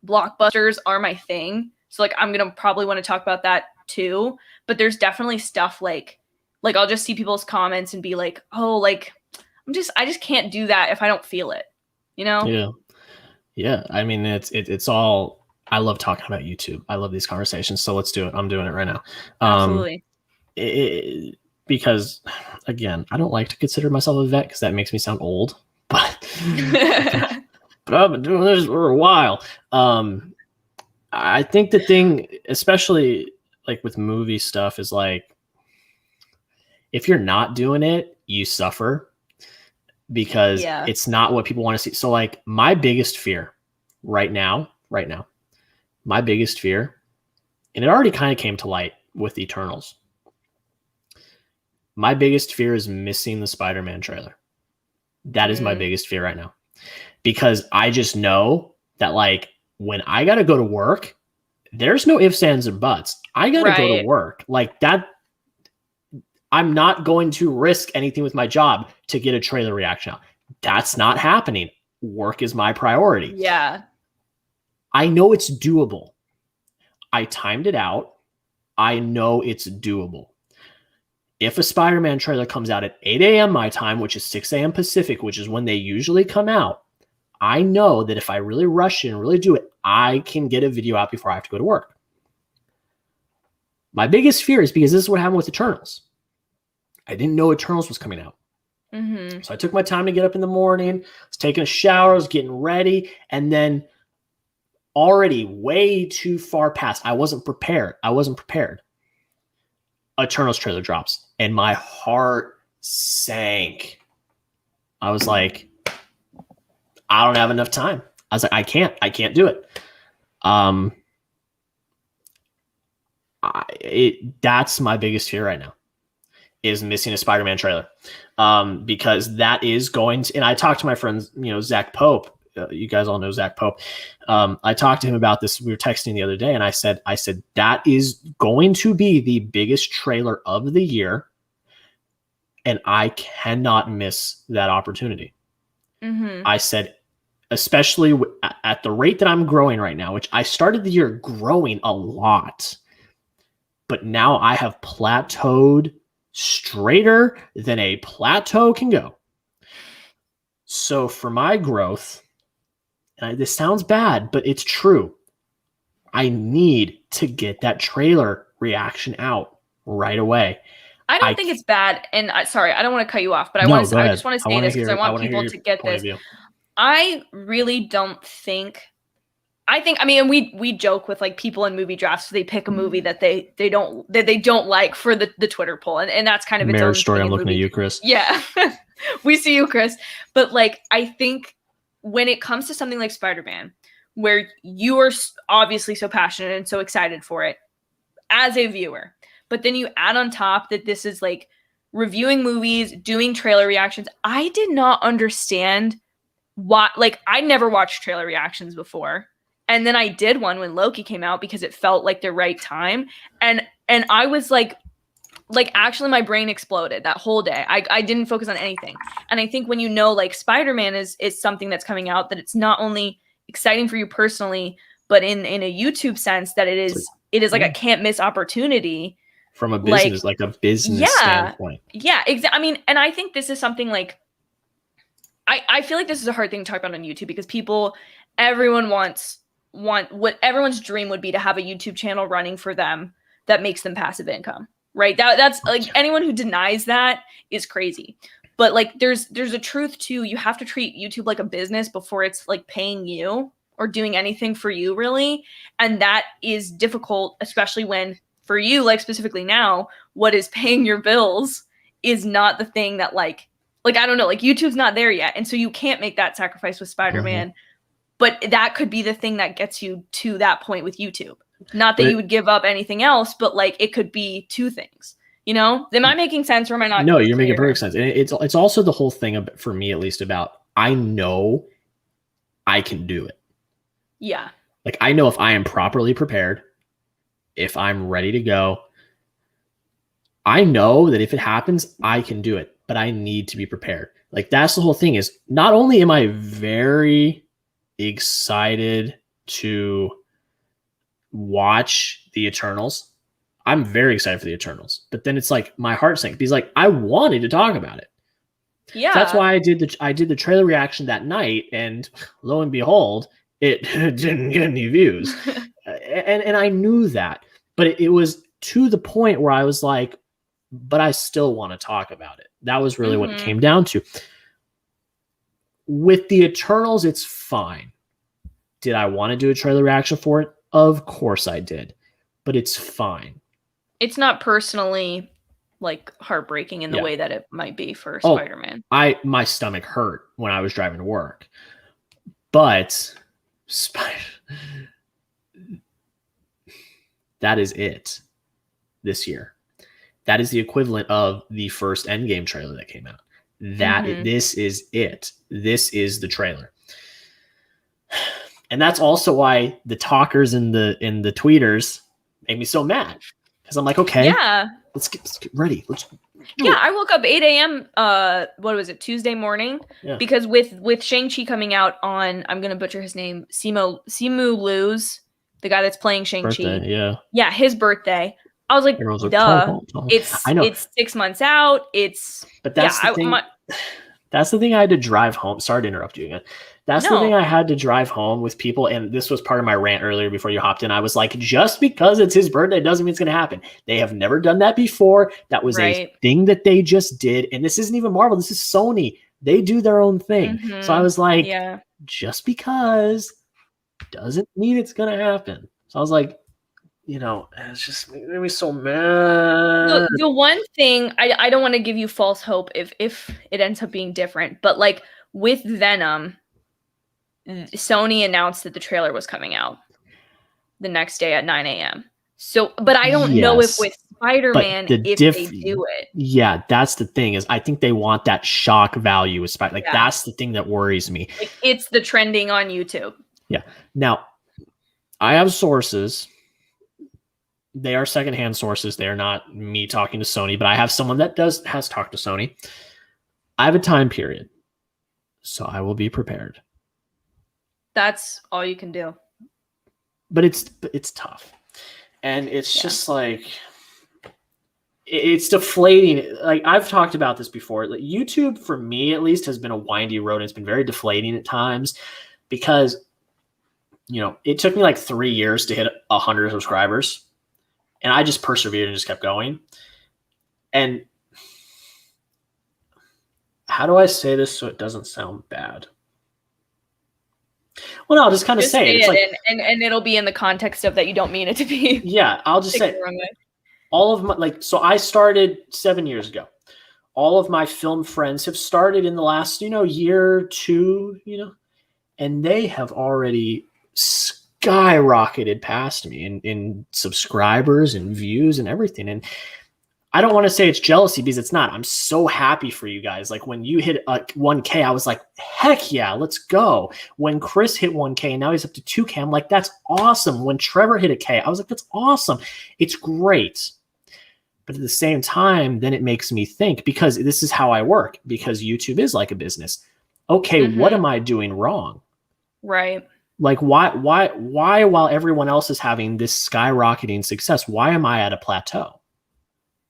blockbusters are my thing. So like, I'm going to probably want to talk about that too, but there's definitely stuff like I'll just see people's comments and be like, oh, like, I just can't do that if I don't feel it, you know? Yeah. Yeah. I mean, it's all, I love talking about YouTube. I love these conversations. So let's do it. I'm doing it right now. Absolutely. Because again, I don't like to consider myself a vet because that makes me sound old. But I've been doing this for a while. I think the thing, especially like with movie stuff, is like, if you're not doing it, you suffer because it's not what people want to see. So like, my biggest fear right now, my biggest fear, and it already kind of came to light with Eternals. My biggest fear is missing the Spider-Man trailer. That is my biggest fear right now, because I just know that like, when I got to go to work, there's no ifs, ands, or buts. I got to go to work like that. I'm not going to risk anything with my job to get a trailer reaction out. That's not happening. Work is my priority. Yeah. I know it's doable. I timed it out. I know it's doable. If a Spider-Man trailer comes out at 8 a.m. my time, which is 6 a.m. Pacific, which is when they usually come out, I know that if I really rush it and really do it, I can get a video out before I have to go to work. My biggest fear is because this is what happened with Eternals. I didn't know Eternals was coming out. Mm-hmm. So I took my time to get up in the morning, was taking a shower, was getting ready, and then already way too far past. I wasn't prepared. Eternals trailer drops, and my heart sank. I was like, I don't have enough time. I was like, I can't do it. That's my biggest fear right now, is missing a Spider-Man trailer. Because that is going to, and I talked to my friends, Zach Pope. You guys all know Zach Pope. I talked to him about this. We were texting the other day, and I said that is going to be the biggest trailer of the year, and I cannot miss that opportunity. Mm-hmm. I said, especially at the rate that I'm growing right now, which I started the year growing a lot, but now I have plateaued straighter than a plateau can go. So for my growth, and this sounds bad, but it's true, I need to get that trailer reaction out right away. I don't think it's bad. And sorry, I don't want to cut you off, but I just want to say this because I want people to get this. I really don't think. I mean, we joke with like people in movie drafts. They pick a movie that they don't like for the Twitter poll, and that's kind of its own story. I'm looking movie. at you, Chris. Yeah, we see you, Chris. But like, I think when it comes to something like Spider-Man, where you are obviously so passionate and so excited for it as a viewer, but then you add on top that this is like reviewing movies, doing trailer reactions. I did not understand why. Like, I never watched trailer reactions before. And then I did one when Loki came out because it felt like the right time. And I was like actually my brain exploded that whole day. I didn't focus on anything. And I think when like Spider-Man is something that's coming out, that it's not only exciting for you personally, but in a YouTube sense, that it is like a can't miss opportunity. From a business, like a business standpoint. Yeah, exactly. I mean, and I think this is something like, I feel like this is a hard thing to talk about on YouTube because everyone want what everyone's dream would be to have a YouTube channel running for them that makes them passive income, right? That's like, anyone who denies that is crazy. But like, there's a truth to, you have to treat YouTube like a business before it's like paying you or doing anything for you, really. And that is difficult, especially when for you, like specifically now, what is paying your bills is not the thing that like, I don't know, like YouTube's not there yet. And so you can't make that sacrifice with Spider-Man. Mm-hmm. But that could be the thing that gets you to that point with YouTube. Not that you would give up anything else, but like it could be two things. Am I making sense or am I not? No, you're making perfect sense. And it's also the whole thing for me, at least, about I know I can do it. Yeah. Like, I know if I am properly prepared, if I'm ready to go, I know that if it happens, I can do it, but I need to be prepared. Like, that's the whole thing, is not only am I very excited to watch the Eternals, I'm very excited for the Eternals, but then it's like my heart sank because like I wanted to talk about it. Yeah, so that's why I did the trailer reaction that night, and lo and behold, it didn't get any views. and I knew that, but it was to the point where I was like, but I still want to talk about it. That was really what it came down to. With the Eternals, it's fine. Did I want to do a trailer reaction for it? Of course I did, but it's fine. It's not personally like heartbreaking in the way that it might be for Spider-Man. My stomach hurt when I was driving to work, but that is it this year. That is the equivalent of the first Endgame trailer that came out. This is it. This is the trailer. And that's also why the talkers in the tweeters made me so mad. Because I'm like, okay, let's get ready. Yeah, I woke up 8 a.m. What was it, Tuesday morning? Yeah. Because with Shang-Chi coming out on, I'm gonna butcher his name, Simu Liu's, the guy that's playing Shang-Chi. Birthday, yeah. Yeah, his birthday. I was like, Everyone's like, duh. "Tom." It's I know. It's 6 months out. But that's the thing. That's the thing I had to drive home. Sorry to interrupt you again. That's the thing I had to drive home with people. And this was part of my rant earlier before you hopped in. I was like, just because it's his birthday doesn't mean it's going to happen. They have never done that before. That was a thing that they just did. And this isn't even Marvel. This is Sony. They do their own thing. Mm-hmm. So I was like, just because doesn't mean it's going to happen. So I was like, it's just made me so mad. The one thing, I don't want to give you false hope if it ends up being different, but like with Venom, Sony announced that the trailer was coming out the next day at 9 a.m. So, but I don't know if with Spider-Man, if they do it. Yeah, that's the thing is I think they want that shock value with Spider. That's the thing that worries me. Like, it's the trending on YouTube. Yeah. Now, I have sources. They are secondhand sources. They're not me talking to Sony, but I have someone that has talked to Sony. I have a time period, so I will be prepared. That's all you can do. But it's tough, and it's just like it's deflating. Like I've talked about this before. Like YouTube, for me at least, has been a windy road. And it's been very deflating at times because it took me like 3 years to hit 100 subscribers. And I just persevered and just kept going. And how do I say this so it doesn't sound bad? Well, no, I'll just kind of say it. It's like, and it'll be in the context of that you don't mean it to be. Yeah, I'll just say all of my so I started 7 years ago. All of my film friends have started in the last year or two, and they have already skyrocketed past me in subscribers and views and everything. And I don't want to say it's jealousy because it's not. I'm so happy for you guys. Like when you hit 1K, I was like, heck yeah, let's go. When Chris hit 1K and now he's up to 2K, I'm like, that's awesome. When Trevor hit a K, I was like, that's awesome. It's great. But at the same time, then it makes me think, because this is how I work, because YouTube is like a business. Okay, what am I doing wrong? Right. Like why while everyone else is having this skyrocketing success, why am I at a plateau?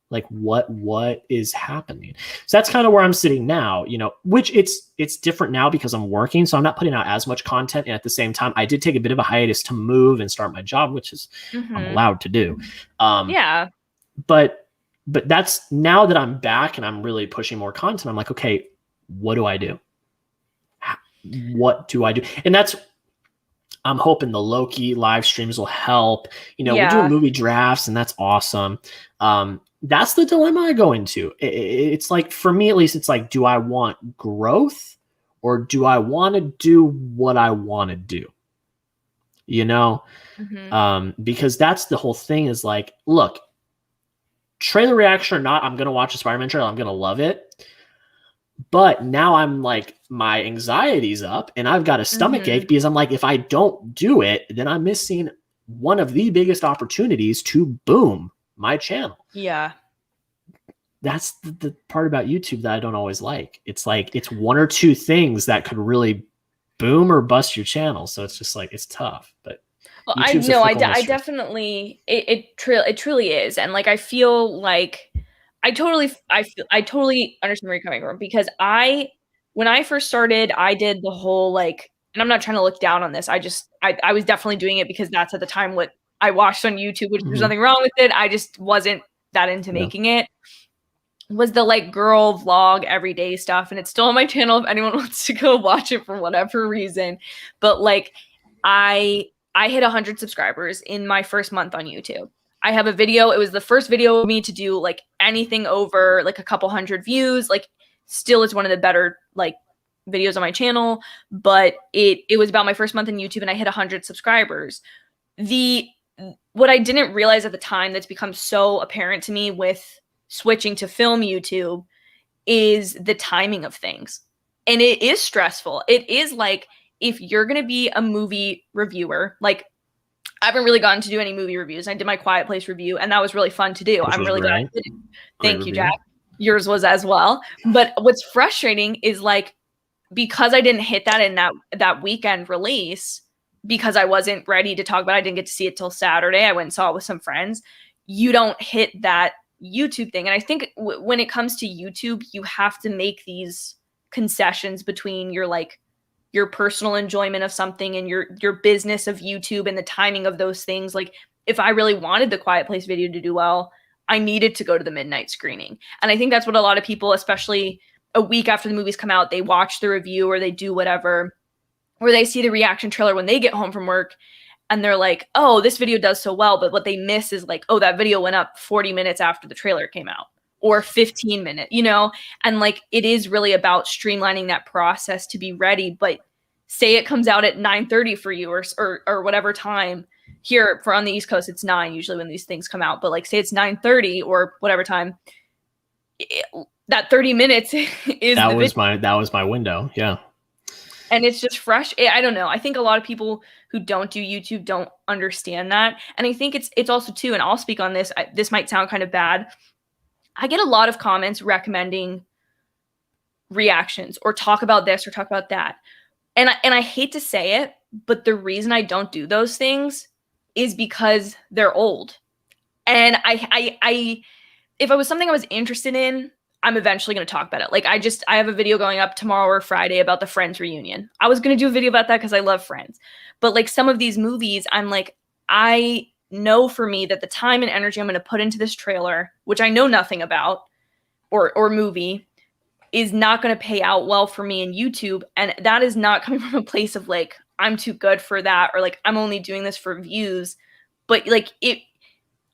Like what is happening? So that's kind of where I'm sitting now, which it's different now because I'm working. So I'm not putting out as much content. And at the same time, I did take a bit of a hiatus to move and start my job, which is I'm allowed to do. But that's now that I'm back and I'm really pushing more content. I'm like, okay, what do I do? What do I do? And I'm hoping the Loki live streams will help. We're doing movie drafts, and that's awesome. That's the dilemma I go into. It's like, for me at least, it's like, do I want growth or do I want to do what I want to do? Because that's the whole thing is like, look, trailer reaction or not, I'm going to watch a Spider-Man trailer. I'm going to love it. But now I'm like, my anxiety's up and I've got a stomach ache because I'm like, if I don't do it, then I'm missing one of the biggest opportunities to boom my channel. Yeah. That's the part about YouTube that I don't always like. It's like, it's one or two things that could really boom or bust your channel. So it's just like, it's tough, but well, I definitely, it truly is. And like, I feel like I totally understand where you're coming from, because when I first started, I did the whole like, and I'm not trying to look down on this. I was definitely doing it because that's at the time what I watched on YouTube, which there's nothing wrong with it. I just wasn't that into making it. Was the like girl vlog everyday stuff. And it's still on my channel if anyone wants to go watch it for whatever reason. But like I hit 100 subscribers in my first month on YouTube. I have a video. It was the first video of me to do like anything over like a couple hundred views. Like still is one of the better like videos on my channel, but it was about my first month in YouTube and I hit 100 subscribers. What I didn't realize at the time that's become so apparent to me with switching to film YouTube is the timing of things. And it is stressful. It is like, if you're going to be a movie reviewer, like I haven't really gotten to do any movie reviews. I did my Quiet Place review and that was really fun to do. I'm really glad I did it. Thank you, Jack. yours was as well. But what's frustrating is like, because I didn't hit that in that weekend release, because I wasn't ready to talk about it, I didn't get to see it till Saturday. I went and saw it with some friends. You don't hit that YouTube thing. And I think when it comes to YouTube, you have to make these concessions between your personal enjoyment of something and your business of YouTube and the timing of those things. Like, if I really wanted the Quiet Place video to do well, I needed to go to the midnight screening. And I think that's what a lot of people, especially a week after the movies come out, they watch the review or they do whatever, or they see the reaction trailer when they get home from work and they're like, oh, this video does so well. But what they miss is like, oh, that video went up 40 minutes after the trailer came out, or 15 minutes, and like, it is really about streamlining that process to be ready. But say it comes out at 9:30 for you, or whatever time. Here for on the East Coast, it's 9 usually when these things come out. But like, say it's 9:30 or whatever time, that 30 minutes is that was my window. Yeah. And it's just fresh. I don't know. I think a lot of people who don't do YouTube don't understand that. And I think it's also too, and I'll speak on this. This might sound kind of bad. I get a lot of comments recommending reactions or talk about this or talk about that. And I hate to say it, but the reason I don't do those things is because they're old. And I if it was something I was interested in, I'm eventually going to talk about it. Like, I have a video going up tomorrow or Friday about the Friends reunion. I was going to do a video about that because I love Friends. But like, some of these movies, I'm like, I know for me that the time and energy I'm going to put into this trailer, which I know nothing about, or movie, is not going to pay out well for me in YouTube. And that is not coming from a place of like, I'm too good for that, or like, I'm only doing this for views. But like, it,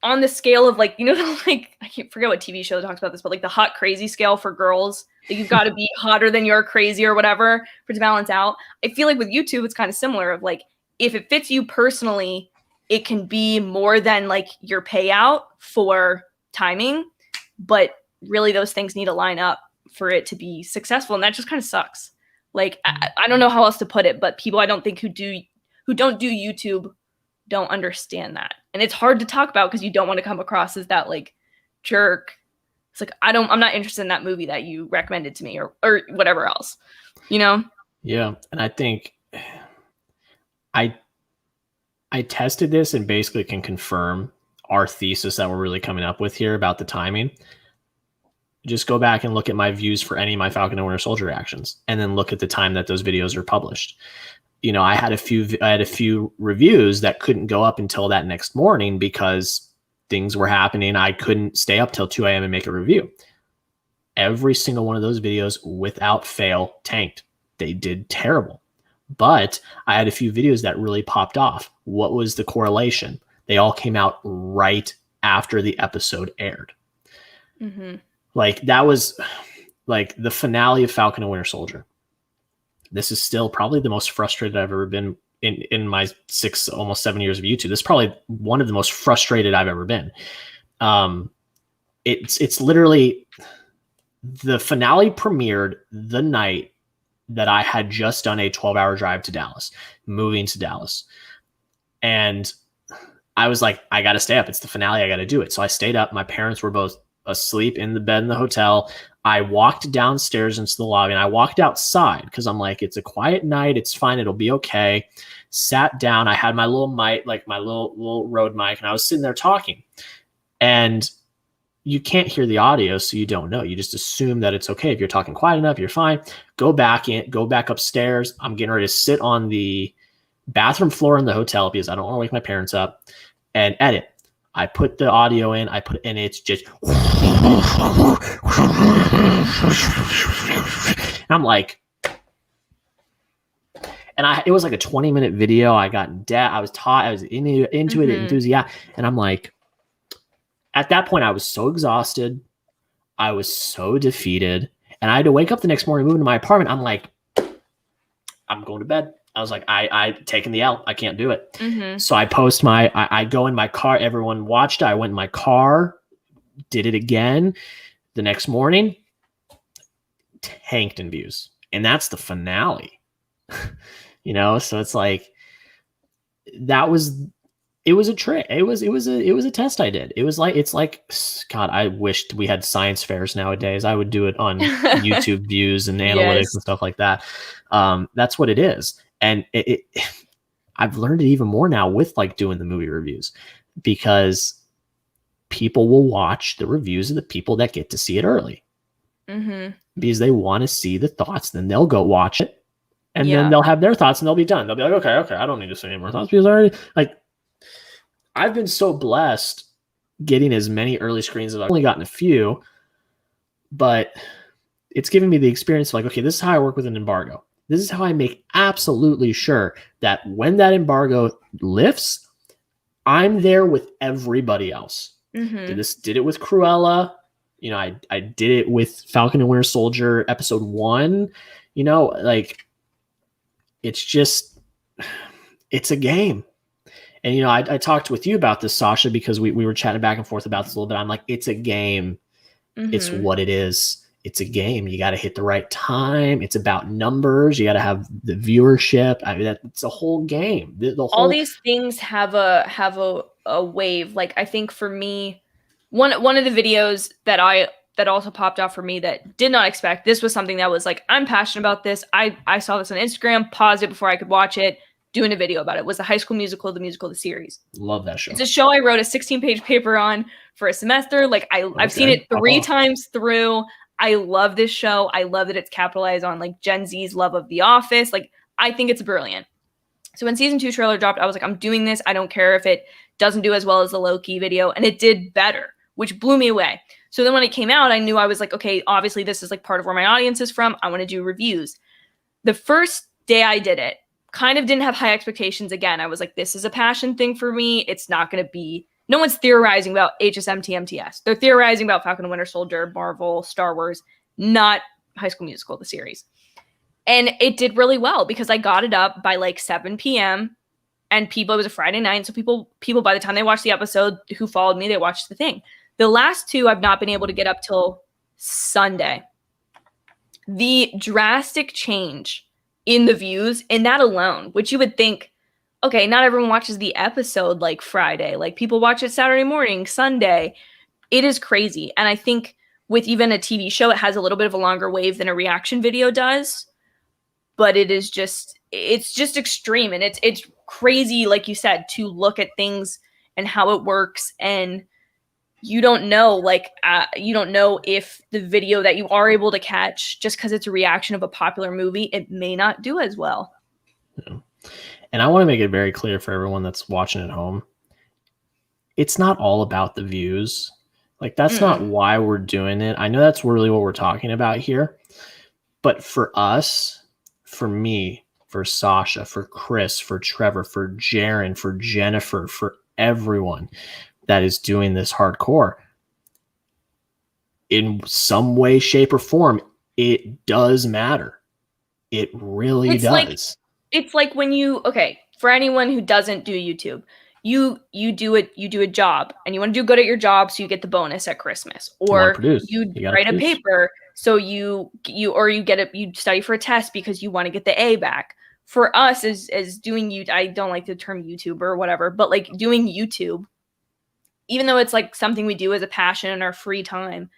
on the scale of like, like, I can't forget what TV show talks about this, but like the hot crazy scale for girls, like, you've got to be hotter than you're crazy or whatever for it to balance out. I feel like with YouTube, it's kind of similar of like, if it fits you personally, it can be more than like your payout for timing, but really those things need to line up for it to be successful. And that just kind of sucks. Like, I don't know how else to put it, but people I don't think who don't do YouTube don't understand that. And it's hard to talk about because you don't want to come across as that like jerk. It's like, I'm not interested in that movie that you recommended to me, or whatever else, Yeah. And I think I tested this and basically can confirm our thesis that we're really coming up with here about the timing. Just go back and look at my views for any of my Falcon and Winter Soldier reactions, and then look at the time that those videos are published. I had a few reviews that couldn't go up until that next morning because things were happening. I couldn't stay up till 2 a.m. and make a review. Every single one of those videos, without fail, tanked. They did terrible. But I had a few videos that really popped off. What was the correlation? They all came out right after the episode aired. Mm-hmm. Like, that was like the finale of Falcon and Winter Soldier. This is still probably the most frustrated I've ever been in my almost 7 years of YouTube. This is probably one of the most frustrated I've ever been. It's literally, the finale premiered the night that I had just done a 12-hour drive to Dallas, moving to Dallas. And I was like, I got to stay up. It's the finale. I got to do it. So I stayed up. My parents were both asleep in the bed in the hotel. I walked downstairs into the lobby, and I walked outside because I'm like, it's a quiet night. It's fine. It'll be okay. Sat down. I had my little mic, like my little Rode mic, and I was sitting there talking. And you can't hear the audio, so you don't know. You just assume that it's okay. If you're talking quiet enough, you're fine. Go back upstairs. I'm getting ready to sit on the bathroom floor in the hotel because I don't want to wake my parents up, and edit. I put the audio in, and it's just, I'm like, and it was like a 20-minute video. I got I was taught, I was into it, enthusiastic. And I'm like, at that point, I was so exhausted. I was so defeated. And I had to wake up the next morning, move into my apartment. I'm like, I'm going to bed. I was like, I taken the L. I can't do it. Mm-hmm. So I post I go in my car. Everyone watched. I went in my car, did it again the next morning, tanked in views. And that's the finale, So it's like, that was It was a trick. It was a test I did. It's like God, I wished we had science fairs nowadays. I would do it on YouTube views and analytics and stuff like that. That's what it is. And I've learned it even more now with like doing the movie reviews, because people will watch the reviews of the people that get to see it early, because they want to see the thoughts. Then they'll go watch it, and then they'll have their thoughts, and they'll be done. They'll be like, okay, I don't need to say any more thoughts, because I already like. I've been so blessed getting as many early screens as I've only gotten a few, but it's given me the experience of like, okay, this is how I work with an embargo. This is how I make absolutely sure that when that embargo lifts, I'm there with everybody else. Did it with Cruella. You know, I did it with Falcon and Winter Soldier episode 1. You know, like it's a game. And, you know, I talked with you about this, Sasha, because we were chatting back and forth about this a little bit. I'm like, it's a game. It's what it is. It's a game. You got to hit the right time. It's about numbers. You got to have the viewership. I mean, it's a whole game. All these things have a wave. Like, I think for me, one of the videos that also popped out for me that did not expect, this was something that was like, I'm passionate about this. I saw this on Instagram, paused it before I could watch it. Doing a video about it was the High School Musical, the series. Love that show. It's a show I wrote a 16-page paper on for a semester. Like I've seen it 3 times through. I love this show. I love that it's capitalized on like Gen Z's love of The Office. Like I think it's brilliant. So when season 2 trailer dropped, I was like, I'm doing this. I don't care if it doesn't do as well as the Loki video. And it did better, which blew me away. So then when it came out, I knew I was like, okay, obviously this is like part of where my audience is from. I want to do reviews. The first day I did it, kind of didn't have high expectations. Again, I was like, this is a passion thing for me. It's not going to be, no one's theorizing about HSM TMTS. They're theorizing about Falcon and Winter Soldier, Marvel, Star Wars, not High School Musical, the series. And it did really well because I got it up by like 7 p.m. and it was a Friday night. So people by the time they watched the episode who followed me, they watched the thing. The last 2 I've not been able to get up till Sunday. The drastic change in the views, in that alone, which you would think, okay, not everyone watches the episode like Friday. Like people watch it Saturday morning, Sunday. It is crazy. And I think with even a TV show, it has a little bit of a longer wave than a reaction video does. But it's just extreme. And it's crazy, like you said, to look at things and how it works. And you don't know, if the video that you are able to catch, just because it's a reaction of a popular movie, it may not do as well. Yeah. And I want to make it very clear for everyone that's watching at home. It's not all about the views. Like that's not why we're doing it. I know that's really what we're talking about here. But for us, for me, for Sasha, for Chris, for Trevor, for Jaren, for Jennifer, for everyone that is doing this hardcore, in some way, shape, or form, it does matter. It really does. It's like when for anyone who doesn't do YouTube, you do a job and you want to do good at your job so you get the bonus at Christmas, or you write a paper so you study for a test because you want to get the A back. For us as doing I don't like the term YouTuber or whatever, but like doing YouTube, even though it's like something we do as a passion in our free time,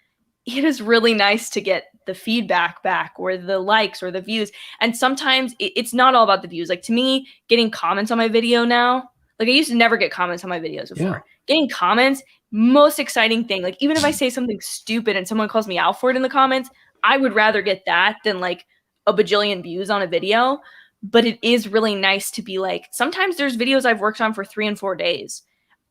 it is really nice to get the feedback back or the likes or the views. And sometimes it's not all about the views. Like to me, getting comments on my video now, like I used to never get comments on my videos before. Yeah. Getting comments, most exciting thing. Like even if I say something stupid and someone calls me out for it in the comments, I would rather get that than like a bajillion views on a video. But it is really nice to be like, sometimes there's videos I've worked on for 3 and 4 days.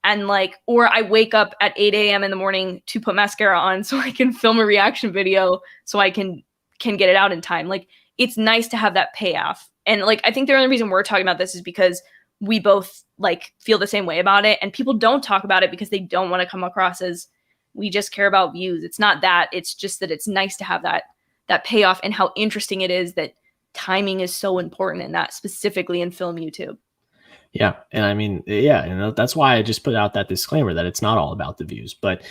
And like, or I wake up at 8 a.m. in the morning to put mascara on so I can film a reaction video so I can get it out in time. Like, it's nice to have that payoff. And like, I think the only reason we're talking about this is because we both like feel the same way about it. And people don't talk about it because they don't want to come across as we just care about views. It's not that. It's just that it's nice to have that payoff, and how interesting it is that timing is so important in that, specifically in film YouTube. Yeah. And I mean, yeah. And that's why I just put out that disclaimer that it's not all about the views, but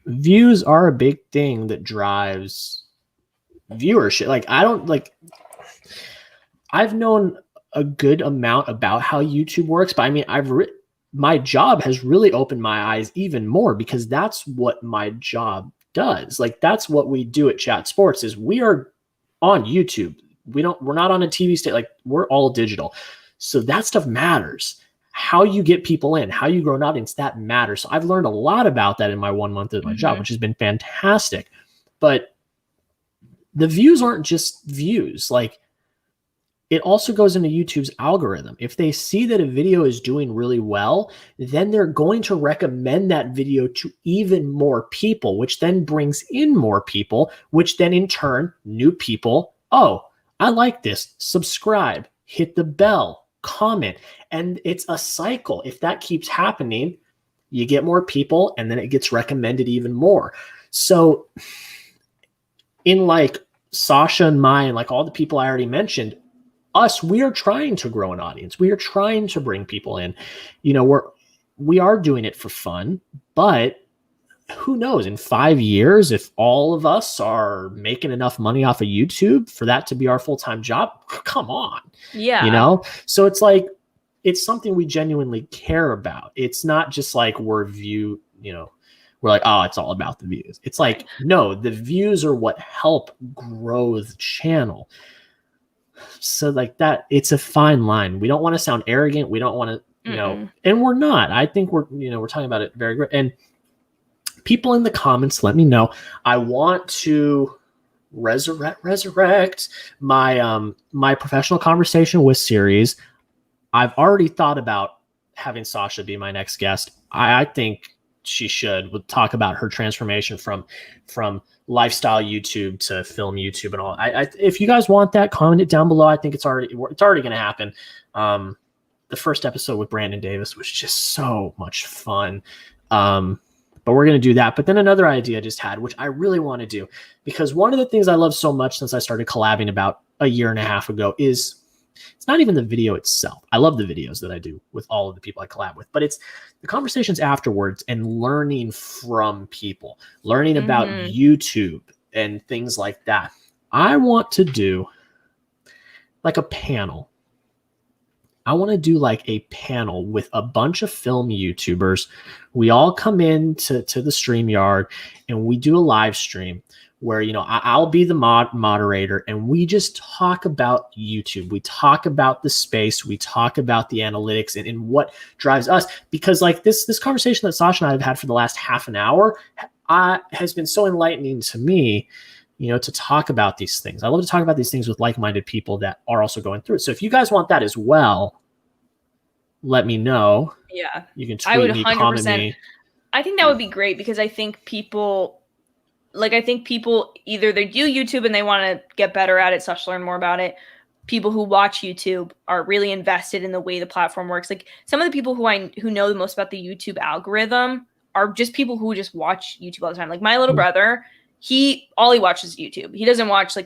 views are a big thing that drives viewership. Like I've known a good amount about how YouTube works, but I mean, my job has really opened my eyes even more, because that's what my job does. Like, that's what we do at Chat Sports, is we are on YouTube. We're not on a TV station. Like, we're all digital. So that stuff matters. How you get people in, how you grow an audience, that matters. So I've learned a lot about that in my 1 month of my job, which has been fantastic. But the views aren't just views. Like, it also goes into YouTube's algorithm. If they see that a video is doing really well, then they're going to recommend that video to even more people, which then brings in more people, which then in turn, new people. Oh, I like this. Subscribe, hit the bell, comment. And it's a cycle. If that keeps happening, you get more people, and then it gets recommended even more. So in like Sasha and Mai and like all the people I already mentioned, we are trying to grow an audience. We are trying to bring people in. You know, we are doing it for fun, but who knows, in 5 years, if all of us are making enough money off of YouTube for that to be our full-time job, come on. Yeah. You know? So it's like, it's something we genuinely care about. It's not just like we're like, oh, it's all about the views. It's like, no, the views are what help grow the channel. So like that, it's a fine line. We don't want to sound arrogant. We don't want to, and we're not. I think we're talking about it very great. And people in the comments, let me know. I want to resurrect my my professional conversation with series. I've already thought about having Sasha be my next guest. I think she would talk about her transformation from lifestyle YouTube to film YouTube and all. If you guys want that, comment it down below. I think it's already going to happen. The first episode with Brandon Davis was just so much fun. But we're going to do that. But then another idea I just had, which I really want to do, because one of the things I love so much since I started collabing about a year and a half ago is, it's not even the video itself. I love the videos that I do with all of the people I collab with, but it's the conversations afterwards and learning from people, learning about YouTube and things like that. I want to do like a panel. I want to do like a panel with a bunch of film YouTubers. We all come in to the StreamYard and we do a live stream where, I'll be the moderator, and we just talk about YouTube. We talk about the space. We talk about the analytics and what drives us. Because like this conversation that Sasha and I have had for the last half an hour has been so enlightening to me, to talk about these things. I love to talk about these things with like-minded people that are also going through it. So if you guys want that as well, let me know. Yeah. You can tweet me, comment me. I think that would be great, because I think people either they do YouTube and they want to get better at it, learn more about it. People who watch YouTube are really invested in the way the platform works. Like, some of the people who know the most about the YouTube algorithm are just people who just watch YouTube all the time. Like my little brother, all he watches YouTube. He doesn't watch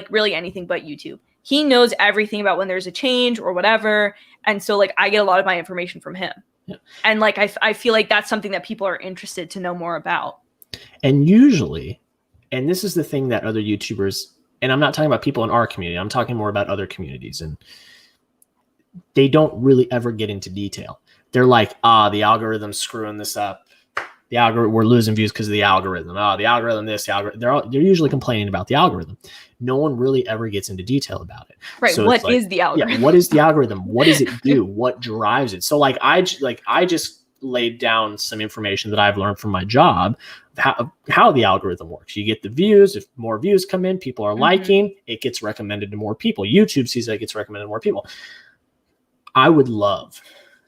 really anything but YouTube. He knows everything about when there's a change or whatever. And so like I get a lot of my information from him. Yeah. And like I feel like that's something that people are interested to know more about. And usually, and this is the thing that other YouTubers, and I'm not talking about people in our community, I'm talking more about other communities, and they don't really ever get into detail. They're like, the algorithm's screwing this up. The algorithm, we're losing views because of the algorithm. The algorithm, they're usually complaining about the algorithm. No one really ever gets into detail about it. Right. So what is the algorithm? Yeah, what is the algorithm? What does it do? What drives it? So like I just laid down some information that I've learned from my job, how the algorithm works. You get the views. If more views come in, people are liking, it gets recommended to more people. YouTube sees it gets recommended to more people. I would love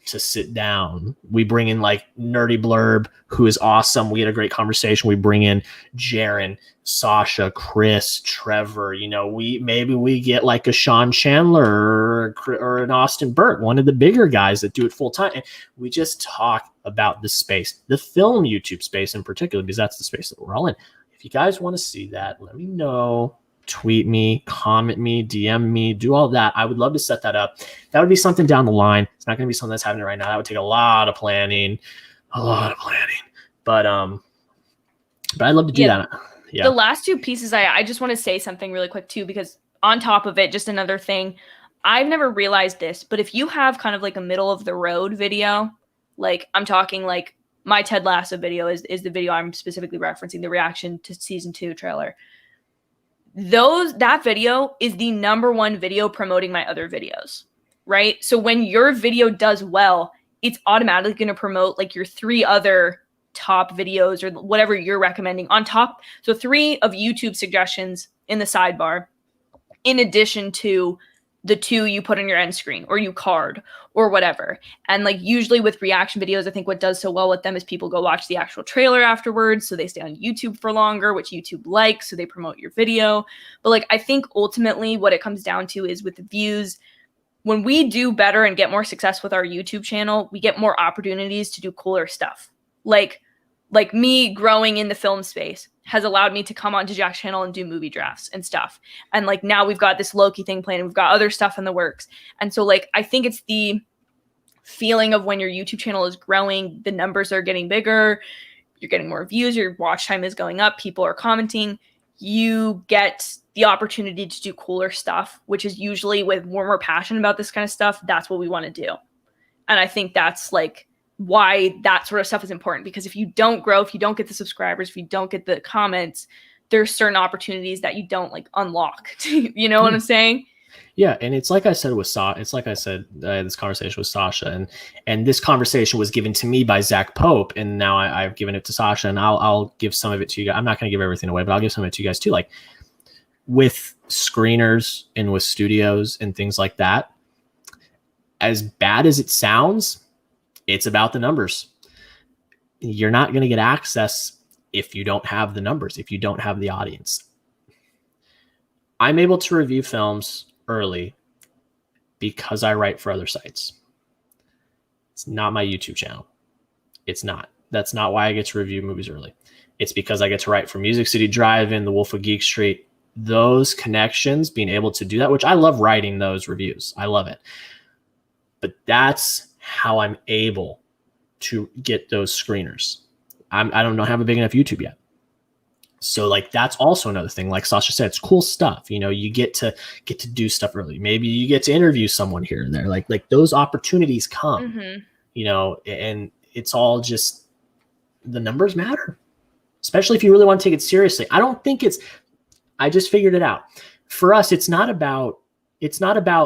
to sit down. We bring in like Nerdy Blurb, who is awesome. We had a great conversation. We bring in Jaren, Sasha, Chris, Trevor. We get like a Sean Chandler or an Austin Burt, one of the bigger guys that do it full time. And we just talk about the space, the film YouTube space in particular, because that's the space that we're all in. If you guys want to see that, let me know. Tweet me, comment me, DM me, do all that. I would love to set that up. That would be something down the line. It's not going to be something that's happening right now. That would take a lot of planning. But I'd love to do that. Yeah. The last two pieces, I just want to say something really quick too, because on top of it, just another thing, I've never realized this, but if you have kind of like a middle of the road video, Like I'm talking like my Ted Lasso video is the video I'm specifically referencing, the reaction to season 2 trailer. That video is the #1 video promoting my other videos, right? So when your video does well, it's automatically going to promote like your 3 other top videos or whatever you're recommending on top. So 3 of YouTube suggestions in the sidebar, in addition to the 2 you put on your end screen or you card or whatever. And like usually with reaction videos, I think what does so well with them is people go watch the actual trailer afterwards. So they stay on YouTube for longer, which YouTube likes. So they promote your video. But like, I think ultimately what it comes down to is with the views, when we do better and get more success with our YouTube channel, we get more opportunities to do cooler stuff. Like me growing in the film space has allowed me to come onto Jack's channel and do movie drafts and stuff. And like now we've got this Loki thing planned and we've got other stuff in the works. And so like I think it's the feeling of when your YouTube channel is growing, the numbers are getting bigger, you're getting more views, your watch time is going up, people are commenting, you get the opportunity to do cooler stuff, which is usually with we're passionate about this kind of stuff, that's what we want to do. And I think that's like why that sort of stuff is important, because if you don't grow, if you don't get the subscribers, if you don't get the comments, there's certain opportunities that you don't like unlock. You know what I'm saying? Yeah, and it's like I said with I had this conversation with Sasha, and this conversation was given to me by Zach Pope, and now I've given it to Sasha, and I'll give some of it to you guys. I'm not going to give everything away, but I'll give some of it to you guys too. Like with screeners and with studios and things like that, as bad as it sounds, it's about the numbers. You're not going to get access if you don't have the numbers, if you don't have the audience. I'm able to review films early because I write for other sites. It's not my YouTube channel. It's not. That's not why I get to review movies early. It's because I get to write for Music City Drive-In, The Wolf of Geek Street, those connections, being able to do that, which I love writing those reviews. I love it. But that's how I'm able to get those screeners. I don't have a big enough YouTube yet. So like, that's also another thing. Like Sasha said, it's cool stuff. You know, you get to do stuff early. Maybe you get to interview someone here and there. Like those opportunities come, you know, and it's all just, the numbers matter, especially if you really want to take it seriously. I just figured it out. For us, it's not about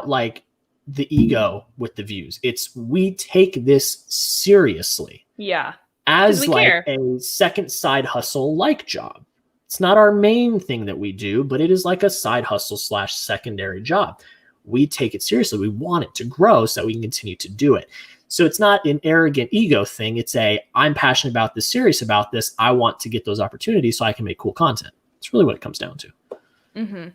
like the ego with the views. It's we take this seriously. Yeah. As like a second side hustle like job. It's not our main thing that we do, but it is like a side hustle / secondary job. We take it seriously. We want it to grow so that we can continue to do it. So it's not an arrogant ego thing. It's I'm passionate about this, serious about this. I want to get those opportunities so I can make cool content. It's really what it comes down to. Mm-hmm.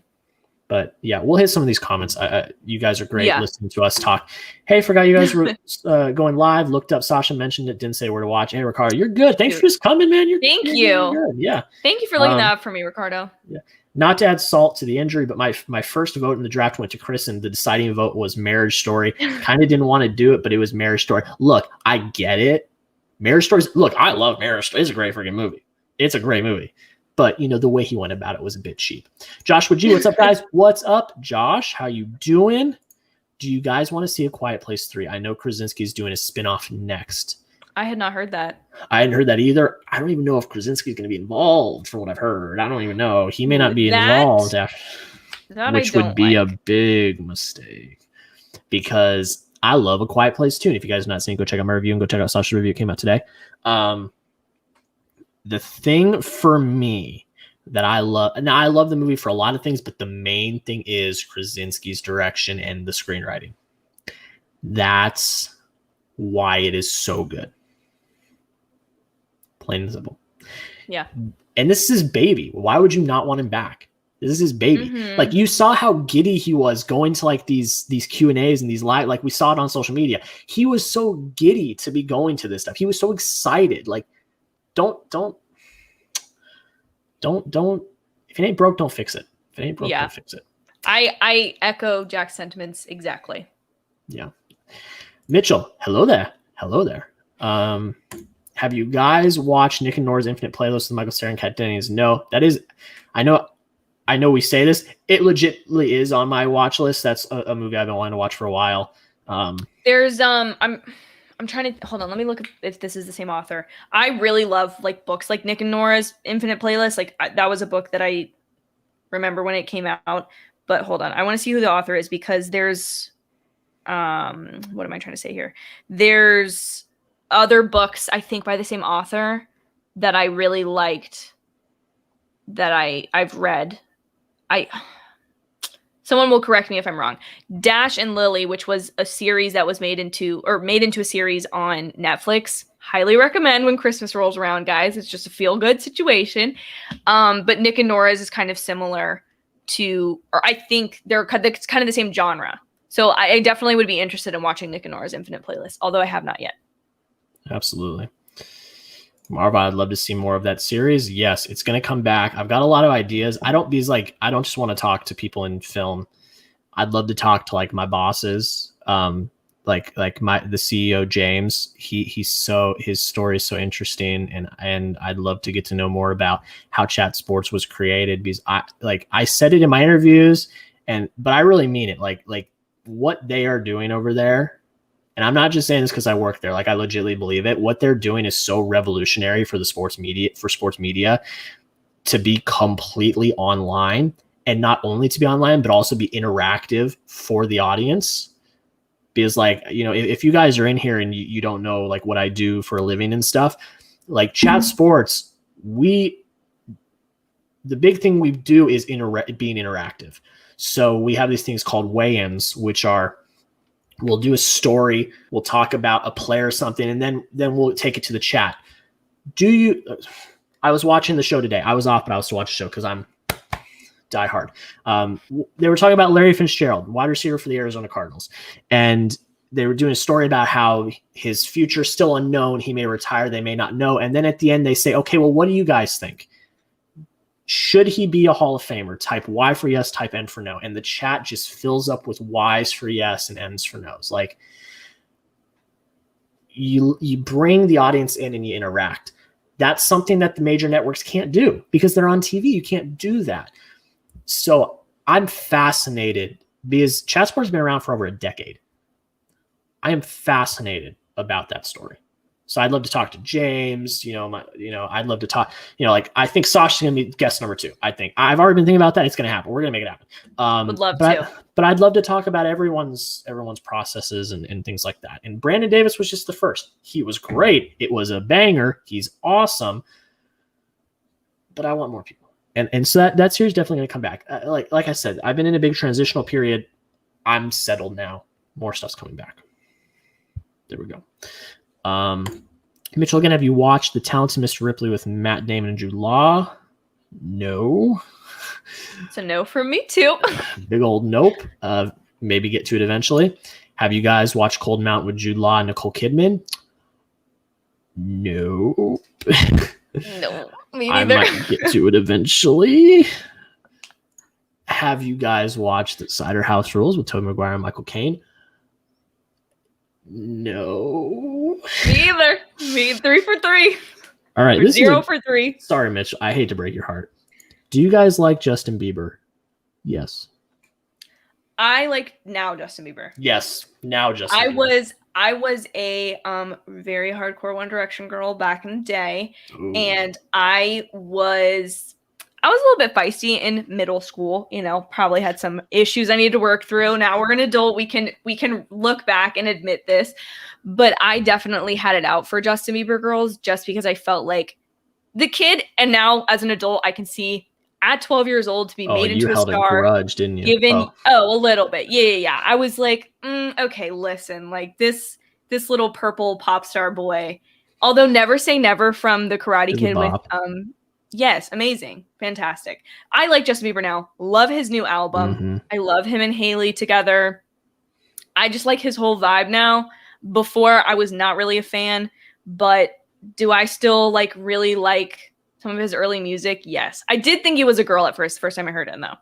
But yeah, we'll hit some of these comments. You guys are great listening to us talk. Hey, forgot you guys were going live. Looked up. Sasha mentioned it. Didn't say where to watch. Hey, Ricardo, you're good. Thanks for just coming, man. Thank you. You're good. Yeah. Thank you for looking that up for me, Ricardo. Yeah. Not to add salt to the injury, but my first vote in the draft went to Chris, and the deciding vote was Marriage Story. Kind of didn't want to do it, but it was Marriage Story. Look, I get it. Marriage Stories. Look, I love Marriage Story. It's a great freaking movie. It's a great movie. But, you know, the way he went about it was a bit cheap. Joshua G, what's up, guys? What's up, Josh? How you doing? Do you guys want to see A Quiet Place 3? I know Krasinski's doing a spinoff next. I had not heard that. I hadn't heard that either. I don't even know if Krasinski's going to be involved, from what I've heard. I don't even know. He may not be involved, which would be a big mistake. Because I love A Quiet Place 2. And if you guys have not seen it, go check out my review and go check out Sasha's review. It came out today. The thing for me that I love, now I love the movie for a lot of things, but the main thing is Krasinski's direction and the screenwriting. That's why it is so good. Plain and simple. Yeah. And this is his baby. Why would you not want him back? This is his baby. Mm-hmm. Like, you saw how giddy he was going to like these Q&As and these live, like we saw it on social media. He was so giddy to be going to this stuff. He was so excited. Like, don't if it ain't broke, don't fix it. If it ain't broke, don't fix it. I echo Jack's sentiments exactly. Yeah. Mitchell, hello there. Have you guys watched Nick and Nora's Infinite Playlist with Michael Cera and Kat Dennings? No, that is, I know we say this. It legitimately is on my watch list. That's a movie I've been wanting to watch for a while. There's I'm I'm trying to hold on. Let me look if this is the same author. I really love like books like Nick and Nora's Infinite Playlist. Like that was a book that I remember when it came out. But hold on, I want to see who the author is because there's what am I trying to say here? There's other books I think by the same author that I really liked that I've read. Someone will correct me if I'm wrong. Dash and Lily, which was a series that was made into a series on Netflix. Highly recommend when Christmas rolls around, guys. It's just a feel-good situation. But Nick and Nora's is kind of similar to, or I think it's kind of the same genre. So I definitely would be interested in watching Nick and Nora's Infinite Playlist, although I have not yet. Absolutely. Marva, I'd love to see more of that series. Yes, it's going to come back. I've got a lot of ideas. I don't just want to talk to people in film. I'd love to talk to like my bosses, the CEO James. His story is so interesting, and I'd love to get to know more about how Chat Sports was created because I said it in my interviews, but I really mean it. Like what they are doing over there. And I'm not just saying this because I work there. Like I legitimately believe it. What they're doing is so revolutionary for sports media to be completely online, and not only to be online, but also be interactive for the audience. Because if you guys are in here and you don't know like what I do for a living and stuff, like Chat Sports, the big thing we do is being interactive. So we have these things called weigh-ins, which are, we'll do a story, we'll talk about a player or something, and then we'll take it to the chat. I was watching the show today. I was off, but I was to watch the show because I'm diehard. They were talking about Larry Fitzgerald, wide receiver for the Arizona Cardinals. And they were doing a story about how his future is still unknown. He may retire, they may not know. And then at the end, they say, okay, well, what do you guys think? Should he be a Hall of Famer? Type Y for yes, type N for no. And the chat just fills up with Y's for yes and N's for no's. Like you bring the audience in and you interact. That's something that the major networks can't do because they're on TV. You can't do that. So I'm fascinated because Chat Sports has been around for over a decade. I am fascinated about that story. So I'd love to talk to James, I'd love to talk, I think Sasha's going to be guest number 2. I think I've already been thinking about that. It's going to happen. We're going to make it happen. Would love to. But I'd love to talk about everyone's processes and things like that. And Brandon Davis was just the first. He was great. It was a banger. He's awesome. But I want more people. And so that series is definitely going to come back. Like I said, I've been in a big transitional period. I'm settled now. More stuff's coming back. There we go. Mitchell, again, have you watched The Talented Mr. Ripley with Matt Damon and Jude Law? No. It's a no for me too. Big old nope. Maybe get to it eventually. Have you guys watched Cold Mountain with Jude Law and Nicole Kidman? No. No, me I neither. might get to it eventually. Have you guys watched The Cider House Rules with Tobey Maguire and Michael Caine? No. Me either. Me 3 for 3. All right. This 0 for 3. Sorry, Mitch. I hate to break your heart. Do you guys like Justin Bieber? Yes. I like now Justin Bieber. Yes. Now Justin Bieber. I was a very hardcore One Direction girl back in the day. Ooh. And I was a little bit feisty in middle school, probably had some issues I needed to work through. Now we're an adult. We can look back and admit this, but I definitely had it out for Justin Bieber girls just because I felt like the kid. And now as an adult, I can see at 12 years old to be made into a star. You held a grudge, didn't you? A little bit. Yeah. I was like, okay, listen, like this little purple pop star boy, although Never Say Never from the Karate Kid with, yes, amazing. Fantastic. I like Justin Bieber now. Love his new album. Mm-hmm. I love him and Haley together. I just like his whole vibe now. Before, I was not really a fan, but do I still really like some of his early music? Yes. I did think he was a girl at first time I heard him, though.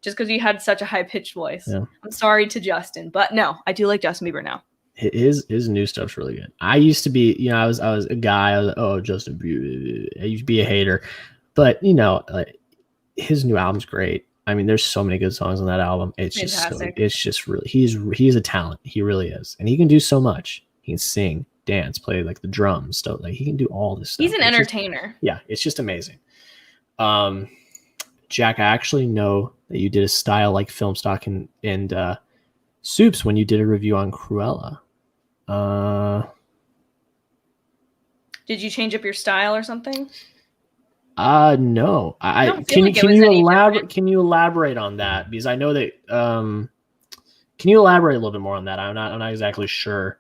Just because he had such a high-pitched voice. Yeah. I'm sorry to Justin, but no, I do like Justin Bieber now. His new stuff's really good. I used to be, I was a guy. I was like, oh, Justin Bieber. I used to be a hater. But, his new album's great. I mean, there's so many good songs on that album. It's fantastic. It's just really, he's a talent. He really is. And he can do so much. He can sing, dance, play like the drums, stuff. Like he can do all this stuff. He's an entertainer. It's just amazing. Jack, I actually know that you did a style like film stock and Soups when you did a review on Cruella. Did you change up your style or something? No. Can you elaborate on that? Because I know that can you elaborate a little bit more on that? I'm not exactly sure.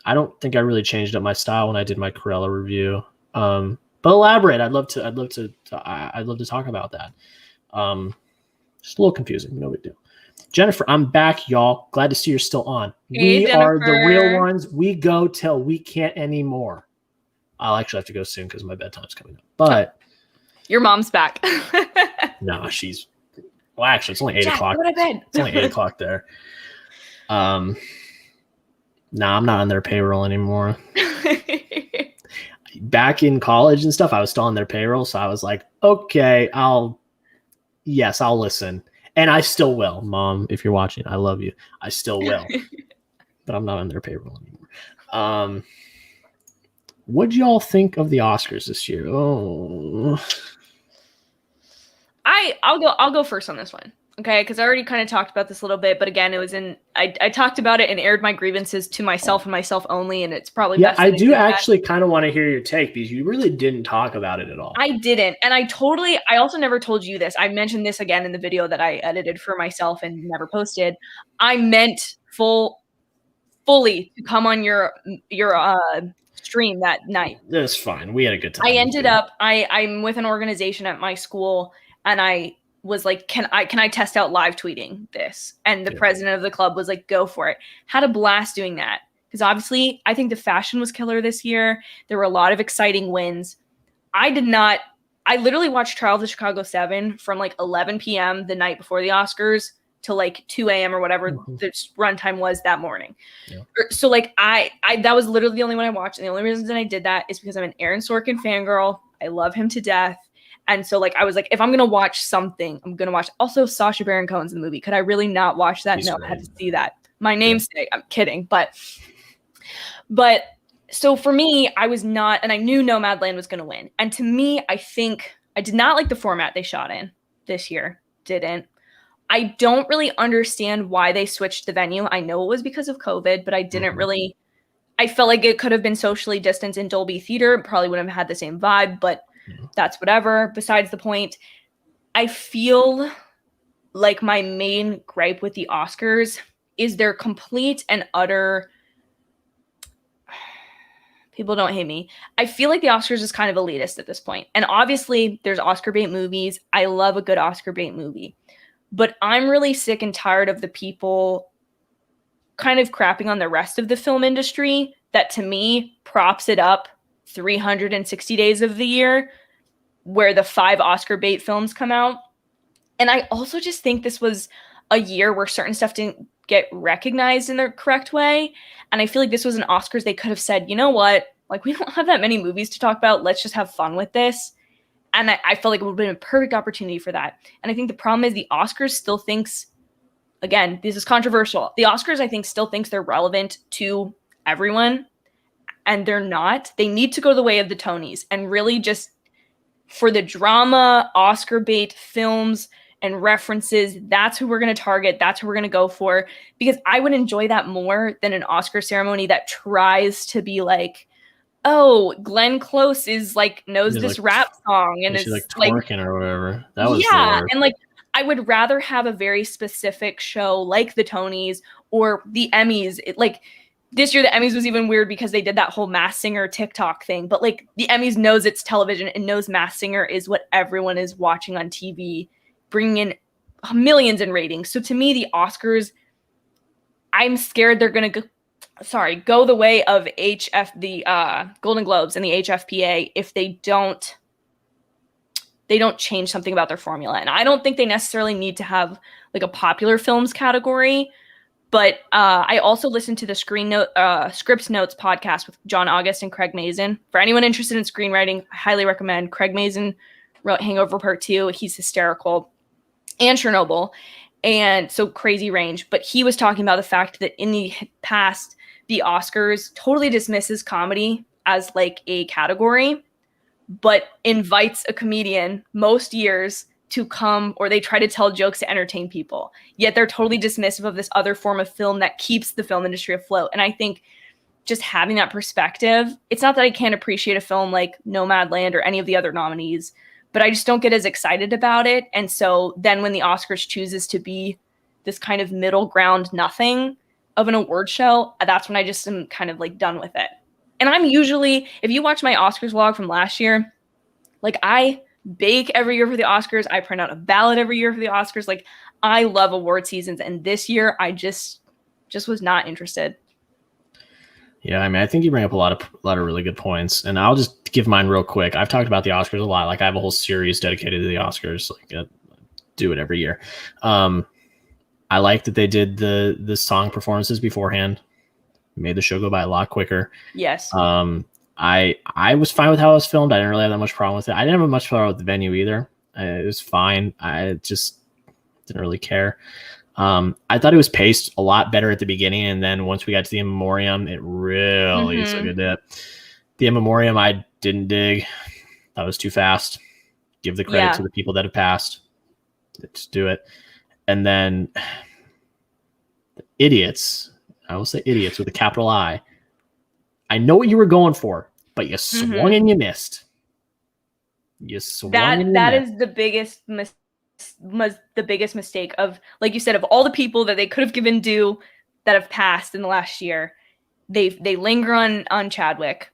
I don't think I really changed up my style when I did my Cruella review. But elaborate. I'd love to talk about that. Just a little confusing. No big deal. Jennifer, I'm back, y'all. Glad to see you're still on. Hey, we are the real ones. We go till we can't anymore. I'll actually have to go soon because my bedtime's coming up. But your mom's back. No, she's actually it's only 8 Jack, o'clock. Go to bed. It's only 8 o'clock there. I'm not on their payroll anymore. Back in college and stuff, I was still on their payroll, so I was like, okay, I'll listen. And I still will. Mom, if you're watching, I love you. I still will. But I'm not on their payroll anymore. What'd y'all think of the Oscars this year? Oh, I'll go first on this one. Okay, because I already kind of talked about this a little bit, but again, it was I talked about it and aired my grievances to myself and myself only, and it's probably best. I do actually kind of want to hear your take because you really didn't talk about it at all. I didn't, and I also never told you this. I mentioned this again in the video that I edited for myself and never posted. I meant fully to come on your stream that night. That's fine. We had a good time. I ended up I'm with an organization at my school, and I was like, can I test out live tweeting this? And the president of the club was like, go for it. Had a blast doing that. Because obviously I think the fashion was killer this year. There were a lot of exciting wins. I literally watched Trial of the Chicago 7 from like 11 p.m. the night before the Oscars to like 2 a.m. or whatever the runtime was that morning. Yeah. So like I that was literally the only one I watched. And the only reason that I did that is because I'm an Aaron Sorkin fangirl. I love him to death. And so, like, I was like, if I'm going to watch something, I'm going to watch. Also, Sasha Baron Cohen's in the movie. Could I really not watch that? No, I had to see that. My namesake. I'm kidding. But so for me, I was not, and I knew Nomadland was going to win. And to me, I think, I did not like the format they shot in this year. Didn't. I don't really understand why they switched the venue. I know it was because of COVID, but I didn't really, I felt like it could have been socially distanced in Dolby Theater. It probably wouldn't have had the same vibe, but that's whatever. Besides the point, I feel like my main gripe with the Oscars is their complete and utter, people don't hate me, I feel like the Oscars is kind of elitist at this point. And obviously there's Oscar bait movies. I love a good Oscar bait movie. But I'm really sick and tired of the people kind of crapping on the rest of the film industry that to me props it up 360 days of the year where the 5 Oscar bait films come out. And I also just think this was a year where certain stuff didn't get recognized in the correct way. And I feel like this was an Oscars they could have said, you know what? Like, we don't have that many movies to talk about. Let's just have fun with this. And I felt like it would have been a perfect opportunity for that. And I think the problem is the Oscars still thinks, again, this is controversial. The Oscars, I think, still thinks they're relevant to everyone. And they're not. They need to go the way of the Tonys and really just for the drama, Oscar bait films and references, that's who we're going to target. That's who we're going to go for. Because I would enjoy that more than an Oscar ceremony that tries to be like, oh, Glenn Close is like, knows this rap song and is like twerking or whatever. That was and like, I would rather have a very specific show like the Tonys or the Emmys. Like, this year, the Emmys was even weird because they did that whole Masked Singer TikTok thing. But like the Emmys knows it's television and knows Masked Singer is what everyone is watching on TV, bringing in millions in ratings. So to me, the Oscars, I'm scared they're going to go the way of the Golden Globes and the HFPA if they don't change something about their formula. And I don't think they necessarily need to have like a popular films category. But I also listened to the Scripts Notes podcast with John August and Craig Mazin. For anyone interested in screenwriting, I highly recommend. Craig Mazin wrote Hangover Part 2. He's hysterical. And Chernobyl. And so crazy range. But he was talking about the fact that in the past, the Oscars totally dismisses comedy as like a category, but invites a comedian most years to come, or they try to tell jokes to entertain people. Yet they're totally dismissive of this other form of film that keeps the film industry afloat. And I think just having that perspective, it's not that I can't appreciate a film like Nomadland or any of the other nominees, but I just don't get as excited about it. And so then when the Oscars chooses to be this kind of middle ground nothing of an award show, that's when I just am kind of like done with it. And I'm usually, if you watch my Oscars vlog from last year, like I bake every year for the Oscars. I print out a ballot every year for the Oscars. Like I love award seasons. And this year I just was not interested. Yeah, I mean, I think you bring up a lot of really good points, and I'll just give mine real quick. I've talked about the Oscars a lot. Like, I have a whole series dedicated to the Oscars. Like, do it every year. I like that they did the song performances beforehand. Made the show go by a lot quicker. Yes. I was fine with how it was filmed. I didn't really have that much problem with it. I didn't have much problem with the venue either. It was fine. I just didn't really care. I thought it was paced a lot better at the beginning, and then once we got to the In Memoriam, it really took a dip. The In Memoriam I didn't dig. That was too fast. Give the credit to the people that have passed. Just do it. And then the idiots, I will say idiots with a capital I. I know what you were going for, but you swung and you missed. You swung and you that missed. is the biggest mistake of, like you said, of all the people that they could have given due that have passed in the last year. They linger on Chadwick.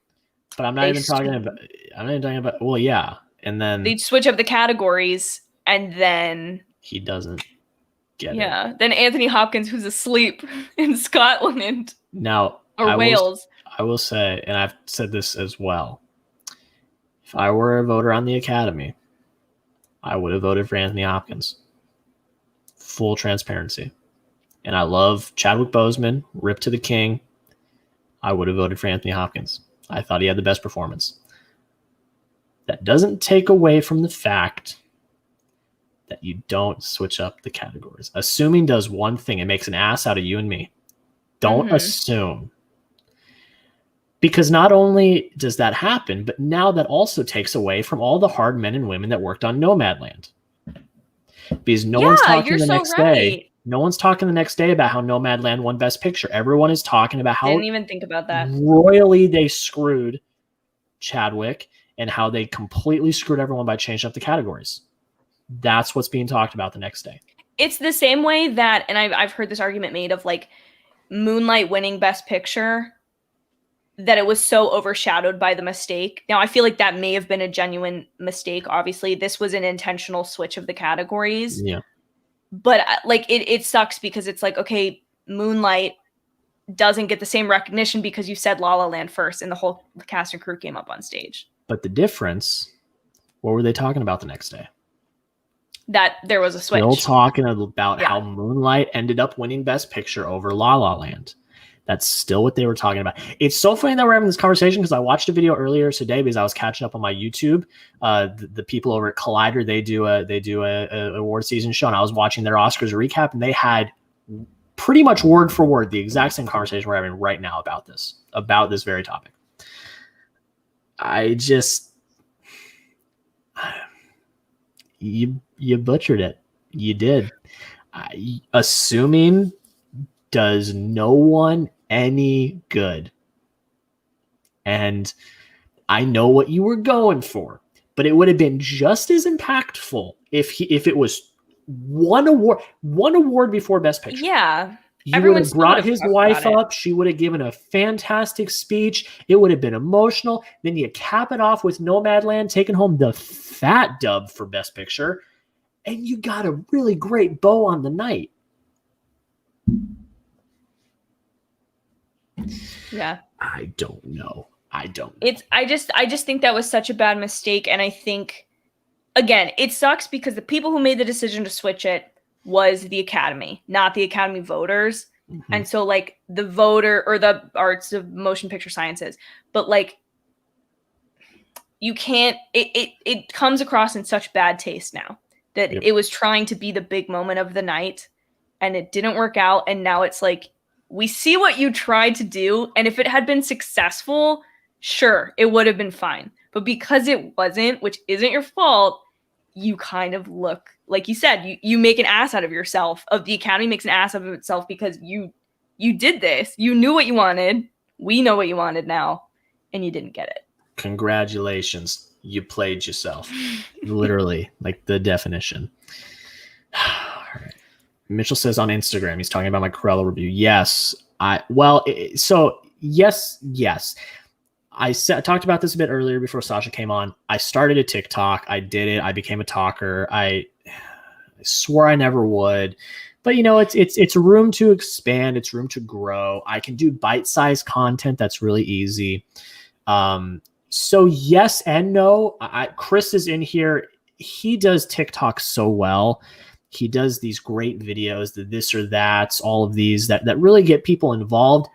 But I'm not even talking about. Well, yeah, and then they switch up the categories, and then he doesn't get it. Yeah, then Anthony Hopkins, who's asleep in Scotland now or Wales. I will say, and I've said this as well. If I were a voter on the Academy, I would have voted for Anthony Hopkins. Full transparency. And I love Chadwick Boseman, Rip to the King. I would have voted for Anthony Hopkins. I thought he had the best performance. That doesn't take away from the fact that you don't switch up the categories. Assuming does one thing. It makes an ass out of you and me. Don't assume. Because not only does that happen, but now that also takes away from all the hard men and women that worked on Nomadland. Because no one's talking the next day. No one's talking the next day about how Nomadland won Best Picture. Everyone is talking about how I didn't even think about that. Royally they screwed Chadwick and how they completely screwed everyone by changing up the categories. That's what's being talked about the next day. It's the same way that, and I've heard this argument made of like Moonlight winning Best Picture, that it was so overshadowed by the mistake. Now, I feel like that may have been a genuine mistake. Obviously, this was an intentional switch of the categories. Yeah. But like it sucks because it's like, okay, Moonlight doesn't get the same recognition because you said La La Land first and the whole cast and crew came up on stage. But the difference, what were they talking about the next day? That there was a switch. Still talking about how Moonlight ended up winning Best Picture over La La Land. That's still what they were talking about. It's so funny that we're having this conversation because I watched a video earlier today because I was catching up on my YouTube. The people over at Collider, they do a award season show, and I was watching their Oscars recap, and they had pretty much word for word the exact same conversation we're having right now about this very topic. I just you butchered it. You did. Assuming does no one any good. And I know what you were going for, but it would have been just as impactful if it was one award before Best Picture. Yeah. You would have brought his wife up. She would have given a fantastic speech. It would have been emotional. Then you cap it off with Nomadland taking home the fat dub for Best Picture. And you got a really great bow on the night. Yeah. I don't know. I just think that was such a bad mistake. And I think, again, it sucks because the people who made the decision to switch it was the Academy, not the Academy voters. Mm-hmm. And so like the voter or the arts of motion picture sciences, but like you can't, it comes across in such bad taste now that it was trying to be the big moment of the night and it didn't work out. And now it's like, we see what you tried to do. And if it had been successful, sure, it would have been fine. But because it wasn't, which isn't your fault, you kind of look, like you said, you make an ass out of yourself. Of the Academy makes an ass out of itself because you did this. You knew what you wanted. We know what you wanted now, and you didn't get it. Congratulations. You played yourself. Literally, like the definition. All right. Mitchell says on Instagram, he's talking about my Cruella review. Yes. Yes. I talked about this a bit earlier before Sasha came on. I started a TikTok. I did it. I became a talker. I swore I never would. But, it's room to expand. It's room to grow. I can do bite-sized content. That's really easy. So yes and no. Chris is in here. He does TikTok so well. He does these great videos, the this or that's, all of these that really get people involved.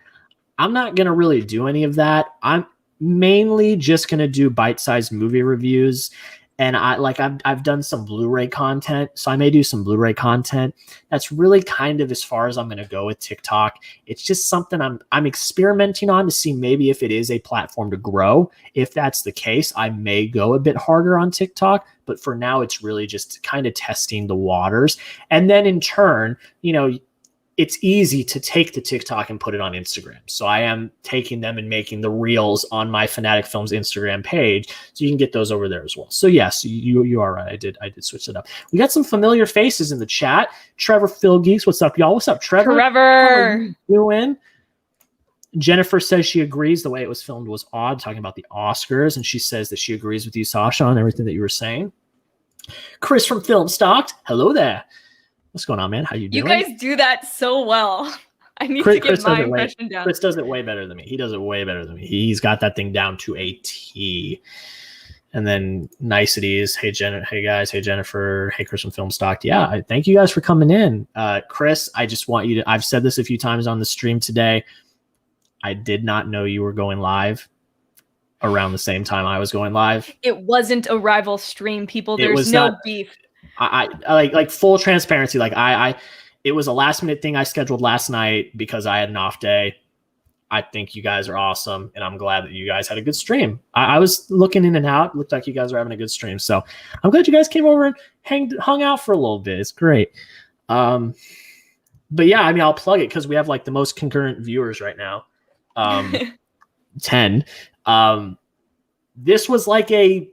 I'm not going to really do any of that. I'm mainly just going to do bite-sized movie reviews. And I've done some Blu-ray content, so I may do some Blu-ray content. That's really kind of as far as I'm going to go with TikTok. It's just something I'm experimenting on to see maybe if it is a platform to grow. If that's the case, I may go a bit harder on TikTok. But for now, it's really just kind of testing the waters. And then in turn, it's easy to take the TikTok and put it on Instagram. So I am taking them and making the reels on my Fanatic Films Instagram page, so you can get those over there as well. So yes, you are right. I did switch it up. We got some familiar faces in the chat. Trevor Phil Geeks, what's up, y'all? What's up, Trevor? Trevor, how are you doing? Jennifer says she agrees the way it was filmed was odd, talking about the Oscars, and she says that she agrees with you, Sasha, on everything that you were saying. Chris from Film Stocked, hello there. What's going on, man? How you doing? You guys do that so well. I need to get my impression down. Chris does it way better than me. He does it way better than me. He's got that thing down to a T. And then niceties. Hey, hey guys. Hey, Jennifer. Hey, Chris from Film Stocked. Yeah, thank you guys for coming in. Chris, I just want you to, I've said this a few times on the stream today. I did not know you were going live around the same time I was going live. It wasn't a rival stream, people. There's no beef. I like full transparency. It was a last minute thing I scheduled last night because I had an off day. I think you guys are awesome, and I'm glad that you guys had a good stream. I was looking in and out. It looked like you guys were having a good stream. So I'm glad you guys came over and hung out for a little bit. It's great. But yeah, I mean, I'll plug it because we have like the most concurrent viewers right now. 10. This was like a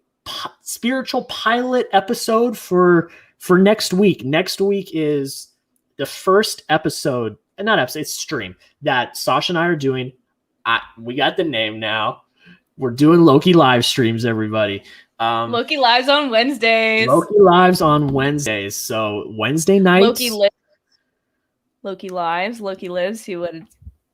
spiritual pilot episode for next week. Next week is the first episode, not episode, it's stream that Sasha and I are doing. We got the name now. We're doing Loki live streams, everybody. Loki lives on Wednesdays. Loki lives on Wednesdays. So Wednesday nights. Loki lives. Loki lives.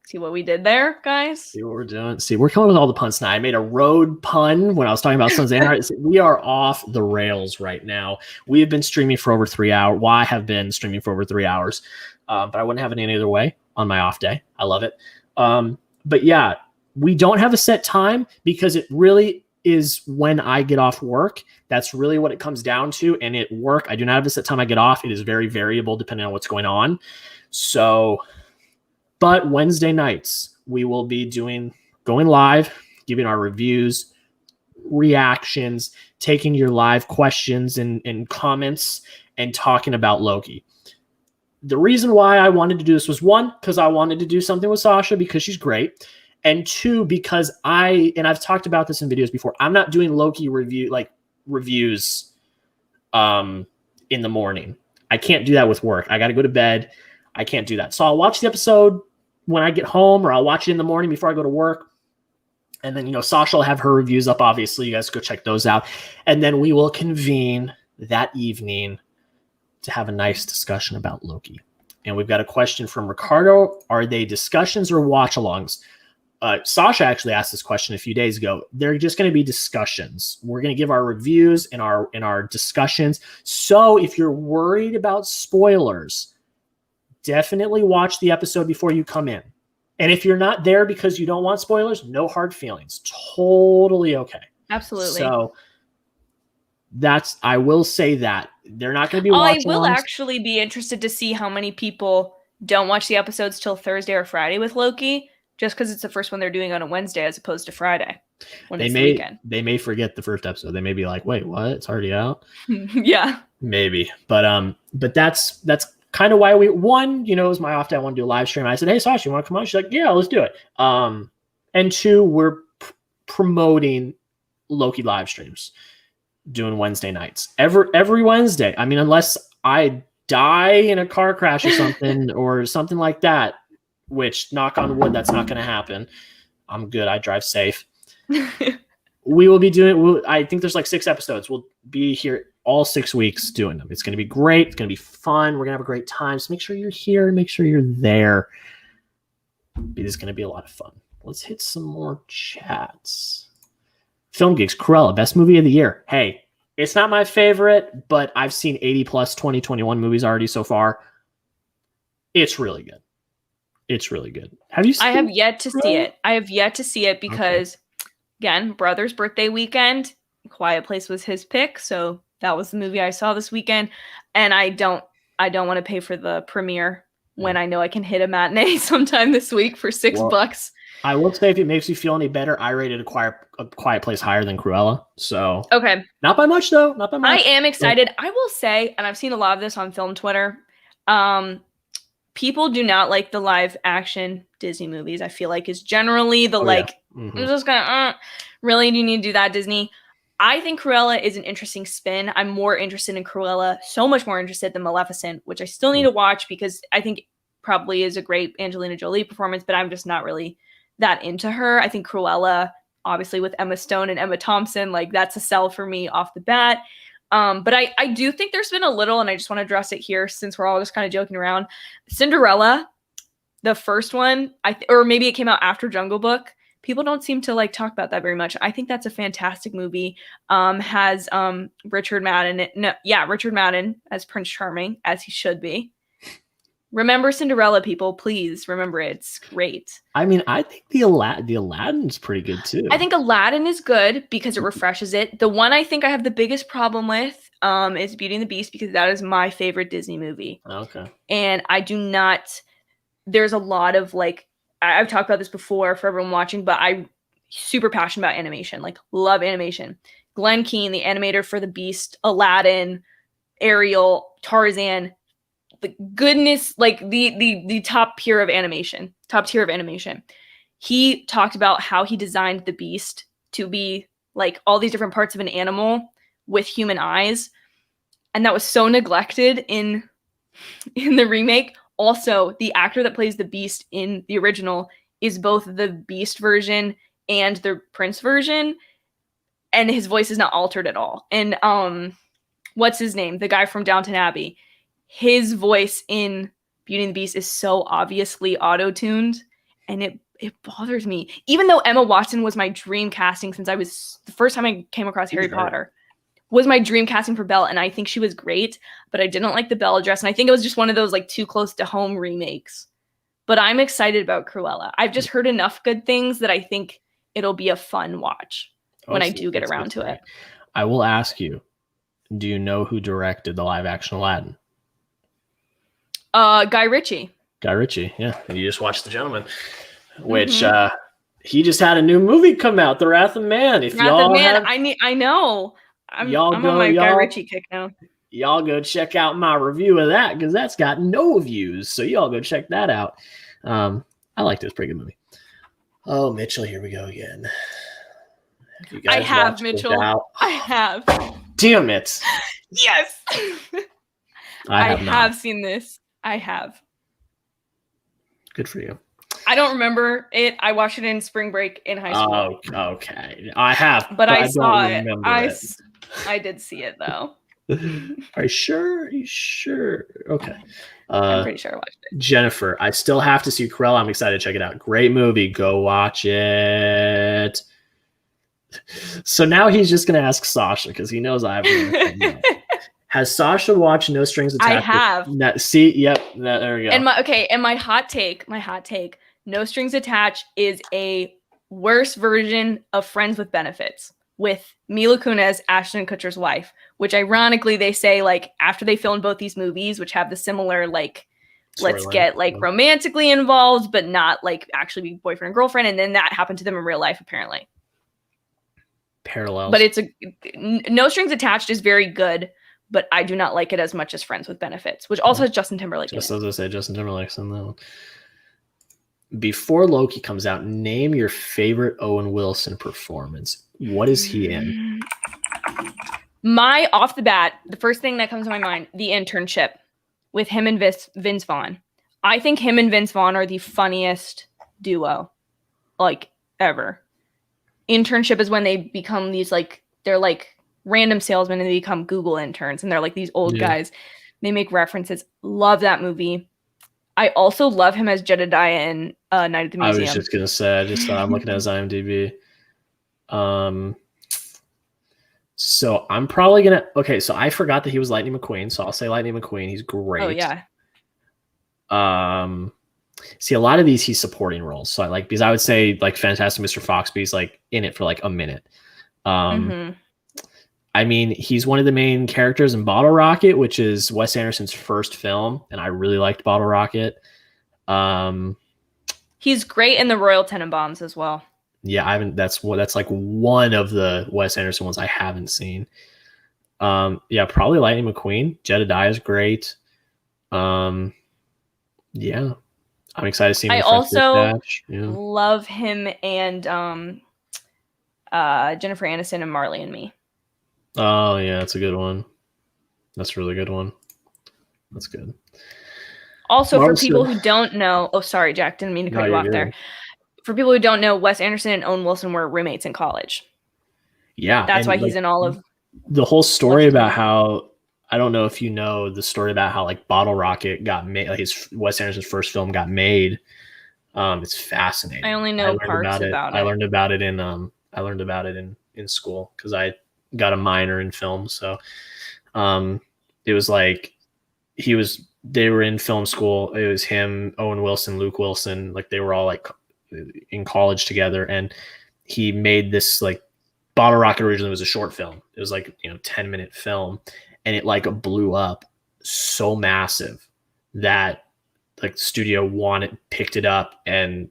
See what we did there, guys? See what we're doing. See, we're coming with all the puns now. I made a road pun when I was talking about Sons of Anarchy. We are off the rails right now. We have been streaming for over 3 hours. Well, I have been streaming for over 3 hours. But I wouldn't have it any other way on my off day. I love it. But yeah, we don't have a set time because it really is when I get off work. That's really what it comes down to. And at work, I do not have a set time I get off. It is very variable depending on what's going on. So... But Wednesday nights, we will be going live, giving our reviews, reactions, taking your live questions and comments, and talking about Loki. The reason why I wanted to do this was, one, because I wanted to do something with Sasha because she's great. And two, because I've talked about this in videos before, I'm not doing Loki reviews in the morning. I can't do that with work. I got to go to bed. I can't do that. So I'll watch the episode when I get home, or I'll watch it in the morning before I go to work. And then, Sasha will have her reviews up, obviously. You guys go check those out. And then we will convene that evening to have a nice discussion about Loki. And we've got a question from Ricardo. Are they discussions or watch-alongs? Sasha actually asked this question a few days ago. They're just going to be discussions. We're going to give our reviews and our discussions. So if you're worried about spoilers, definitely watch the episode before you come in. And if you're not there because you don't want spoilers, no hard feelings. Totally okay. Absolutely. So I will say that they're not going to be I watching will on. actually be interested to see how many people don't watch the episodes till Thursday or Friday with Loki, just because it's the first one they're doing on a Wednesday as opposed to Friday when it's the weekend. They may forget the first episode. They may be like, wait, what? It's already out? Yeah. Maybe. But that's kind of why it was my off day. I want to do a live stream. I said, hey, Sasha, you want to come on? She's like, yeah, let's do it. And two, we're promoting Loki live streams, doing Wednesday nights every Wednesday. I mean, unless I die in a car crash or something or something like that, which knock on wood, that's not going to happen. I'm good. I drive safe. We will be doing, I think there's like 6 episodes. We'll be here all 6 weeks doing them. It's going to be great. It's going to be fun. We're going to have a great time. So make sure you're here and make sure you're there. It is going to be a lot of fun. Let's hit some more chats. Film Geeks, Cruella, best movie of the year. Hey, it's not my favorite, but I've seen 80 plus 2021 movies already so far. It's really good. It's really good. Have you seen I have yet to Cruella? see it. I have yet to see it because, again, brother's birthday weekend. Quiet Place was his pick, so that was the movie I saw this weekend. And I don't want to pay for the premiere when I know I can hit a matinee sometime this week for $6. I will say, if it makes you feel any better, I rated a Quiet Place higher than Cruella. So okay, not by much though. Not by much. I am excited. I will say, and I've seen a lot of this on film Twitter. People do not like the live action Disney movies. I feel like is generally the I'm just gonna really, do you need to do that, Disney? I think Cruella is an interesting spin. I'm more interested in Cruella, so much more interested than Maleficent, which I still need to watch because I think probably is a great Angelina Jolie performance, but I'm just not really that into her. I think Cruella, obviously with Emma Stone and Emma Thompson, like that's a sell for me off the bat. But I do think there's been a little, and I just want to address it here since we're all just kind of joking around. Cinderella, the first one, or maybe it came out after Jungle Book. People don't seem to like talk about that very much. I think that's a fantastic movie. Has Richard Madden. Richard Madden as Prince Charming, as he should be. Remember Cinderella, people. Please remember it. It's great. I mean, I think the Aladdin's pretty good too. I think Aladdin is good because it refreshes it. The one I think I have the biggest problem with is Beauty and the Beast because that is my favorite Disney movie. Okay. And I do not. There's a lot of like. I've talked about this before for everyone watching, but I'm super passionate about animation. Like, love animation. Glenn Keane, the animator for The Beast, Aladdin, Ariel, Tarzan, the goodness, like the top tier of animation. He talked about how he designed the Beast to be like all these different parts of an animal with human eyes, and that was so neglected in the remake. Also, the actor that plays the Beast in the original is both the Beast version and the Prince version, and his voice is not altered at all. And what's his name? The guy from Downton Abbey. His voice in Beauty and the Beast is so obviously auto-tuned, and it bothers me. Even though Emma Watson was my dream casting since the first time I came across Harry Potter. Was my dream casting for Belle, and I think she was great, but I didn't like the Belle dress, and I think it was just one of those like too close to home remakes. But I'm excited about Cruella. I've just heard enough good things that I think it'll be a fun watch when I do get around to it. I will ask you, do you know who directed the live action Aladdin? Guy Ritchie. Guy Ritchie, yeah. You just watched The Gentleman, which he just had a new movie come out, The Wrath of Man. I know. I'm on my Guy Ritchie kick now. Y'all go check out my review of that because that's got no views. So y'all go check that out. I liked it. It's a pretty good movie. Oh, Mitchell, here we go again. I have, Mitchell. I have. Damn it. Yes. I have seen this. I have. Good for you. I don't remember it. I watched it in spring break in high school. Oh, okay. I have. But I saw it. It. I did see it, though. Are you sure? Okay. I'm pretty sure I watched it. Jennifer, I still have to see Cruella. I'm excited to check it out. Great movie. Go watch it. So now he's just going to ask Sasha because he knows I have. Has Sasha watched No Strings Attached? I have. See, yep. There we go. And my hot take, No Strings Attached is a worse version of Friends with Benefits. with Mila Kunis, Ashton Kutcher's wife, which ironically they say like after they filmed both these movies, which have the similar like let's get like romantically involved, but not like actually be boyfriend and girlfriend, and then that happened to them in real life apparently. Parallels. But it's No Strings Attached is very good, but I do not like it as much as Friends with Benefits, which also has Justin Timberlake. Just as I say, Justin Timberlake's in that one. Before Loki comes out, name your favorite Owen Wilson performance. What is he in? My off the bat, the first thing that comes to my mind, The Internship with him and Vince Vaughn. I think him and Vince Vaughn are the funniest duo like ever. Internship is when they become these like they're like random salesmen and they become Google interns and they're like these old guys. They make references. Love that movie. I also love him as Jedediah in Night at the Museum. I was just gonna say, I'm looking at his IMDb. So I'm probably gonna so I forgot that he was Lightning McQueen, so I'll say Lightning McQueen. He's great. Oh yeah. See, a lot of these he's supporting roles. So I like because I would say like Fantastic Mr. Foxby's like in it for like a minute. I mean, he's one of the main characters in Bottle Rocket, which is Wes Anderson's first film, and I really liked Bottle Rocket. He's great in the Royal Tenenbaums as well. Yeah, I haven't. That's like one of the Wes Anderson ones I haven't seen. Yeah, probably Lightning McQueen. Jedediah is great. Yeah, I'm excited to see him. I also love him and Jennifer Aniston and Marley and Me. Oh yeah, that's a good one. That's a really good one. That's good. Also, for people who don't know, oh sorry, Jack, didn't mean to cut you off there. For people who don't know, Wes Anderson and Owen Wilson were roommates in college. Yeah, that's why he's in all of the whole story about how I don't know if you know the story about how like Bottle Rocket got made, like his Wes Anderson's first film got made. It's fascinating. I only know parts about it. I learned about it in school because I got a minor in film. So it was like they were in film school. It was him, Owen Wilson, Luke Wilson, like they were all like in college together, and he made this like Bottle Rocket originally was a short film. It was like 10-minute film, and it like blew up so massive that like the studio picked it up and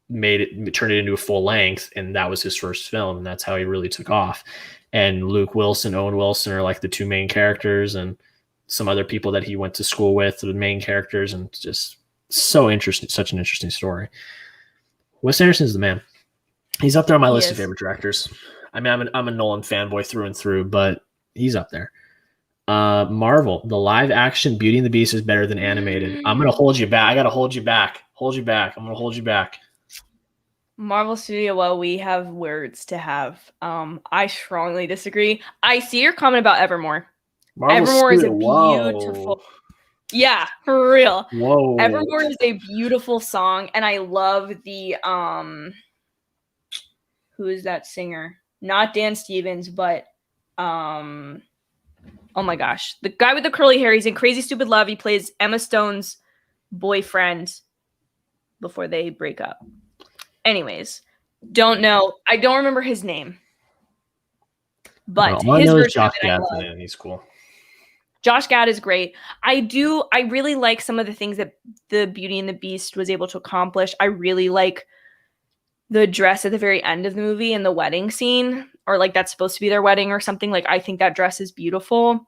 turned it into a full length, and that was his first film, and that's how he really took off. And Luke Wilson, Owen Wilson are like the two main characters, and some other people that he went to school with are the main characters, and just so interesting, such an interesting story. Wes Anderson is the man. He's up there on my list of favorite directors. I mean, I'm a Nolan fanboy through and through, but he's up there. Marvel, the live action Beauty and the Beast is better than animated. I'm gonna hold you back. I gotta hold you back. I'm gonna hold you back. Marvel Studio, well, we have words to have. I strongly disagree. I see your comment about Evermore. Evermore is a beautiful. Yeah, for real. Whoa. Evermore is a beautiful song, and I love the who is that singer? Not Dan Stevens, but oh my gosh, the guy with the curly hair. He's in Crazy Stupid Love. He plays Emma Stone's boyfriend before they break up. Anyways, don't know. I don't remember his name, but his version of it I love. He's cool. Josh Gad is great. I really like some of the things that the Beauty and the Beast was able to accomplish. I really like the dress at the very end of the movie and the wedding scene, or like that's supposed to be their wedding or something. Like I think that dress is beautiful.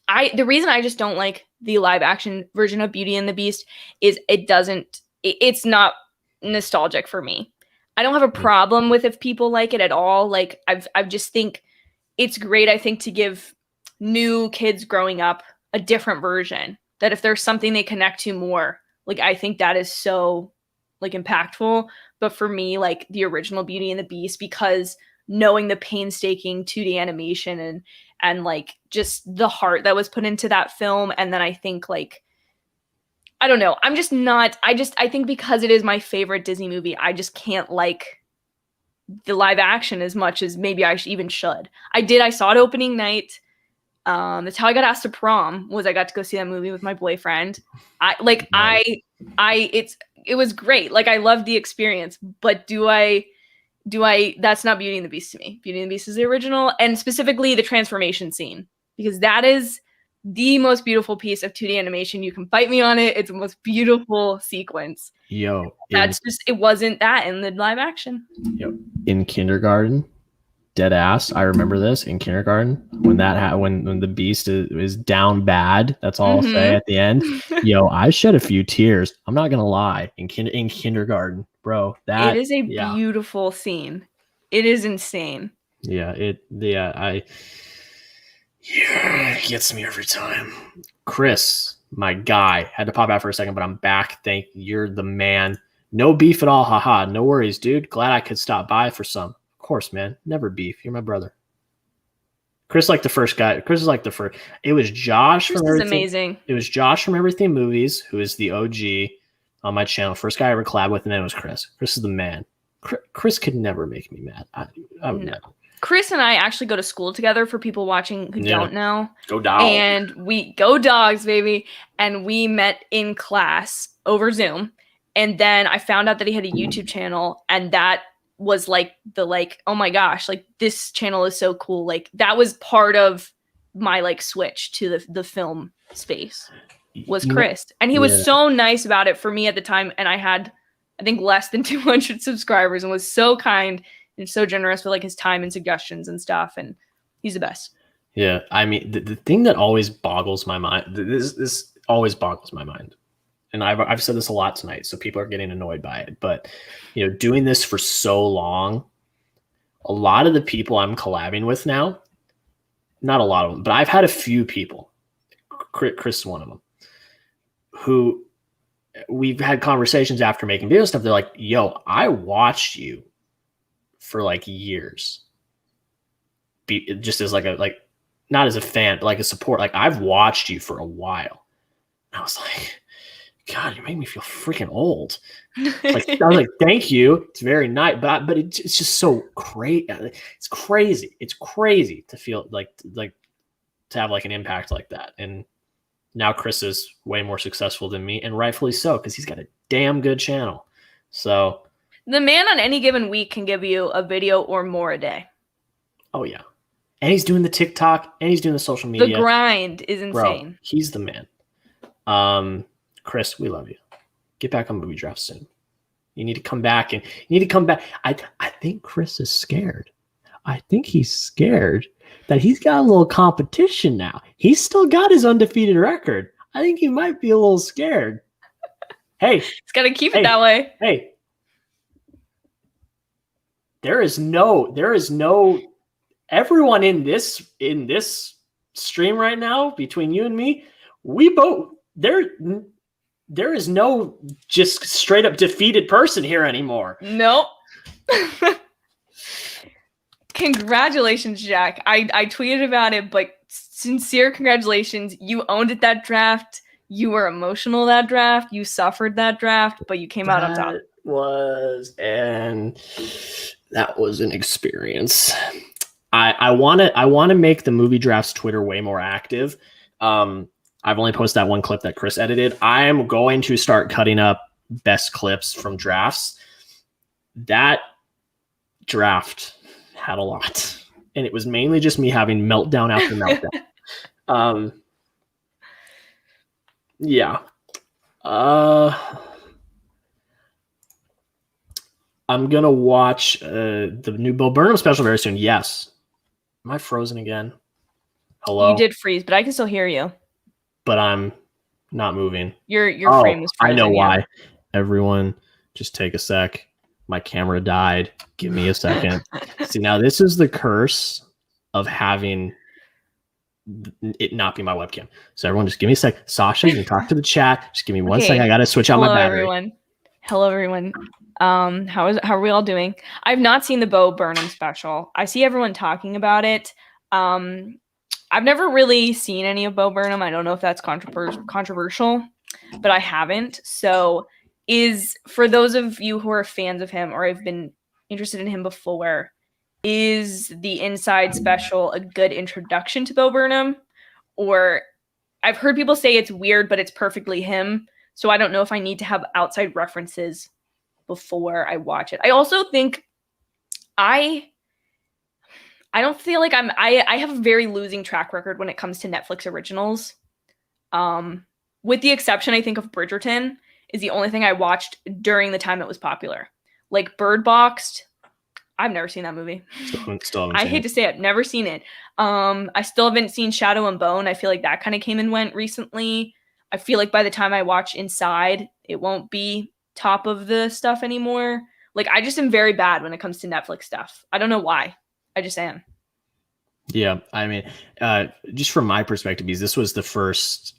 The reason I just don't like the live action version of Beauty and the Beast is it's not nostalgic for me. I don't have a problem with if people like it at all. Like I just think it's great. I think to give new kids growing up a different version, that if there's something they connect to more, like I think that is so like impactful. But for me, like the original Beauty and the Beast, because knowing the painstaking 2D animation and like just the heart that was put into that film, and then I think like I don't know, I think because it is my favorite Disney movie, I just can't like the live action as much as maybe I even should. I saw it opening night. That's how I got asked to prom, was I got to go see that movie with my boyfriend. It was great. Like I loved the experience, but do I That's not Beauty and the Beast to me. Beauty and the Beast is the original, and specifically the transformation scene, because that is the most beautiful piece of 2D animation. You can fight me on it. It's the most beautiful sequence. Yo, it wasn't that in the live action. Yo, in kindergarten, dead ass. I remember this in kindergarten when when the Beast is down bad. That's all I'll say at the end. Yo, I shed a few tears. I'm not gonna lie. In kindergarten, bro, it is a beautiful scene. It is insane. Yeah, it gets me every time. Chris, my guy, had to pop out for a second, but I'm back. You're the man. No beef at all. Haha. No worries, dude. Glad I could stop by for some. Of course, man. Never beef. You're my brother. Chris, like the first guy. Chris is like the first. It was Josh Chris from Everything. Amazing. It was Josh from Everything Movies, who is the OG on my channel. First guy I ever collabed with, and then it was Chris. Chris is the man. Chris could never make me mad. I would never. Chris and I actually go to school together, for people watching who don't know. Go Dogs. And we go Dogs, baby. And we met in class over Zoom. And then I found out that he had a YouTube channel, and that was like oh my gosh, like this channel is so cool. Like that was part of my like switch to the film space was Chris. And he was so nice about it for me at the time. And I had, I think, less than 200 subscribers, and was so kind and so generous with like his time and suggestions and stuff. And he's the best. Yeah. I mean, the thing that always boggles my mind, this always boggles my mind. And I've said this a lot tonight, so people are getting annoyed by it. But, doing this for so long, a lot of the people I'm collabing with now, not a lot of them, but I've had a few people, Chris is one of them, who we've had conversations after making video stuff. They're like, yo, I watched you for like years, just as not as a fan, but like a support. Like I've watched you for a while. And I was like, God, you make me feel freaking old. I was like, thank you. It's very nice, but it's just so great. It's crazy. It's crazy to feel like to have like an impact like that. And now Chris is way more successful than me, and rightfully so, because he's got a damn good channel. So the man on any given week can give you a video or more a day. Oh yeah. And he's doing the TikTok, and he's doing the social media. The grind is insane. Bro, he's the man. Chris, we love you. Get back on Movie Draft soon. You need to come back, and I think Chris is scared. I think he's scared that he's got a little competition now. He's still got his undefeated record. I think he might be a little scared. Hey, he's got to keep it that way. Hey, there is no everyone in this stream right now, between you and me, we both there is no just straight up defeated person here anymore. Nope. Congratulations, Jack. I tweeted about it, but sincere congratulations. You owned it that draft. You were emotional that draft. You suffered that draft, but you came out on top. That was an experience. I want to make the Movie Drafts Twitter way more active. I've only posted that one clip that Chris edited. I am going to start cutting up best clips from drafts. That draft had a lot, and it was mainly just me having meltdown after meltdown. Yeah. I'm going to watch the new Bo Burnham special very soon. Yes. Am I frozen again? Hello? You did freeze, but I can still hear you. But I'm not moving. Your frame is frozen. I know why. Everyone, just take a sec. My camera died. Give me a second. See, now this is the curse of having it not be my webcam. So everyone, just give me a sec. Sasha, you can talk to the chat. Just give me one second. I got to switch out my battery. Hello, everyone. How are we all doing? I've not seen the Bo Burnham special. I see everyone talking about it. I've never really seen any of Bo Burnham. I don't know if that's controversial, but I haven't. So for those of you who are fans of him or have been interested in him before, is the Inside special a good introduction to Bo Burnham? Or I've heard people say it's weird, but it's perfectly him. So I don't know if I need to have outside references before I watch it. I also think I don't feel like I have a very losing track record when it comes to Netflix originals. With the exception, I think, of Bridgerton is the only thing I watched during the time it was popular. Like Bird Boxed, I've never seen that movie. Still haven't I seen hate it. to say it, never seen it. I still haven't seen Shadow and Bone. I feel like that kind of came and went recently. I feel like by the time I watch Inside, it won't be top of the stuff anymore. Like, I just am very bad when it comes to Netflix stuff. I don't know why. I just am. Yeah, I mean, just from my perspective, because this was the first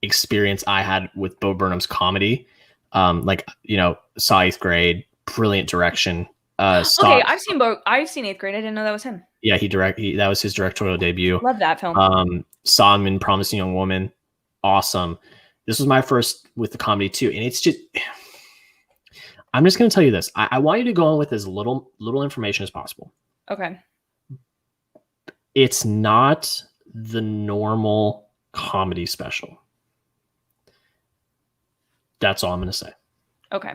experience I had with Bo Burnham's comedy. Like, you know, saw 8th Grade, brilliant direction. Okay, I've seen 8th Grade. I didn't know that was him. Yeah, that was his directorial debut. Love that film. Saw him in Promising Young Woman. Awesome. This was my first with the comedy too. And it's just, I'm just going to tell you this. I want you to go in with as little information as possible. Okay. It's not the normal comedy special. That's all I'm going to say. Okay.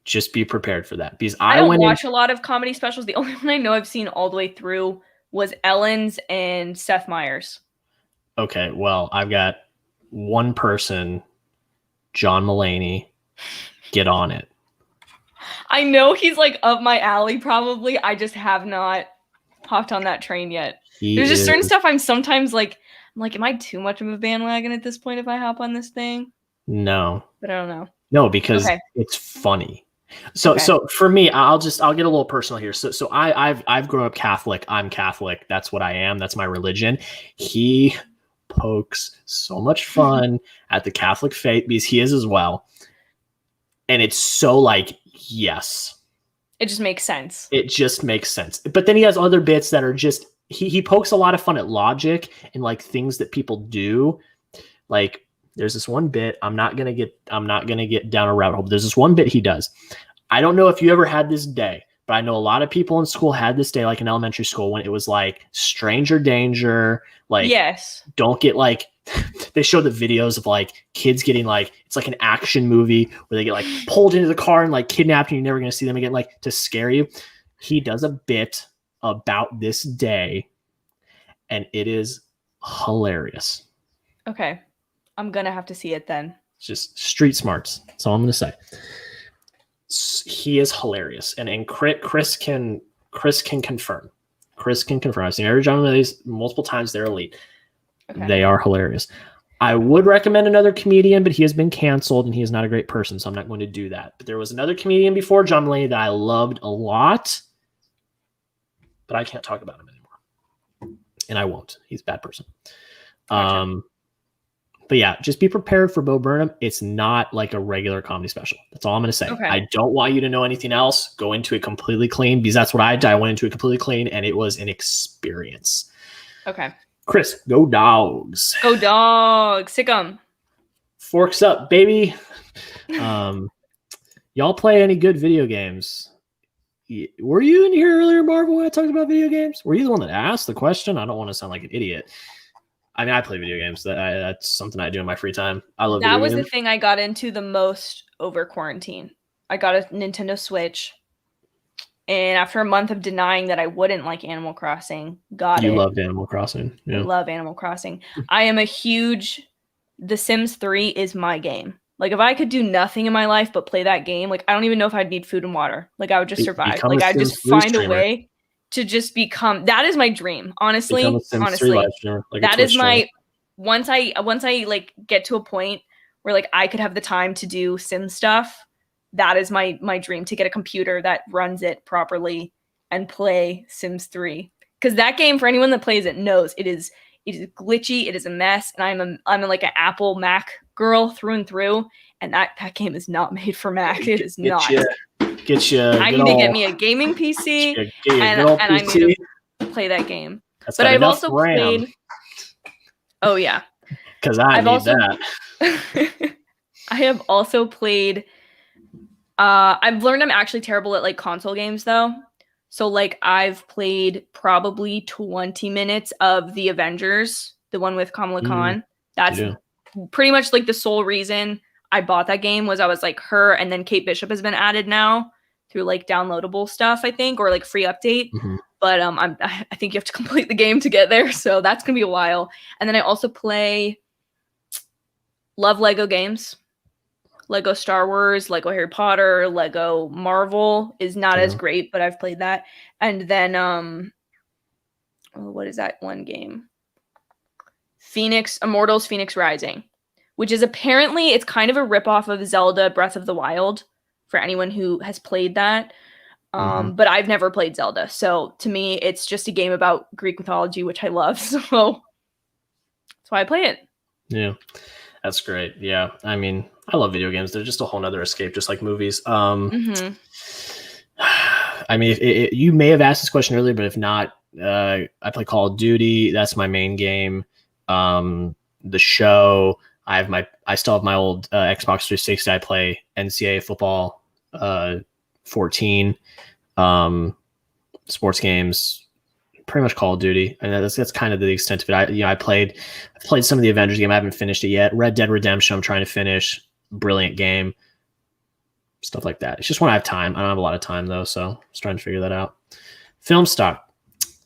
Just be prepared for that, because I don't watch a lot of comedy specials. The only one I know I've seen all the way through was Ellen's and Seth Meyers. Okay, well, I've got one person, John Mulaney. Get on it. I know he's like up my alley probably. I just have not hopped on that train yet. There's just certain stuff I'm sometimes like, am I too much of a bandwagon at this point if I hop on this thing? No. But I don't know. No, because it's funny. So for me, I'll get a little personal here. So I've grown up Catholic. I'm Catholic. That's what I am. That's my religion. He pokes so much fun at the Catholic faith, because he is as well. And it's so like, yes. It just makes sense. It just makes sense. But then he has other bits that are just, he pokes a lot of fun at logic and like things that people do. Like, there's this one bit, I'm not gonna get down a rabbit hole, but there's this one bit he does. I don't know if you ever had this day, but I know a lot of people in school had this day, like in elementary school, when it was like stranger danger, like, yes, don't get like, they show the videos of like kids getting like, it's like an action movie where they get like pulled into the car and like kidnapped and you're never going to see them again, like to scare you. He does a bit about this day and it is hilarious. Okay. I'm going to have to see it then. It's just street smarts. That's all I'm going to say. He is hilarious. And Chris can confirm. Chris can confirm. I've seen every John Willie's multiple times. They're elite. Okay. They are hilarious. I would recommend another comedian, but he has been canceled and he is not a great person, so I'm not going to do that. But there was another comedian before John Mulaney that I loved a lot, but I can't talk about him anymore. And I won't. He's a bad person. Gotcha. But yeah, just be prepared for Bo Burnham. It's not like a regular comedy special. That's all I'm going to say. Okay. I don't want you to know anything else. Go into it completely clean, because that's what I did. I went into it completely clean, and it was an experience. Okay. Chris, go Dogs. Go Dogs. Sick 'em. Forks up, baby. Y'all play any good video games? Were you in here earlier, Marvel, when I talked about video games? Were you the one that asked the question? I don't want to sound like an idiot. I mean, I play video games. That's something I do in my free time. I love that. Was the thing I got into the most over quarantine. I got a Nintendo Switch, and after a month of denying that I wouldn't like Animal Crossing, You loved Animal Crossing. Yeah. I love Animal Crossing. I am a huge. The Sims 3 is my game. Like, if I could do nothing in my life but play that game, like, I don't even know if I'd need food and water. Like, I would just survive. Like, I'd just find a way to just become. That is my dream. Honestly, that is my. Once I like get to a point where like I could have the time to do Sim stuff, that is my dream, to get a computer that runs it properly and play Sims 3. Because that game, for anyone that plays it, knows it is glitchy, it is a mess, and I'm like an Apple Mac girl through and through, and that game is not made for Mac. It is not. I need to get me a gaming PC, and I need to play that game. But I've also played. Oh yeah, because I've need that. I have also played. I've learned I'm actually terrible at like console games though. So like I've played probably 20 minutes of The Avengers, the one with Kamala Khan. That's pretty much like the sole reason I bought that game was I was like her, and then Kate Bishop has been added now through like downloadable stuff, I think, or like free update. Mhm. But I think you have to complete the game to get there, so that's gonna be a while. And then I also love Lego games. Lego Star Wars, Lego Harry Potter, Lego Marvel is not as great, but I've played that. And then what is that one game? Immortals Phoenix Rising, which is apparently, it's kind of a ripoff of Zelda Breath of the Wild for anyone who has played that. But I've never played Zelda. So to me, it's just a game about Greek mythology, which I love. So that's why I play it. Yeah, that's great. Yeah, I mean, I love video games. They're just a whole nother escape, just like movies. I mean, you may have asked this question earlier, but if not, I play Call of Duty. That's my main game. The show, I still have my old Xbox 360. I play NCAA football, 14, sports games, pretty much Call of Duty, and that's kind of the extent of it. I've played some of the Avengers game. I haven't finished it yet. Red Dead Redemption, I'm trying to finish. Brilliant game. Stuff like that. It's just when I have time. I don't have a lot of time though, so I'm just trying to figure that out. Film stock.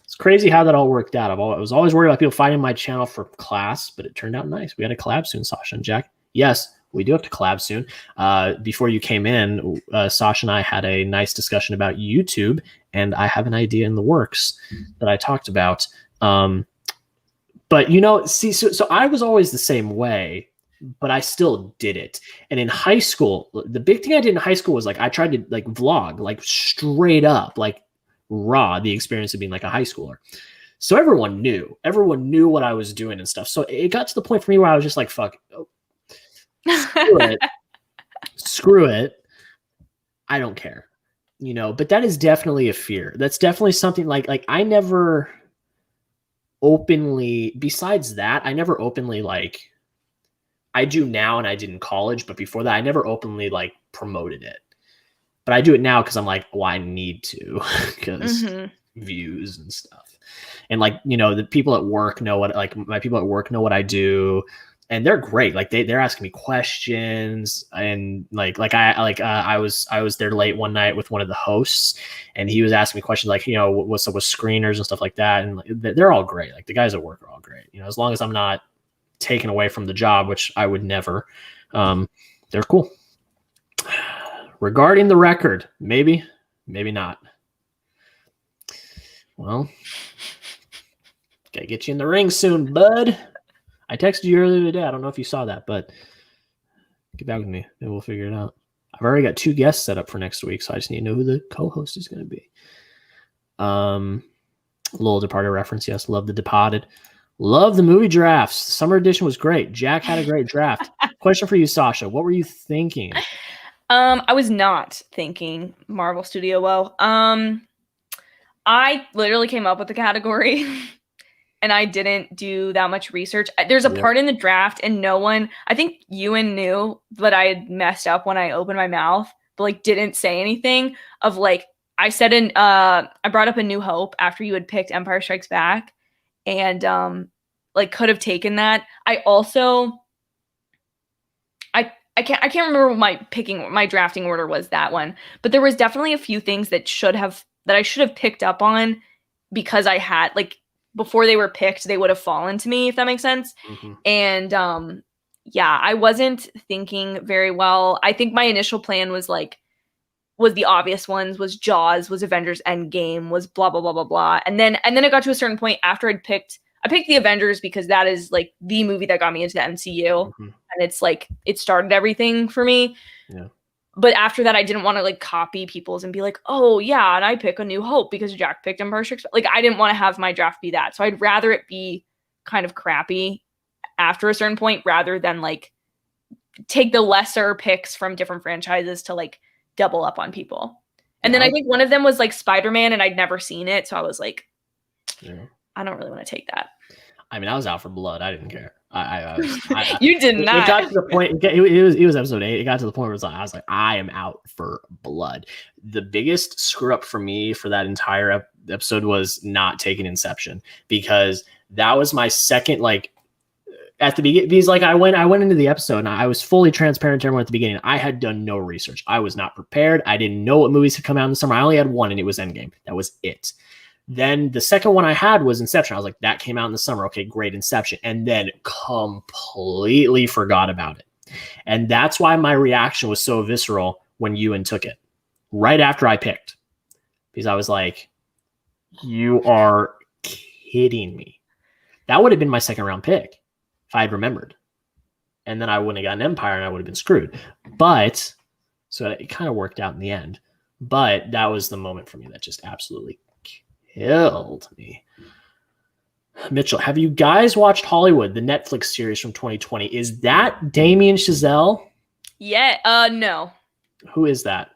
It's crazy how that all worked out. I was always worried about people finding my channel for class, but it turned out nice. We got to collab soon, Sasha and Jack. Yes, we do have to collab soon. Before you came in, Sasha and I had a nice discussion about YouTube, and I have an idea in the works that I talked about. But see, so I was always the same way, but I still did it. And in high school, the big thing I did in high school was like I tried to like vlog, like straight up, like raw, the experience of being like a high schooler. So everyone knew what I was doing and stuff. So it got to the point for me where I was just like, fuck, screw it. I don't care, but that is definitely a fear. That's definitely something like I never openly, besides that, I never openly like, I do now and I did in college, but before that I never openly like promoted it. But I do it now because I'm like, well, I need to because views and stuff. And like, the people at work know my people at work know what I do. And they're great. Like they're asking me questions, and I was there late one night with one of the hosts, and he was asking me questions like, what's up with screeners and stuff like that. And they're all great. Like the guys at work are all great. As long as I'm not taken away from the job, which I would never. They're cool. Regarding the record, maybe not. Well, gotta get you in the ring soon, bud. I texted you earlier today. I don't know if you saw that, but get back with me and we'll figure it out. I've already got 2 guests set up for next week, so I just need to know who the co-host is going to be. Little Departed reference. Yes, love The Departed. Love the movie drafts. The summer edition was great. Jack had a great draft. Question for you, Sasha. What were you thinking? I was not thinking Marvel Studio well. I literally came up with the category. And I didn't do that much research. There's a part in the draft, and I think Ewan knew that I had messed up when I opened my mouth, but like didn't say anything of like, I said I brought up A New Hope after you had picked Empire Strikes Back, and like could have taken that. I also, I can't remember what my drafting order was that one, but there was definitely a few things that I should have picked up on because I had like, before they were picked, they would have fallen to me, if that makes sense. And I wasn't thinking very well. I think my initial plan was the obvious ones, was Jaws, was Avengers Endgame, was blah, blah, blah, blah, blah. And then it got to a certain point after I picked the Avengers because that is like the movie that got me into the MCU. And it's like, it started everything for me. Yeah. But after that, I didn't want to like copy people's and be like, oh yeah, and I pick A New Hope because Jack picked Empire Strikes Back. Like I didn't want to have my draft be that. So I'd rather it be kind of crappy after a certain point rather than like take the lesser picks from different franchises to like double up on people. And then I think one of them was like Spider-Man, and I'd never seen it. So I was like, I don't really want to take that. I mean, I was out for blood. I didn't care. You did not. It got to the point. It was episode 8. It got to the point where I was like, I am out for blood. The biggest screw up for me for that entire episode was not taking Inception, because that was my second. Like, at the beginning, because like I went into the episode and I was fully transparent to everyone at the beginning. I had done no research. I was not prepared. I didn't know what movies had come out in the summer. I only had one, and it was Endgame. That was it. Then the second one I had was Inception. I was like, that came out in the summer. Okay, great, Inception. And then completely forgot about it. And that's why my reaction was so visceral when Ewan took it right after I picked, because I was like, you are kidding me. That would have been my second round pick if I had remembered. And then I wouldn't have gotten Empire and I would have been screwed. But so it kind of worked out in the end. But that was the moment for me that just absolutely killed me. Mitchell, have you guys watched Hollywood, the Netflix series from 2020? Is that Damien Chazelle? Yeah, no. Who is that?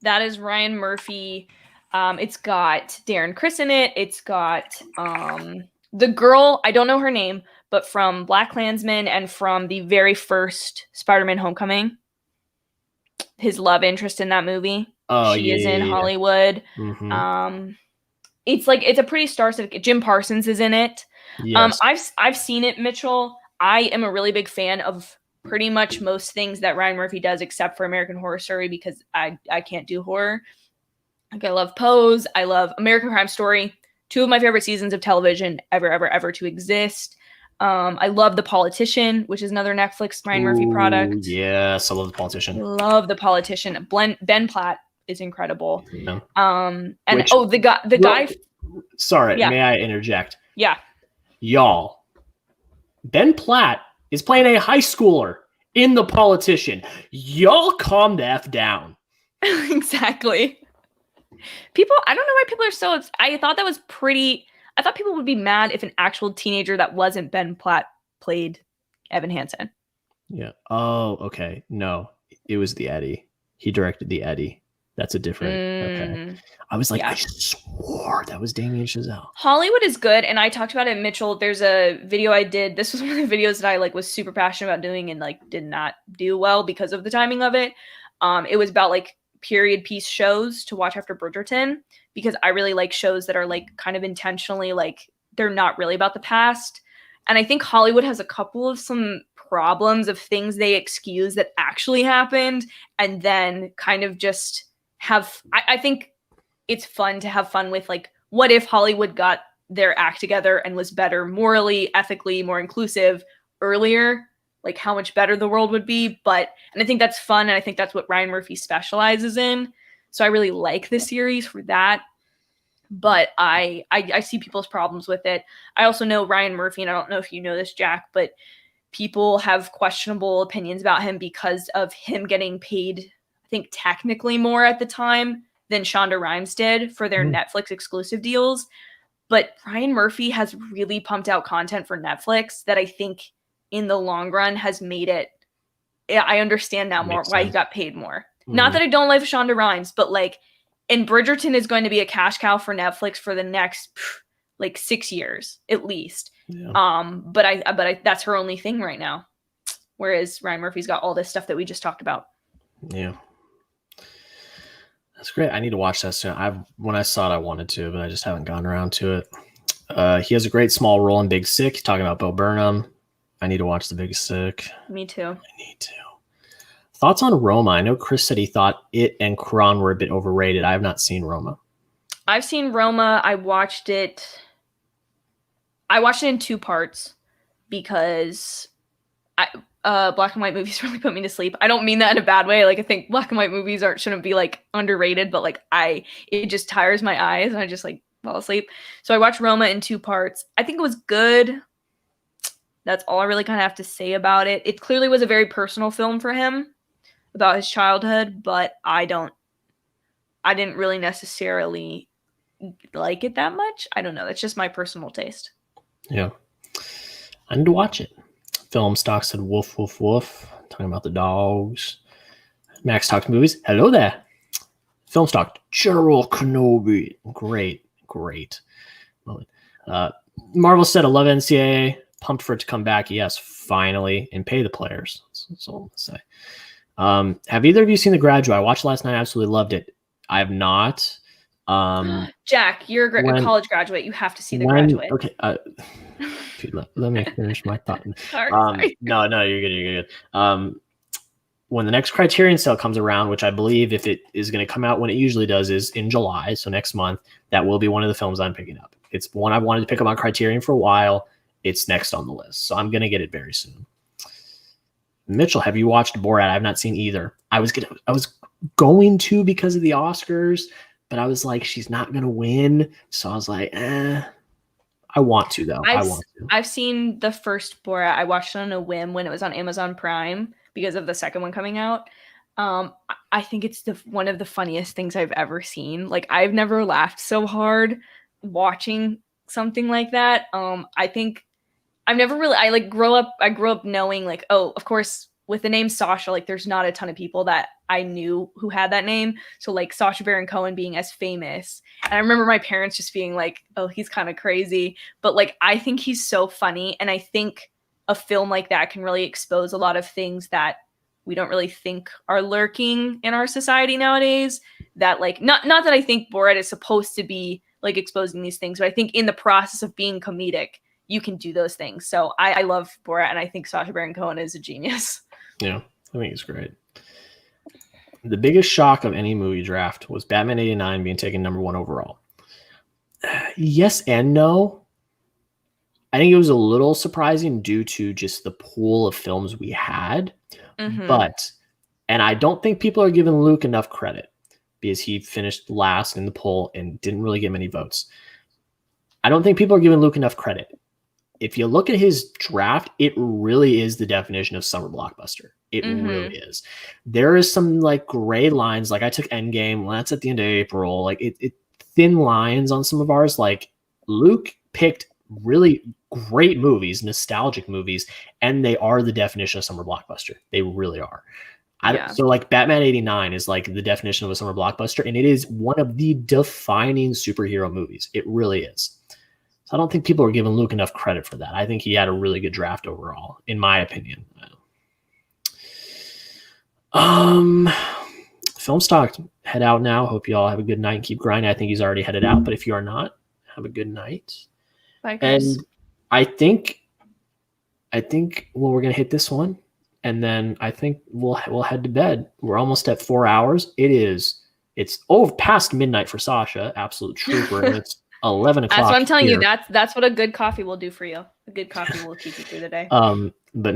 That is Ryan Murphy. It's got Darren Criss in it. It's got the girl, I don't know her name, but from BlacKkKlansman and from the very first Spider-Man Homecoming. His love interest in that movie. Oh, she is in Hollywood. Mm-hmm. It's a pretty star-studded. Jim Parsons is in it. Yes. I've seen it, Mitchell. I am a really big fan of pretty much most things that Ryan Murphy does, except for American Horror Story, because I can't do horror. Like, I love Pose. I love American Crime Story. 2 of my favorite seasons of television ever to exist. I love The Politician, which is another Netflix Ryan Murphy product. Yes, I love The Politician. Love The Politician. Ben Platt is incredible. Yeah. The guy. Sorry, yeah. May I interject? Yeah. Y'all, Ben Platt is playing a high schooler in The Politician. Y'all calm the F down. Exactly. People, I don't know why people are so, I thought that was pretty, I thought people would be mad if an actual teenager that wasn't Ben Platt played Evan Hansen. Yeah. Oh, okay. No, it was The Eddie. He directed The Eddie. That's a different. Okay. I was like, yeah. I swore that was Damien Chazelle. Hollywood is good, and I talked about it, Mitchell. There's a video I did. This was one of the videos that I was super passionate about doing and did not do well because of the timing of it. It was about period piece shows to watch after Bridgerton, because I really like shows that are kind of intentionally they're not really about the past. And I think Hollywood has a couple of some problems of things they excuse that actually happened, and then kind of just have, I think it's fun to have fun with what if Hollywood got their act together and was better morally, ethically, more inclusive earlier, how much better the world would be. And I think that's fun, and I think that's what Ryan Murphy specializes in. So I really like the series for that. But I see people's problems with it. I also know Ryan Murphy, and I don't know if you know this, Jack, but people have questionable opinions about him because of him getting paid, I think technically more at the time than Shonda Rhimes did for their Netflix exclusive deals. But Ryan Murphy has really pumped out content for Netflix that I think in the long run has made it, I understand now more why he got paid more. Not that I don't like Shonda Rhimes, but and Bridgerton is going to be a cash cow for Netflix for the next 6 years at least. Yeah. But that's her only thing right now. Whereas Ryan Murphy's got all this stuff that we just talked about. Yeah. That's great. I need to watch that soon. When I saw it, I wanted to, but I just haven't gotten around to it. He has a great small role in Big Sick. Talking about Bo Burnham. I need to watch The Big Sick. Me too. I need to. Thoughts on Roma? I know Chris said he thought it and Quran were a bit overrated. I have not seen Roma. I've seen Roma. I watched it in 2 parts because black and white movies really put me to sleep. I don't mean that in a bad way. I think black and white movies shouldn't be underrated, but it just tires my eyes and I just fall asleep. So I watched Roma in 2 parts. I think it was good. That's all I really kind of have to say about it. It clearly was a very personal film for him about his childhood, but I didn't really necessarily like it that much. I don't know. It's just my personal taste. Yeah. I need to watch it. Film Stock said woof, woof, woof. Talking about the dogs. Max talks movies. Hello there. Film Stock. General Kenobi. Great. Marvel said I love NCAA. Pumped for it to come back. Yes, finally. And pay the players. That's all I'm going to say. Have either of you seen The Graduate? I watched last night. I absolutely loved it. I have not. Jack, you're a college graduate. You have to see The Graduate. Okay. Dude, let me finish my thought. Sorry. No, you're good. You're good. When the next Criterion sale comes around, which I believe if it is going to come out when it usually does is in July, so next month, that will be one of the films I'm picking up. It's one I've wanted to pick up on Criterion for a while. It's next on the list, so I'm going to get it very soon. Mitchell, have you watched Borat? I've not seen either. I was going to because of the Oscars, but I was like, she's not going to win, so I was like, I want to though. I've seen the first Borat. I watched it on a whim when it was on Amazon Prime because of the second one coming out. I think it's one of the funniest things I've ever seen. Like, I've never laughed so hard watching something like that. I think I've never really, I grew up knowing like, oh, of course, with the name Sasha, like there's not a ton of people that I knew who had that name. So like Sacha Baron Cohen being as famous. And I remember my parents just being like, oh, he's kind of crazy. But like, I think he's so funny. And I think a film like that can really expose a lot of things that we don't really think are lurking in our society nowadays. That like, not that I think Borat is supposed to be like exposing these things, but I think in the process of being comedic, you can do those things. So I love Borat, and I think Sacha Baron Cohen is a genius. Yeah, I think he's great. The biggest shock of any movie draft was Batman 89 being taken number 1 overall. Yes and no. I think it was a little surprising due to just the pool of films we had. Mm-hmm. And I don't think people are giving Luke enough credit because he finished last in the poll and didn't really get many votes. I don't think people are giving Luke enough credit. If you look at his draft, it really is the definition of summer blockbuster. It really is. There is some like gray lines. Like I took Endgame. Well, that's at the end of April. Like it thin lines on some of ours. Like Luke picked really great movies, nostalgic movies, and they are the definition of summer blockbuster. They really are. So like Batman 89 is like the definition of a summer blockbuster, and it is one of the defining superhero movies. It really is. I don't think people are giving Luke enough credit for that. I think he had a really good draft overall, in my opinion. Film stock, head out now. Hope you all have a good night and keep grinding. I think he's already headed out, but if you are not, have a good night. Bye, Chris. And I think we're gonna hit this one, and then I think we'll head to bed. We're almost at 4 hours. It's over past midnight for Sasha, absolute trooper, and it's 11 o'clock. That's what I'm telling here. you. That's what a good coffee will do for you. A good coffee will keep you through the day. But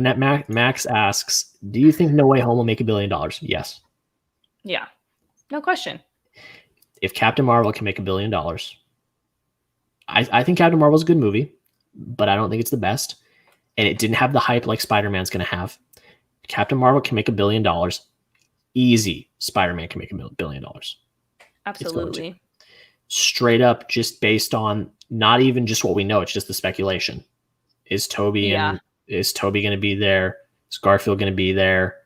Max asks, do you think No Way Home will make $1 billion? Yes. Yeah. No question. If Captain Marvel can make $1 billion, I think Captain Marvel's a good movie, but I don't think it's the best. And it didn't have the hype like Spider-Man's going to have. Captain Marvel can make $1 billion. Easy. Spider-Man can make $1 billion. Absolutely. Straight up, just based on not even just what we know, it's just the speculation. Is Toby going to be there? Is Garfield going to be there?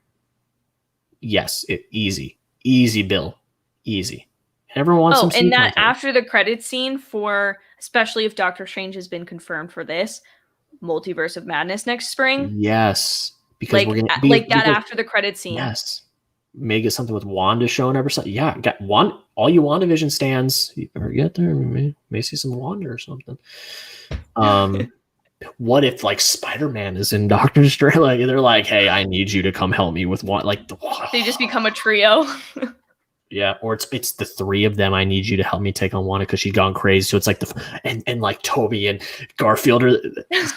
Yes, easy bill, easy. Everyone wants some. And that after the credit scene for, especially if Doctor Strange has been confirmed for this Multiverse of Madness next spring. Yes, because we're gonna be that after the credit scene. Yes. Maybe get something with Wanda showing up or something. Yeah, got all you WandaVision stands. You better get there. May see some Wanda or something. What if like Spider-Man is in Doctor Strange? Like they're like, hey, I need you to come help me with Wanda. Like they just become a trio. Yeah, or it's the three of them. I need you to help me take on Wanda because she's gone crazy. So it's like and like Toby and Garfield are.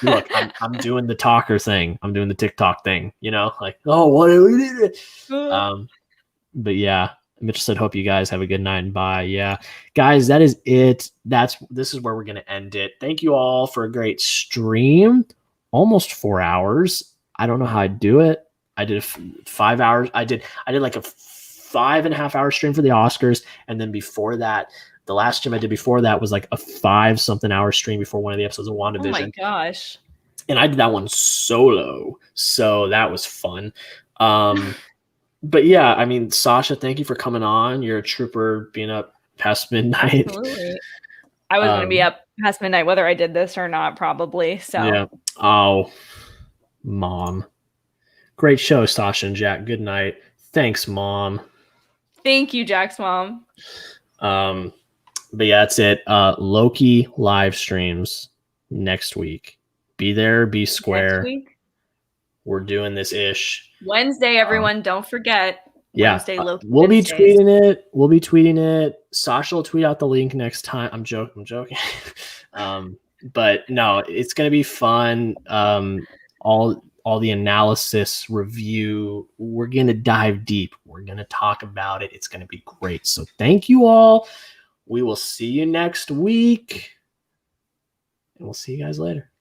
Look, I'm doing the talker thing. I'm doing the TikTok thing. You know, like what do we do? But yeah, Mitch said, hope you guys have a good night and bye. Yeah, guys, that is it. This is where we're gonna end it. Thank you all for a great stream. Almost 4 hours. I don't know how I do it. I did 5 hours. I did like a 5.5 hour stream for the Oscars, and then before that, the last stream I did before that was like a 5-something hour stream before one of the episodes of WandaVision. Oh my gosh! And I did that one solo, so that was fun. But yeah, I mean, Sasha, thank you for coming on. You're a trooper, being up past midnight. Absolutely. I was going to be up past midnight, whether I did this or not, probably. So yeah. Oh, Mom, great show, Sasha and Jack. Good night. Thanks, Mom. Thank you, Jack's mom. But yeah, that's it. Loki live streams next week. Be there, be square. Next week? We're doing this ish. Wednesday, everyone. Don't forget. Yeah, Wednesday, Loki we'll be Wednesdays. tweeting it. Sasha will tweet out the link next time. I'm joking. But no, it's gonna be fun. All the analysis review. We're gonna dive deep. We're gonna talk about it. It's gonna be great. So thank you all. We will see you next week, and we'll see you guys later.